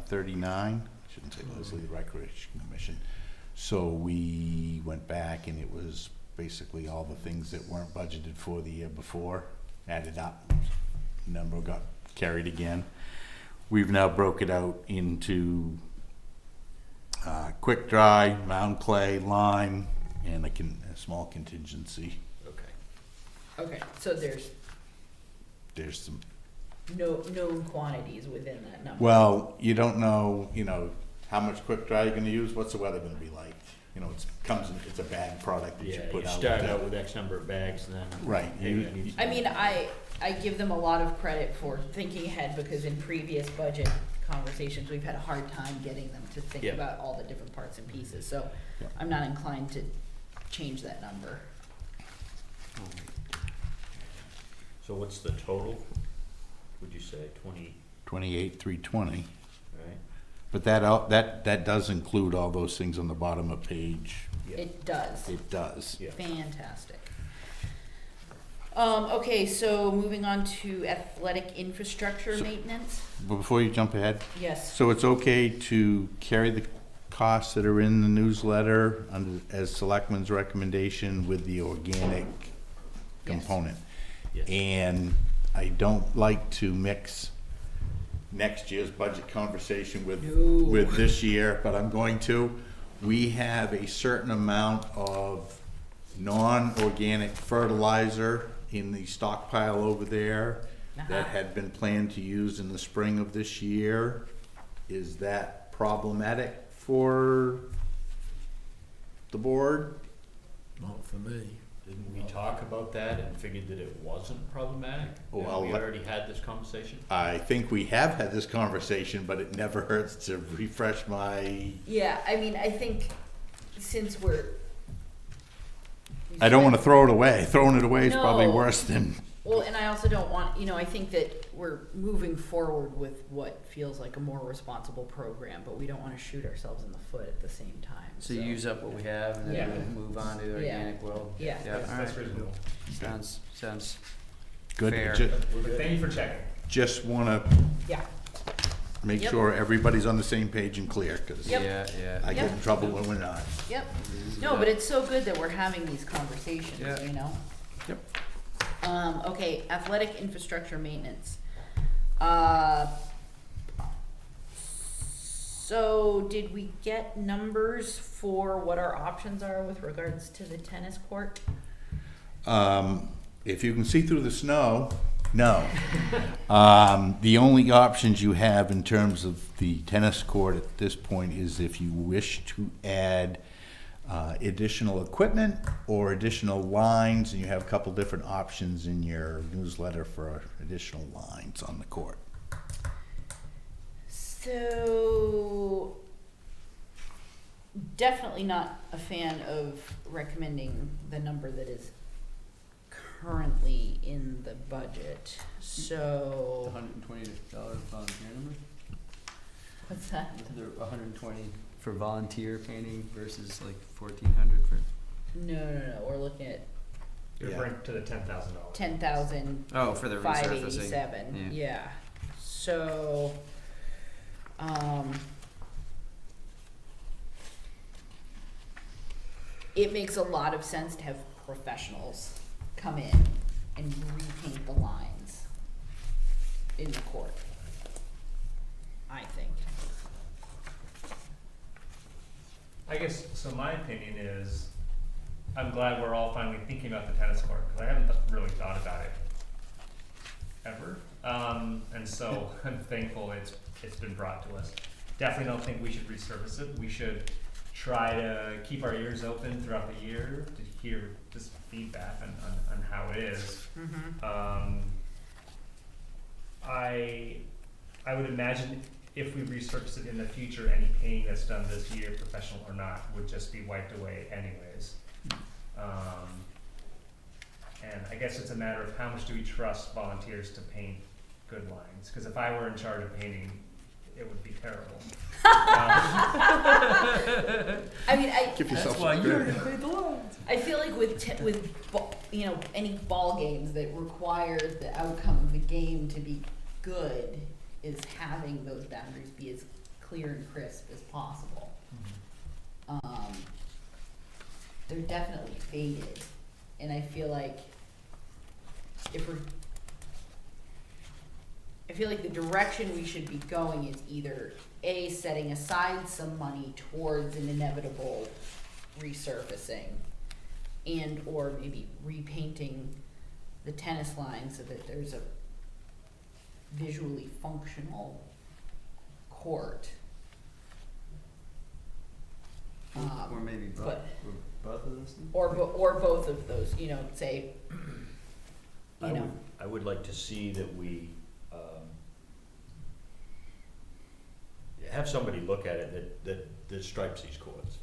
39, shouldn't say Leslie, the Recreation Commission. So we went back and it was basically all the things that weren't budgeted for the year before, added up, number got carried again. We've now broke it out into quick dry, mound clay, lime, and a small contingency. Okay. okay, so there's There's some, no known quantities within that number. well, you don't know, how much quick dry you're gonna use, what's the weather gonna be like? It's a bag product that you Yeah, put you out. start out with X number of bags and then. Right. Hey, You- that needs- I mean, I give them a lot of credit for thinking ahead, because in previous budget conversations, we've had a hard time getting them to think Yeah. about all the different parts and pieces, so Yeah. I'm not inclined to change that number. So what's the total? Would you say 20, 28,320, right? but that does include all those things on the bottom of page. Yeah. It does. It does. Yeah. Fantastic. Okay, so moving on to athletic infrastructure So- maintenance, But before you jump ahead, yes, so it's okay to carry the costs that are in the newsletter as Selectmen's recommendation with the organic Yes. component. Yes. And I don't like to mix next year's budget conversation No. with this year, but I'm going to. We have a certain amount of non-organic fertilizer in the stockpile over there that Uh-huh. had been planned to use in the spring of this year. Is that problematic for the board? Not for me. Didn't we talk about that and figured that it wasn't problematic? And Well, we already had this conversation? I think we have had this conversation, but it never hurts to refresh my, yeah, I mean, I think since I don't wanna throw it away. Throwing it away is probably No. worse than, well, and I also don't want, I think that we're moving forward with what feels like a more responsible program, but we don't wanna shoot ourselves in the foot at the same time, So use up what we have and then Yeah. we'll move on to the Yeah. organic world. Yeah. Yeah, That's alright. reasonable. Sounds good. Fair. But thank you for checking. Just wanna Yeah, make Yep. sure everybody's on the same page and clear, cause Yep. yeah. I get in Yep. trouble when we're not. yep. No, but it's so good that we're having these conversations, Yeah. you know? Yep. Okay, athletic infrastructure maintenance. So did we get numbers for what our options are with regards to the tennis court? If you can see through the snow, no. The only options you have in terms of the tennis court at this point is if you wish to add additional equipment or additional lines, and you have a couple different options in your newsletter for additional lines on the court. So, definitely not a fan of recommending the number that is currently in the budget. So, $120 volunteer number? what's that? The 120 for volunteer painting versus like 1,400 for. No. We're looking at You're Yeah. referring to the $10,000. 10,000. Oh, for the resurfacing. 587. Yeah. Yeah. So, it makes a lot of sense to have professionals come in and repaint the lines in the court, I think. I guess, so my opinion is, I'm glad we're all finally thinking about the tennis court, because I haven't really thought about it ever. And so I'm thankful it's been brought to us. Definitely don't think we should resurface it. We should try to keep our ears open throughout the year to hear just feedback on how it is. I would imagine if we resurface it in the future, any painting that's done this year, professional or not, would just be wiped away anyways. And I guess it's a matter of how much do we trust volunteers to paint good lines? Because if I were in charge of painting, it would be terrible. I mean, Give yourself That's why some you're credit. gonna paint the lines. I feel like you know, any ball games that require the outcome of the game to be good is having those boundaries be as clear and crisp as possible. They're definitely faded, and I feel like the direction we should be going is either A, setting aside some money towards an inevitable resurfacing, and or maybe repainting the tennis line so that there's a visually functional court. Or maybe both. but- Or both of those things. Or both of those, you know, say, you know. I would like to see that we, have somebody look at it that stripes these courts.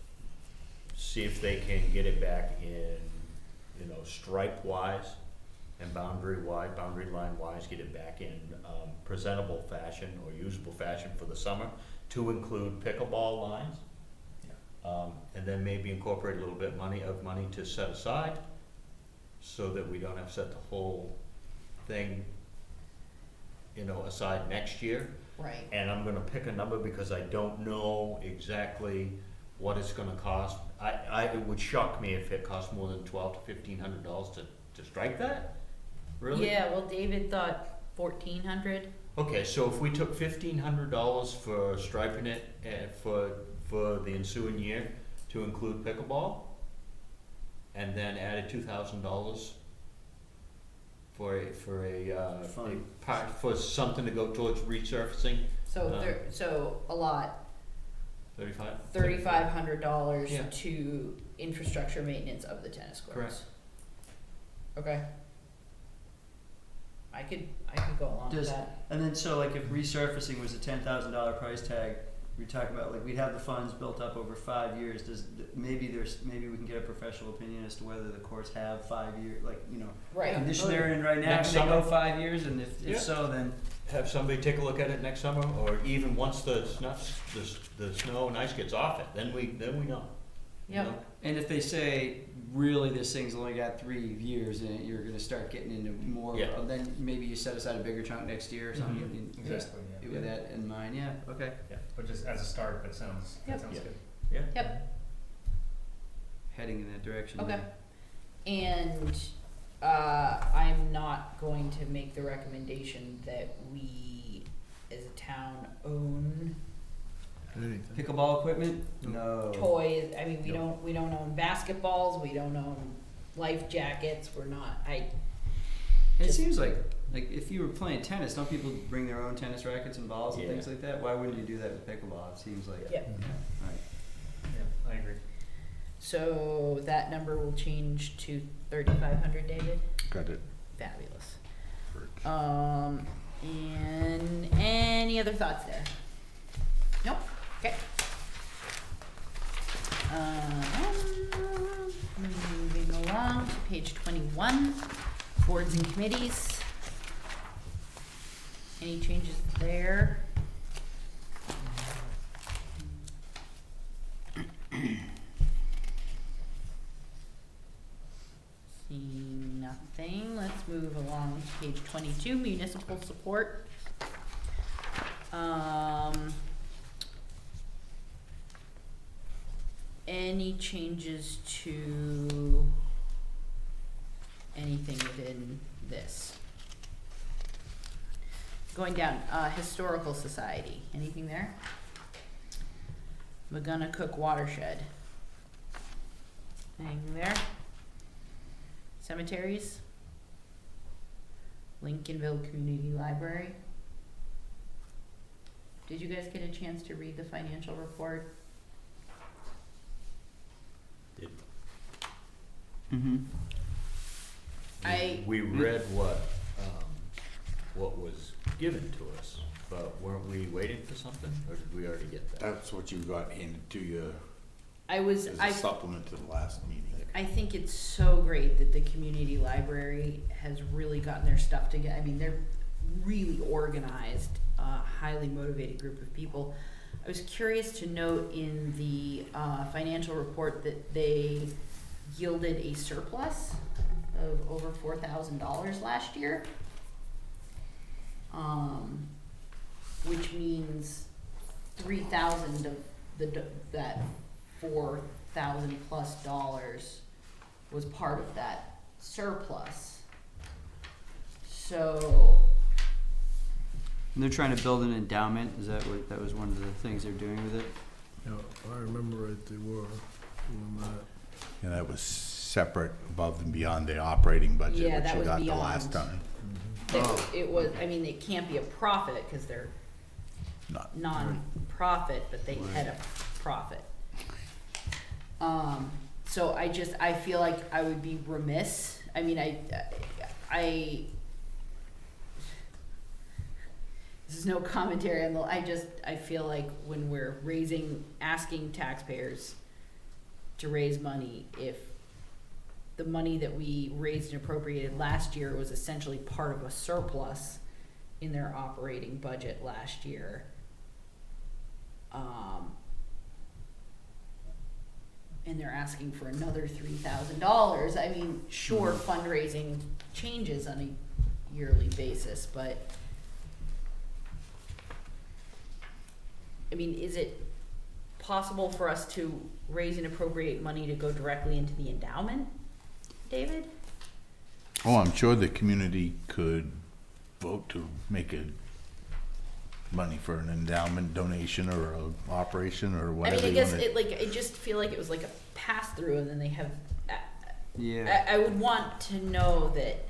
See if they can get it back in, stripe wise and boundary line wise, get it back in, presentable fashion or usable fashion for the summer to include pickleball lines. And then maybe incorporate a little bit of money to set aside so that we don't have to set the whole thing, aside next year. Right. And I'm gonna pick a number because I don't know exactly what it's gonna cost. It would shock me if it cost more than $1,200 to $1,500 to strike that, really? Yeah, well, David thought 1,400. Okay, so if we took $1,500 for striping it for the ensuing year to include pickleball, and then added $2,000 for something to go towards resurfacing, So a lot, $3,500. $3,500 Yeah. to infrastructure maintenance of the tennis courts. Correct. Okay. I could go along with Does- that. And then so like if resurfacing was a $10,000 price tag, we talk about like we'd have the funds built up over 5 years. Maybe we can get a professional opinion as to whether the courts have 5 year Right. condition they're in right now. Next Can they go summer? 5 years? And if Yeah. so, then Have somebody take a look at it next summer, or even once the snow and ice gets off it, then we know. you Yep. know? and if they say really this thing's only got 3 years in it, you're going to start getting into more. Yeah. Then maybe you set aside a bigger chunk next year or something. Mm-hmm. and Exactly, yeah. With that in mind, yeah. Okay. Yeah, but just as a start, that sounds Yep. good. Yeah. Yep. Heading in that direction. Okay. yeah. And I'm not going to make the recommendation that we, as a town, own Pickleball equipment? No. toys. I mean, we don't own basketballs, we don't own life jackets, we're not, It Just- seems like if you were playing tennis, don't people bring their own tennis rackets and balls and Yeah. things like that? Why wouldn't you do that with pickleball? It seems like. Yeah. Right. Yeah, I agree. so that number will change to 3,500, David? Got it. Fabulous. And any other thoughts there? Nope, okay. Moving along to page 21, boards and committees. Any changes there? Seeing nothing, let's move along to page 22, municipal support. Any changes to anything within this? Going down, historical society, anything there? McGonagall watershed. Anything there? Cemeteries? Lincolnville Community Library? Did you guys get a chance to read the financial report? Did Mm-hmm. we read what was given to us, but weren't we waiting for something, or did we already get that? That's what you got handed to you as as a supplement to the last meeting. I think it's so great that the community library has really gotten their stuff together. I mean, they're really organized, highly motivated group of people. I was curious to note in the financial report that they yielded a surplus of over $4,000 last year, which means 3,000 of that 4,000 plus dollars was part of that surplus. So And they're trying to build an endowment. Is that that was one of the things they're doing with it? Yeah, if I remember right, they were doing that. And that was separate above and beyond the operating budget, Yeah, which that you was got the last beyond. time. it was, I mean, it can't be a profit because they're Not, non-profit, but they had a profit. So I feel like I would be remiss, I mean, this is no commentary on I feel like when we're asking taxpayers to raise money, if the money that we raised and appropriated last year was essentially part of a surplus in their operating budget last year, and they're asking for another $3,000, I mean, sure, fundraising changes on a yearly basis, but I mean, is it possible for us to raise and appropriate money to go directly into the endowment, David? oh, I'm sure the community could vote to make a money for an endowment donation or a operation or I whatever. mean, I you guess wanna- I just feel like it was like a pass through, and then they have. Yeah. I would want to know that.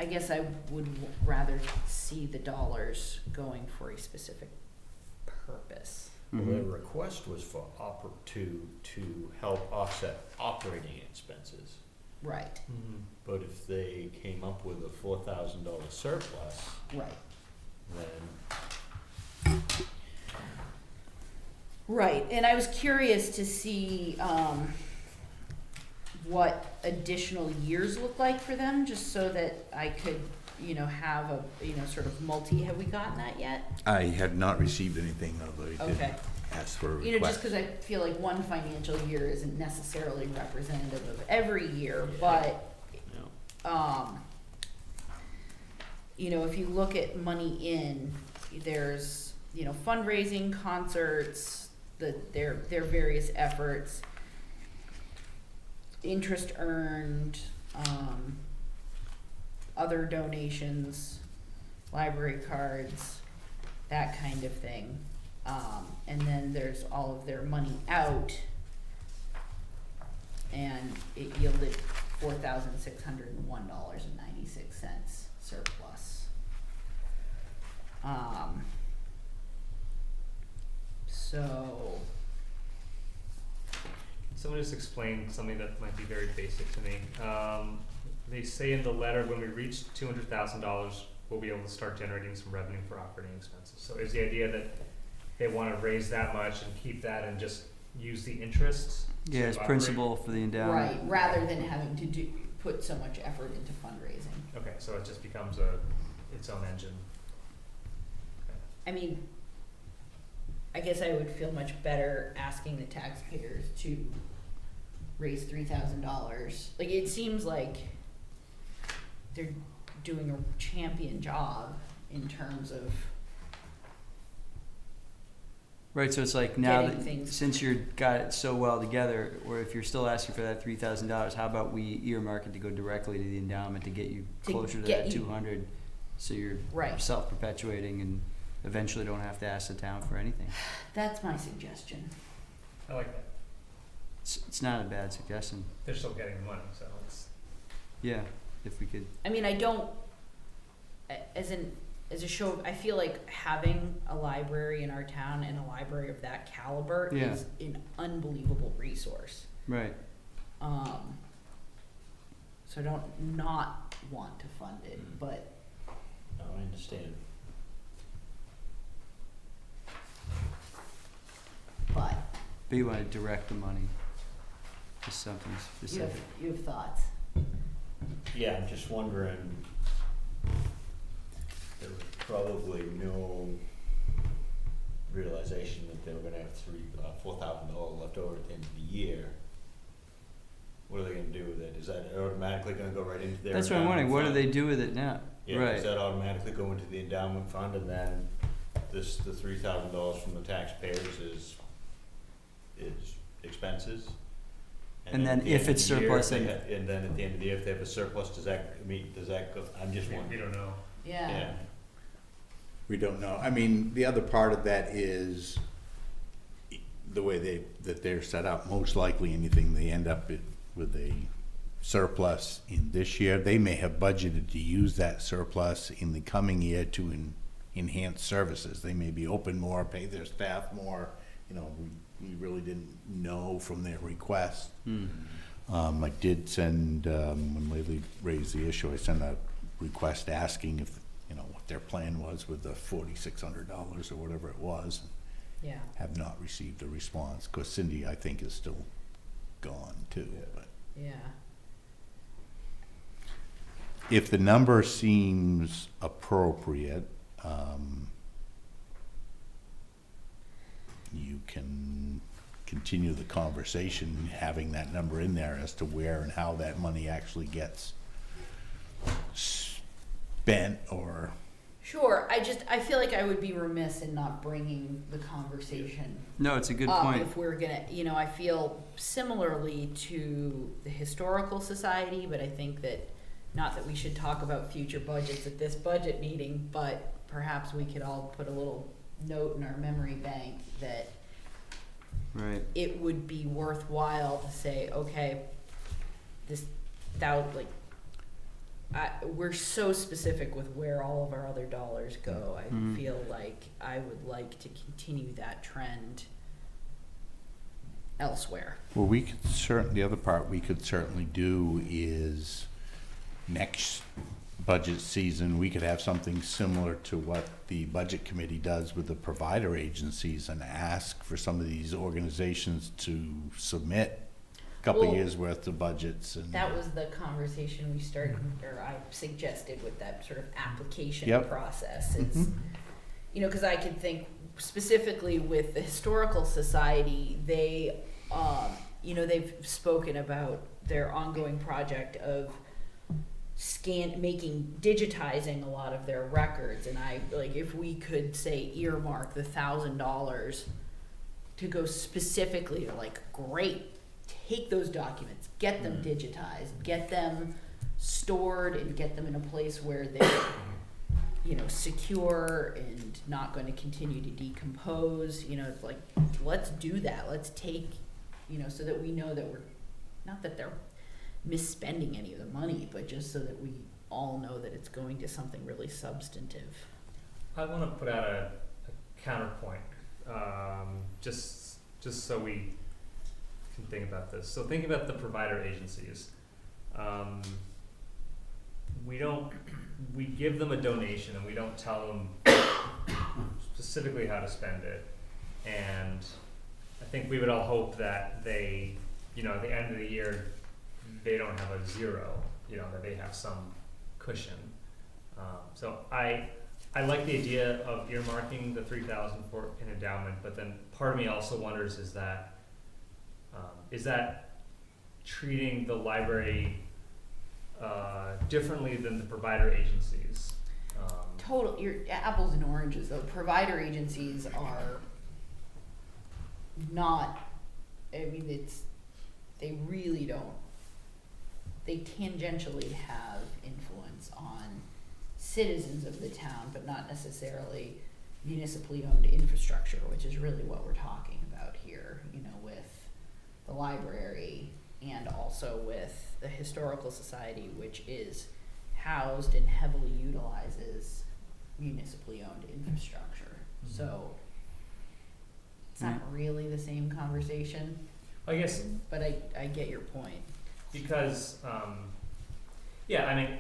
I guess I would rather see the dollars going for a specific purpose. Well, Mhm. their request was for to help offset operating expenses. Right. But if they came up with a $4,000 surplus, Right. then Right, and I was curious to see what additional years look like for them, just so that I could, have a, sort of have we gotten that yet? I have not received anything, although I Okay. did ask for a Just request. because I feel like one financial year isn't necessarily representative of every year, but, if you look at money in, there's, fundraising, concerts, their various efforts. interest earned, other donations, library cards, that kind of thing. And then there's all of their money out, and it yielded $4,601.96 surplus. So, Someone just explained something that might be very basic to me. They say in the letter, when we reach $200,000, we'll be able to start generating some revenue for operating expenses. So is the idea that they want to raise that much and keep that and just use the interest? Yeah, to as operate? principal for the endowment. right, rather than having to put so much effort into fundraising. Okay, so it just becomes its own engine. I mean, I guess I would feel much better asking the taxpayers to raise $3,000. Like, it seems like they're doing a champion job in terms of Right, so it's like now getting that, things. since you're got it so well together, or if you're still asking for that $3,000, how about we earmark it to go directly to the endowment to get you To closer to get that you- 200, so you're Right. self-perpetuating and eventually don't have to ask the town for anything. That's my suggestion. I like that. It's not a bad suggestion. They're still getting the money, so it's. Yeah, if we could. I mean, I don't, as a show, I feel like having a library in our town and a library of that caliber Yeah. is an unbelievable resource. Right. So I don't not want to fund it, but No, I understand. but But you want to direct the money to something specific. you have thoughts. Yeah, I'm just wondering, there was probably no realization that they were gonna have $4,000 left over at the end of the year. What are they gonna do with it? Is that automatically gonna go right into their That's what I'm wondering. What do endowment they do with it now? fund? Yeah, Right. does that automatically go into the endowment fund, and then the $3,000 from the taxpayers is expenses? And then at the if end of it's the year, surplus, if they then- ha- and then at the end of the year, if they have a surplus, does that go, I'm just We wondering. don't know. Yeah. We don't know. I mean, the other part of that is the way that they're set up. Most likely anything they end up with a surplus in this year, they may have budgeted to use that surplus in the coming year to enhance services. They may be open more, pay their staff more, we really didn't know from their request. I did send, when Lately raised the issue, I sent a request asking if, what their plan was with the $4,600 or whatever it was. Yeah. Have not received a response, because Cindy, I think, is still gone too, but. Yeah. If the number seems appropriate, you can continue the conversation, having that number in there as to where and how that money actually gets spent or. Sure. I feel like I would be remiss in not bringing the conversation No, it's a good up point. if we're gonna, I feel similarly to the Historical Society, but I think that, not that we should talk about future budgets at this budget meeting, but perhaps we could all put a little note in our memory bank that Right. it would be worthwhile to say, okay, we're so specific with where all of our other dollars go. I Mhm. feel like I would like to continue that trend elsewhere. Well, the other part we could certainly do is next budget season, we could have something similar to what the budget committee does with the provider agencies and ask for some of these organizations to submit a couple Well, years worth of budgets and. That was the conversation we started, or I suggested with that sort of application Yep. process. Is, Mhm. because I could think specifically with the Historical Society, they, they've spoken about their ongoing project of digitizing a lot of their records, and if we could say earmark the $1,000 to go specifically to great, take those documents, get them digitized, get them stored, and get them in a place where they're, you know, secure and not going to continue to decompose. You know, it's like, let's do that. Let's take, you know, so that we know that we're, not that they're misspending any of the money, but just so that we all know that it's going to something really substantive. I want to put out a counterpoint, just so we can think about this. So think about the provider agencies. We give them a donation and we don't tell them specifically how to spend it. And I think we would all hope that they, you know, at the end of the year, they don't have a zero, you know, that they have some cushion. So I like the idea of earmarking the 3,000 for an endowment, but then part of me also wonders is that treating the library differently than the provider agencies? You're apples and oranges though. Provider agencies are not, I mean, they really don't, they tangentially have influence on citizens of the town, but not necessarily municipally owned infrastructure, which is really what we're talking about here, you know, with the library and also with the Historical Society, which is housed and heavily utilizes municipally owned infrastructure. Mm-hmm. So it's not really the same conversation, I guess but I get your point. because, yeah, I mean,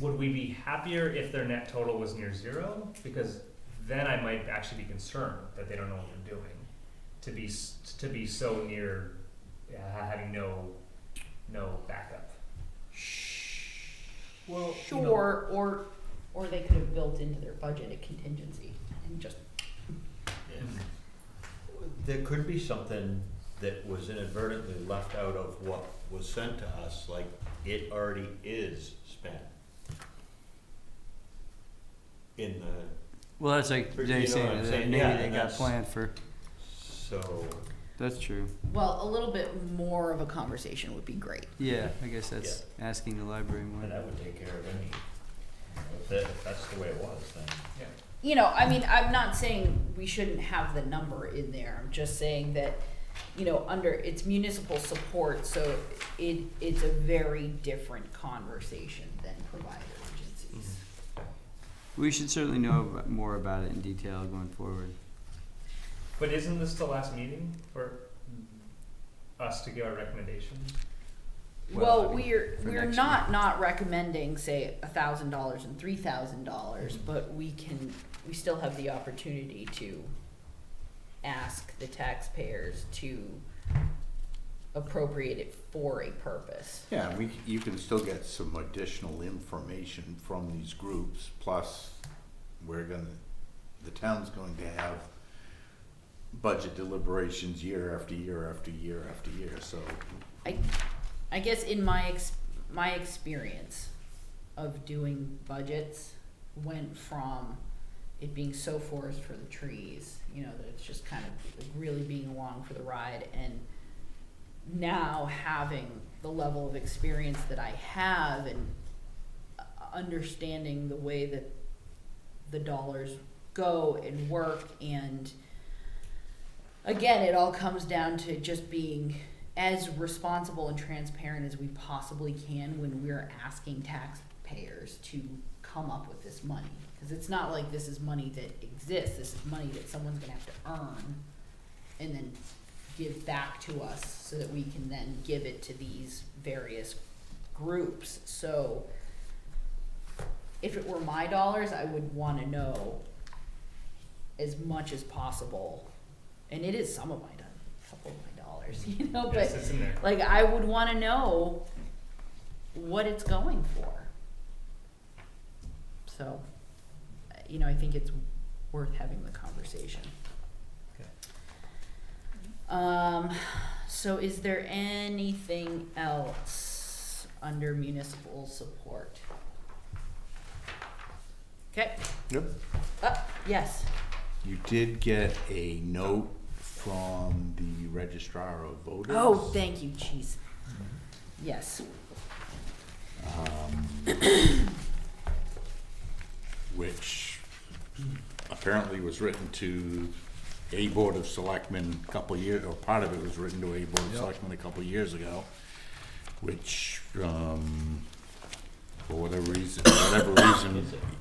would we be happier if their net total was near zero? Because then I might actually be concerned that they don't know what they're doing. To be so near having no backup. Well, Sure, or they could have built into their budget a contingency and just, there could be something that was inadvertently left out of what was sent to us, like it already is spent in the, Well, that's like You they're know saying what I'm that saying? maybe Yeah, they and got that's- planned for. so, That's true. well, a little bit more of a conversation would be great. Yeah, I guess that's asking the library more. and that would take care of any, if that's the way it was, then. Yeah. You know, I mean, I'm not saying we shouldn't have the number in there. I'm just saying that, you know, it's municipal support, so it's a very different conversation than provider agencies. We should certainly know more about it in detail going forward. But isn't this the last meeting for us to give our recommendations? Well, Well, I mean, for we're next not recommending, say, $1,000 and $3,000, Mm-hmm. but we still have the opportunity to ask the taxpayers to appropriate it for a purpose. Yeah, you can still get some additional information from these groups, plus the town's going to have budget deliberations year after year after year after year, so. I guess in my experience of doing budgets went from it being so forest for the trees, you know, that it's just kind of like really being along for the ride, and now having the level of experience that I have and understanding the way that the dollars go and work, and again, it all comes down to just being as responsible and transparent as we possibly can when we're asking taxpayers to come up with this money. Because it's not like this is money that exists, this is money that someone's gonna have to earn and then give back to us so that we can then give it to these various groups. So if it were my dollars, I would wanna know as much as possible. And it is some of a couple of my dollars, you know, Yes, but it's in there. like I would want to know what it's going for. So, you know, I think it's worth having the conversation. Okay. So is there anything else under municipal support? Okay. Yep. Yes. You did get a note from the registrar of voters. Oh, thank you, jeez. Yes. Which apparently was written to a board of selectmen a couple of years, or part of it was written to a board of selectmen a couple of years ago, which, for whatever reason,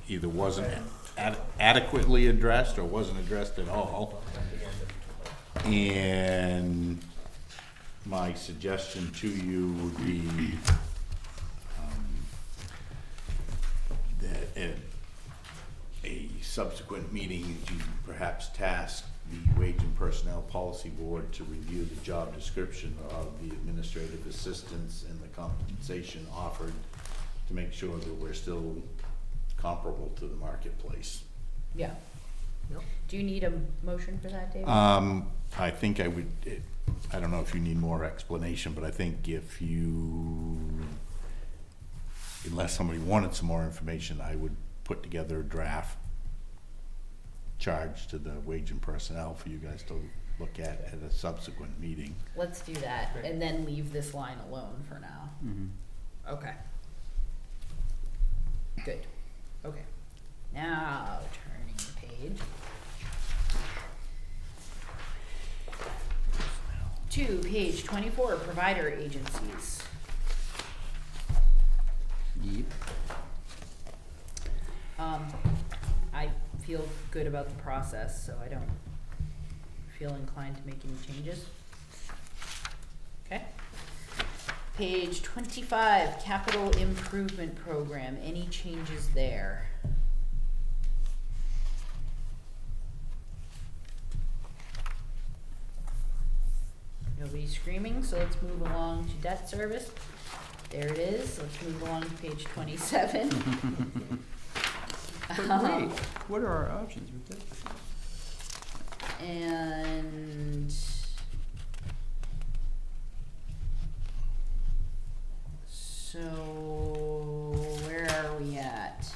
either wasn't adequately addressed or wasn't addressed at all. And my suggestion to you would be that at a subsequent meeting, you perhaps task the Wage and Personnel Policy Board to review the job description of the administrative assistants and the compensation offered to make sure that we're still comparable to the marketplace. Yeah. Yep. Do you need a motion for that, David? I think I would, I don't know if you need more explanation, but I think if you, unless somebody wanted some more information, I would put together a draft charge to the Wage and Personnel for you guys to look at a subsequent meeting. Let's do that, and then leave this line alone for now. Mm-hmm. Okay. Good. Okay. Now, turning the page. To page 24, provider agencies. Yep. I feel good about the process, so I don't feel inclined to make any changes. Okay. Page 25, capital improvement program. Any changes there? Nobody's screaming, so let's move along to debt service. There it is. Let's move along to page 27. But wait, what are our options with that? And so where are we at?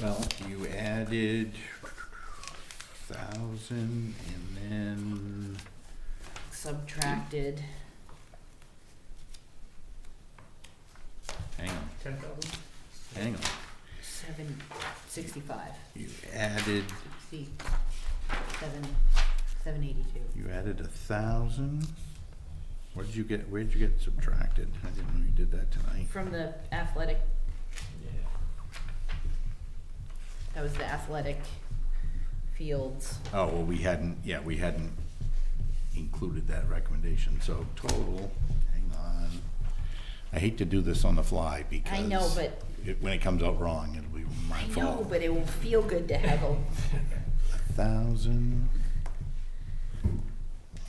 Well, you added 1,000 and then Subtracted. hang on, 10,000? hang on. 765. You added 782. You added 1,000. What did you get? Where'd you get subtracted? I didn't know you did that tonight. From the athletic, that was the athletic fields. Oh, well, we hadn't included that recommendation. So total, hang on. I hate to do this on the fly because I know, but when it comes out wrong, it'll be my I fault. know, but it will feel good to have a 1,000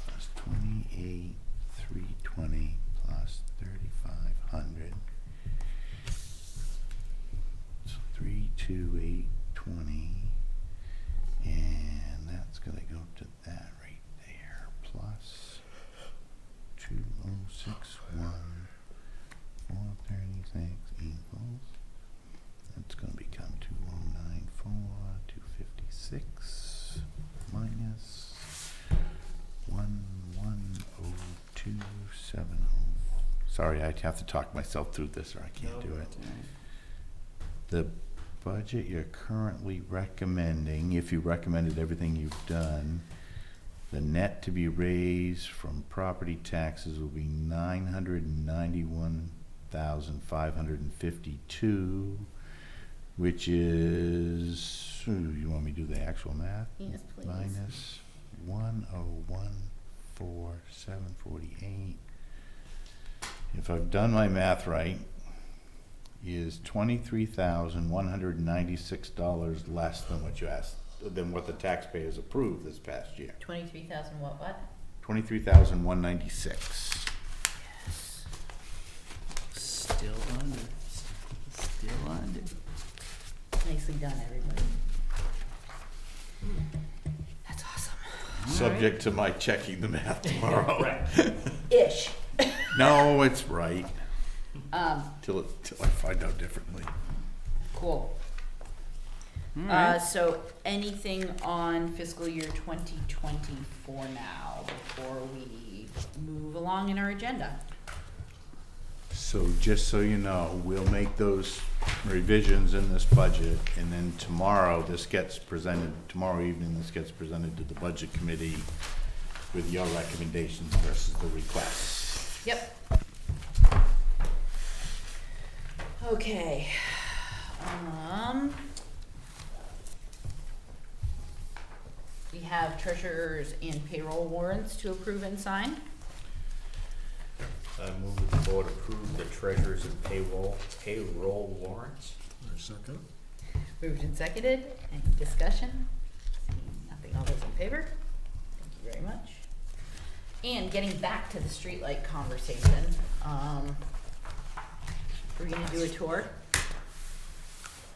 plus 28,320 plus 3,500. So 32820, and that's gonna go to that right there. Plus 2061 436 equals. That's going to become 2094 256 minus 110270. Sorry, I have to talk myself through this, or I can't do it. The budget you're currently recommending, if you recommended everything you've done, the net to be raised from property taxes will be 991,552, which is, you want me to do the actual math? yes, please. Minus 101,448. If I've done my math right, is $23,196 less than what you asked, than what the taxpayers approved this past year. 23,000 what? 23,196. Yes. Still under. Still under. Nicely done, everybody. That's awesome. Subject to my checking the math tomorrow. Right. Ish. No, it's right. Um, Till I find out differently. Cool. Alright. So anything on fiscal year 2024 now before we move along in our agenda? So just so you know, we'll make those revisions in this budget, and then tomorrow this gets presented, tomorrow evening this gets presented to the budget committee with your recommendations versus the requests. Yep. Okay. We have treasurers and payroll warrants to approve and sign. I move that the board approve the treasurer's and payroll warrants. I second. Moved and seconded. Any discussion? Seeing nothing. All those in favor? Thank you very much. And getting back to the streetlight conversation, we're gonna do a tour.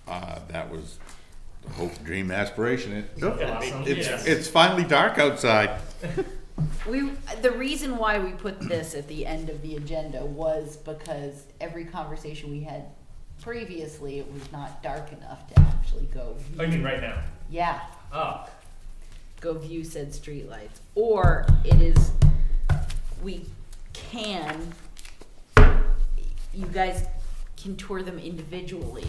That was the hope, dream, aspiration. Awesome. It's finally dark outside. The reason why we put this at the end of the agenda was because every conversation we had previously, it was not dark enough to actually go. Oh, you mean right now? Yeah, Oh, go view said streetlights. Or it is, we can, you guys can tour them individually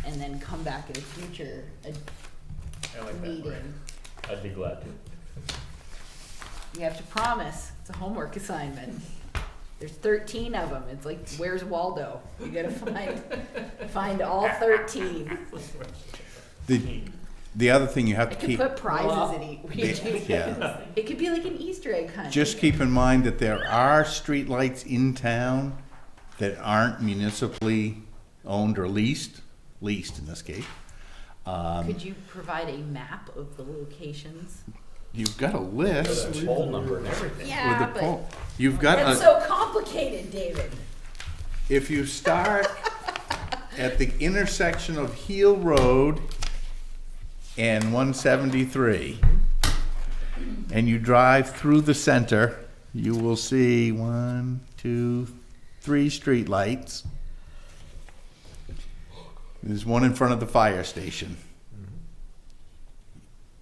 and then come back at a future I like that. meeting. I'd be glad to. You have to promise. It's a homework assignment. There's 13 of them. It's like, where's Waldo? You gotta find all 13. The other thing you have I to could keep, put prizes in each. yeah, It could be like an Easter egg hunt. just keep in mind that there are streetlights in town that aren't municipally owned or leased in this case. Could you provide a map of the locations? You've got a list With a poll number and everything. with Yeah, the but poll. You've got that's a, so complicated, David. if you start at the intersection of Heel Road and 173, and you drive through the center, you will see 1, 2, 3 street lights. There's one in front of the fire station.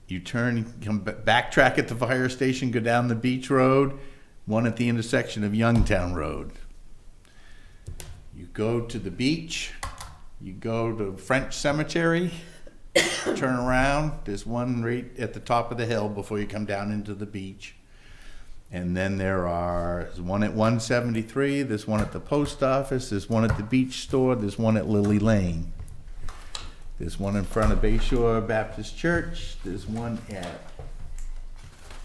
You turn, come backtrack at the fire station, go down the beach road, one at the intersection of Youngtown Road. You go to the beach, you go to French Cemetery, turn around, there's one right at the top of the hill before you come down into the beach. And then there's one at 173, there's one at the post office, there's one at the beach store, there's one at Lily Lane. There's one in front of Bayshore Baptist Church, there's one at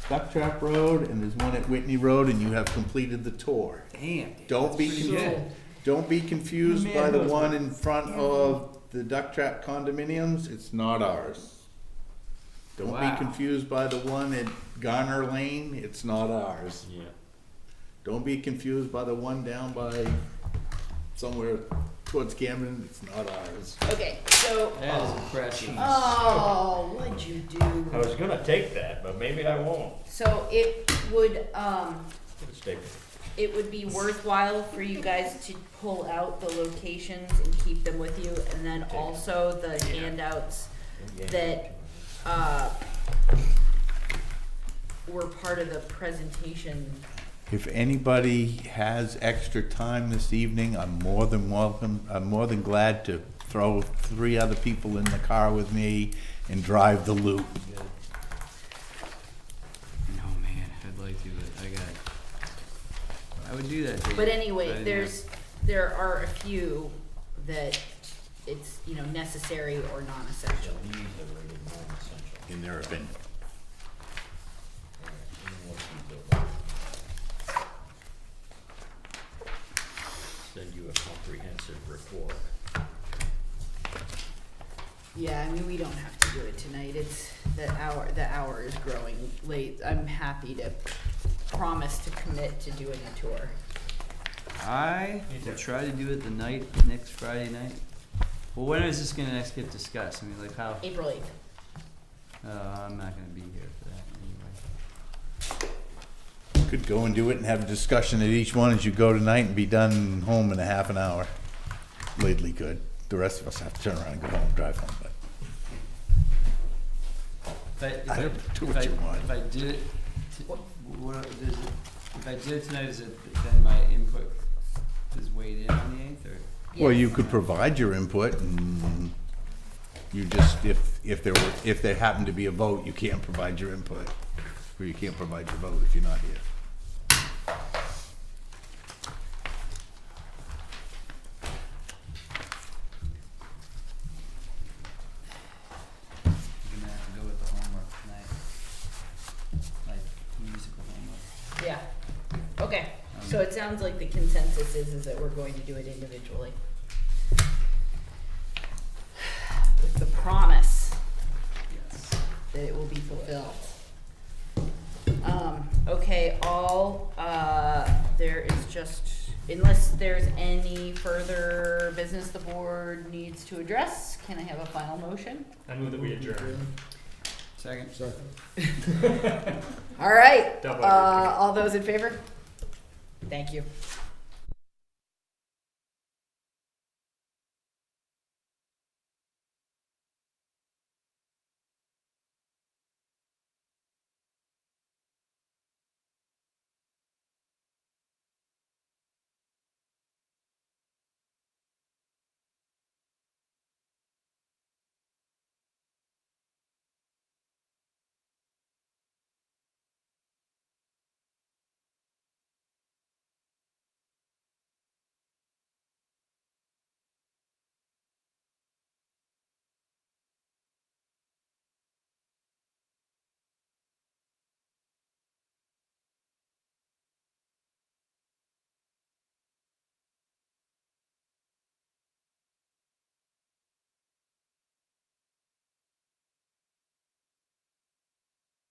Duck Trap Road, and there's one at Whitney Road, and you have completed the tour. Damn. Don't be pretty confused. good. Don't be confused Man by the knows one in front of the Duck Trap condominiums, it's not ours. Don't Wow. be confused by the one at Garner Lane, it's not ours. Yeah. Don't be confused by the one down by somewhere towards Camden, it's not ours. Okay, so. That is impressive. Oh, what'd you I do? was gonna take that, but maybe I won't. So it would, Let's take it. it would be worthwhile for you guys to pull out the locations and keep them with you, and then also the handouts that, were part of the presentation. If anybody has extra time this evening, I'm more than welcome, I'm more than glad to throw 3 other people in the car with me and drive the loop. No, man, I'd like to, but I would do that. Dave. But anyway, I- there are a few that it's, necessary or non-essential. These are rated non-essential. In their opinion. Send you a comprehensive report. Yeah, I mean, we don't have to do it tonight. It's, the hour is growing late. I'm happy to promise to commit to doing a tour. I will try to do it the night, next Friday night. Well, when is this gonna next get discussed? I mean, like how, April 8th. I'm not gonna be here for that anyway. Could go and do it and have a discussion at each one as you go tonight and be done home in a half an hour. Lately could. The rest of us have to turn around and go home, drive home, but. I don't do what you want. If I did it, if I did it tonight, is it then my input is weighed in on the 8th, or? Well, you Yes. could provide your input and you just, if there happened to be a vote, you can't provide your input. Or you can't provide your vote if you're not here. I'm gonna have to go with the homework tonight, like musical homework. Yeah. Okay. So it sounds like the consensus is that we're going to do it individually. With the promise Yes. that it will be fulfilled. Okay, there is just, unless there's any further business the board needs to address, can I have a final motion? I move that we adjourn. Second. Second. All right, Double everything. all those in favor? Thank you.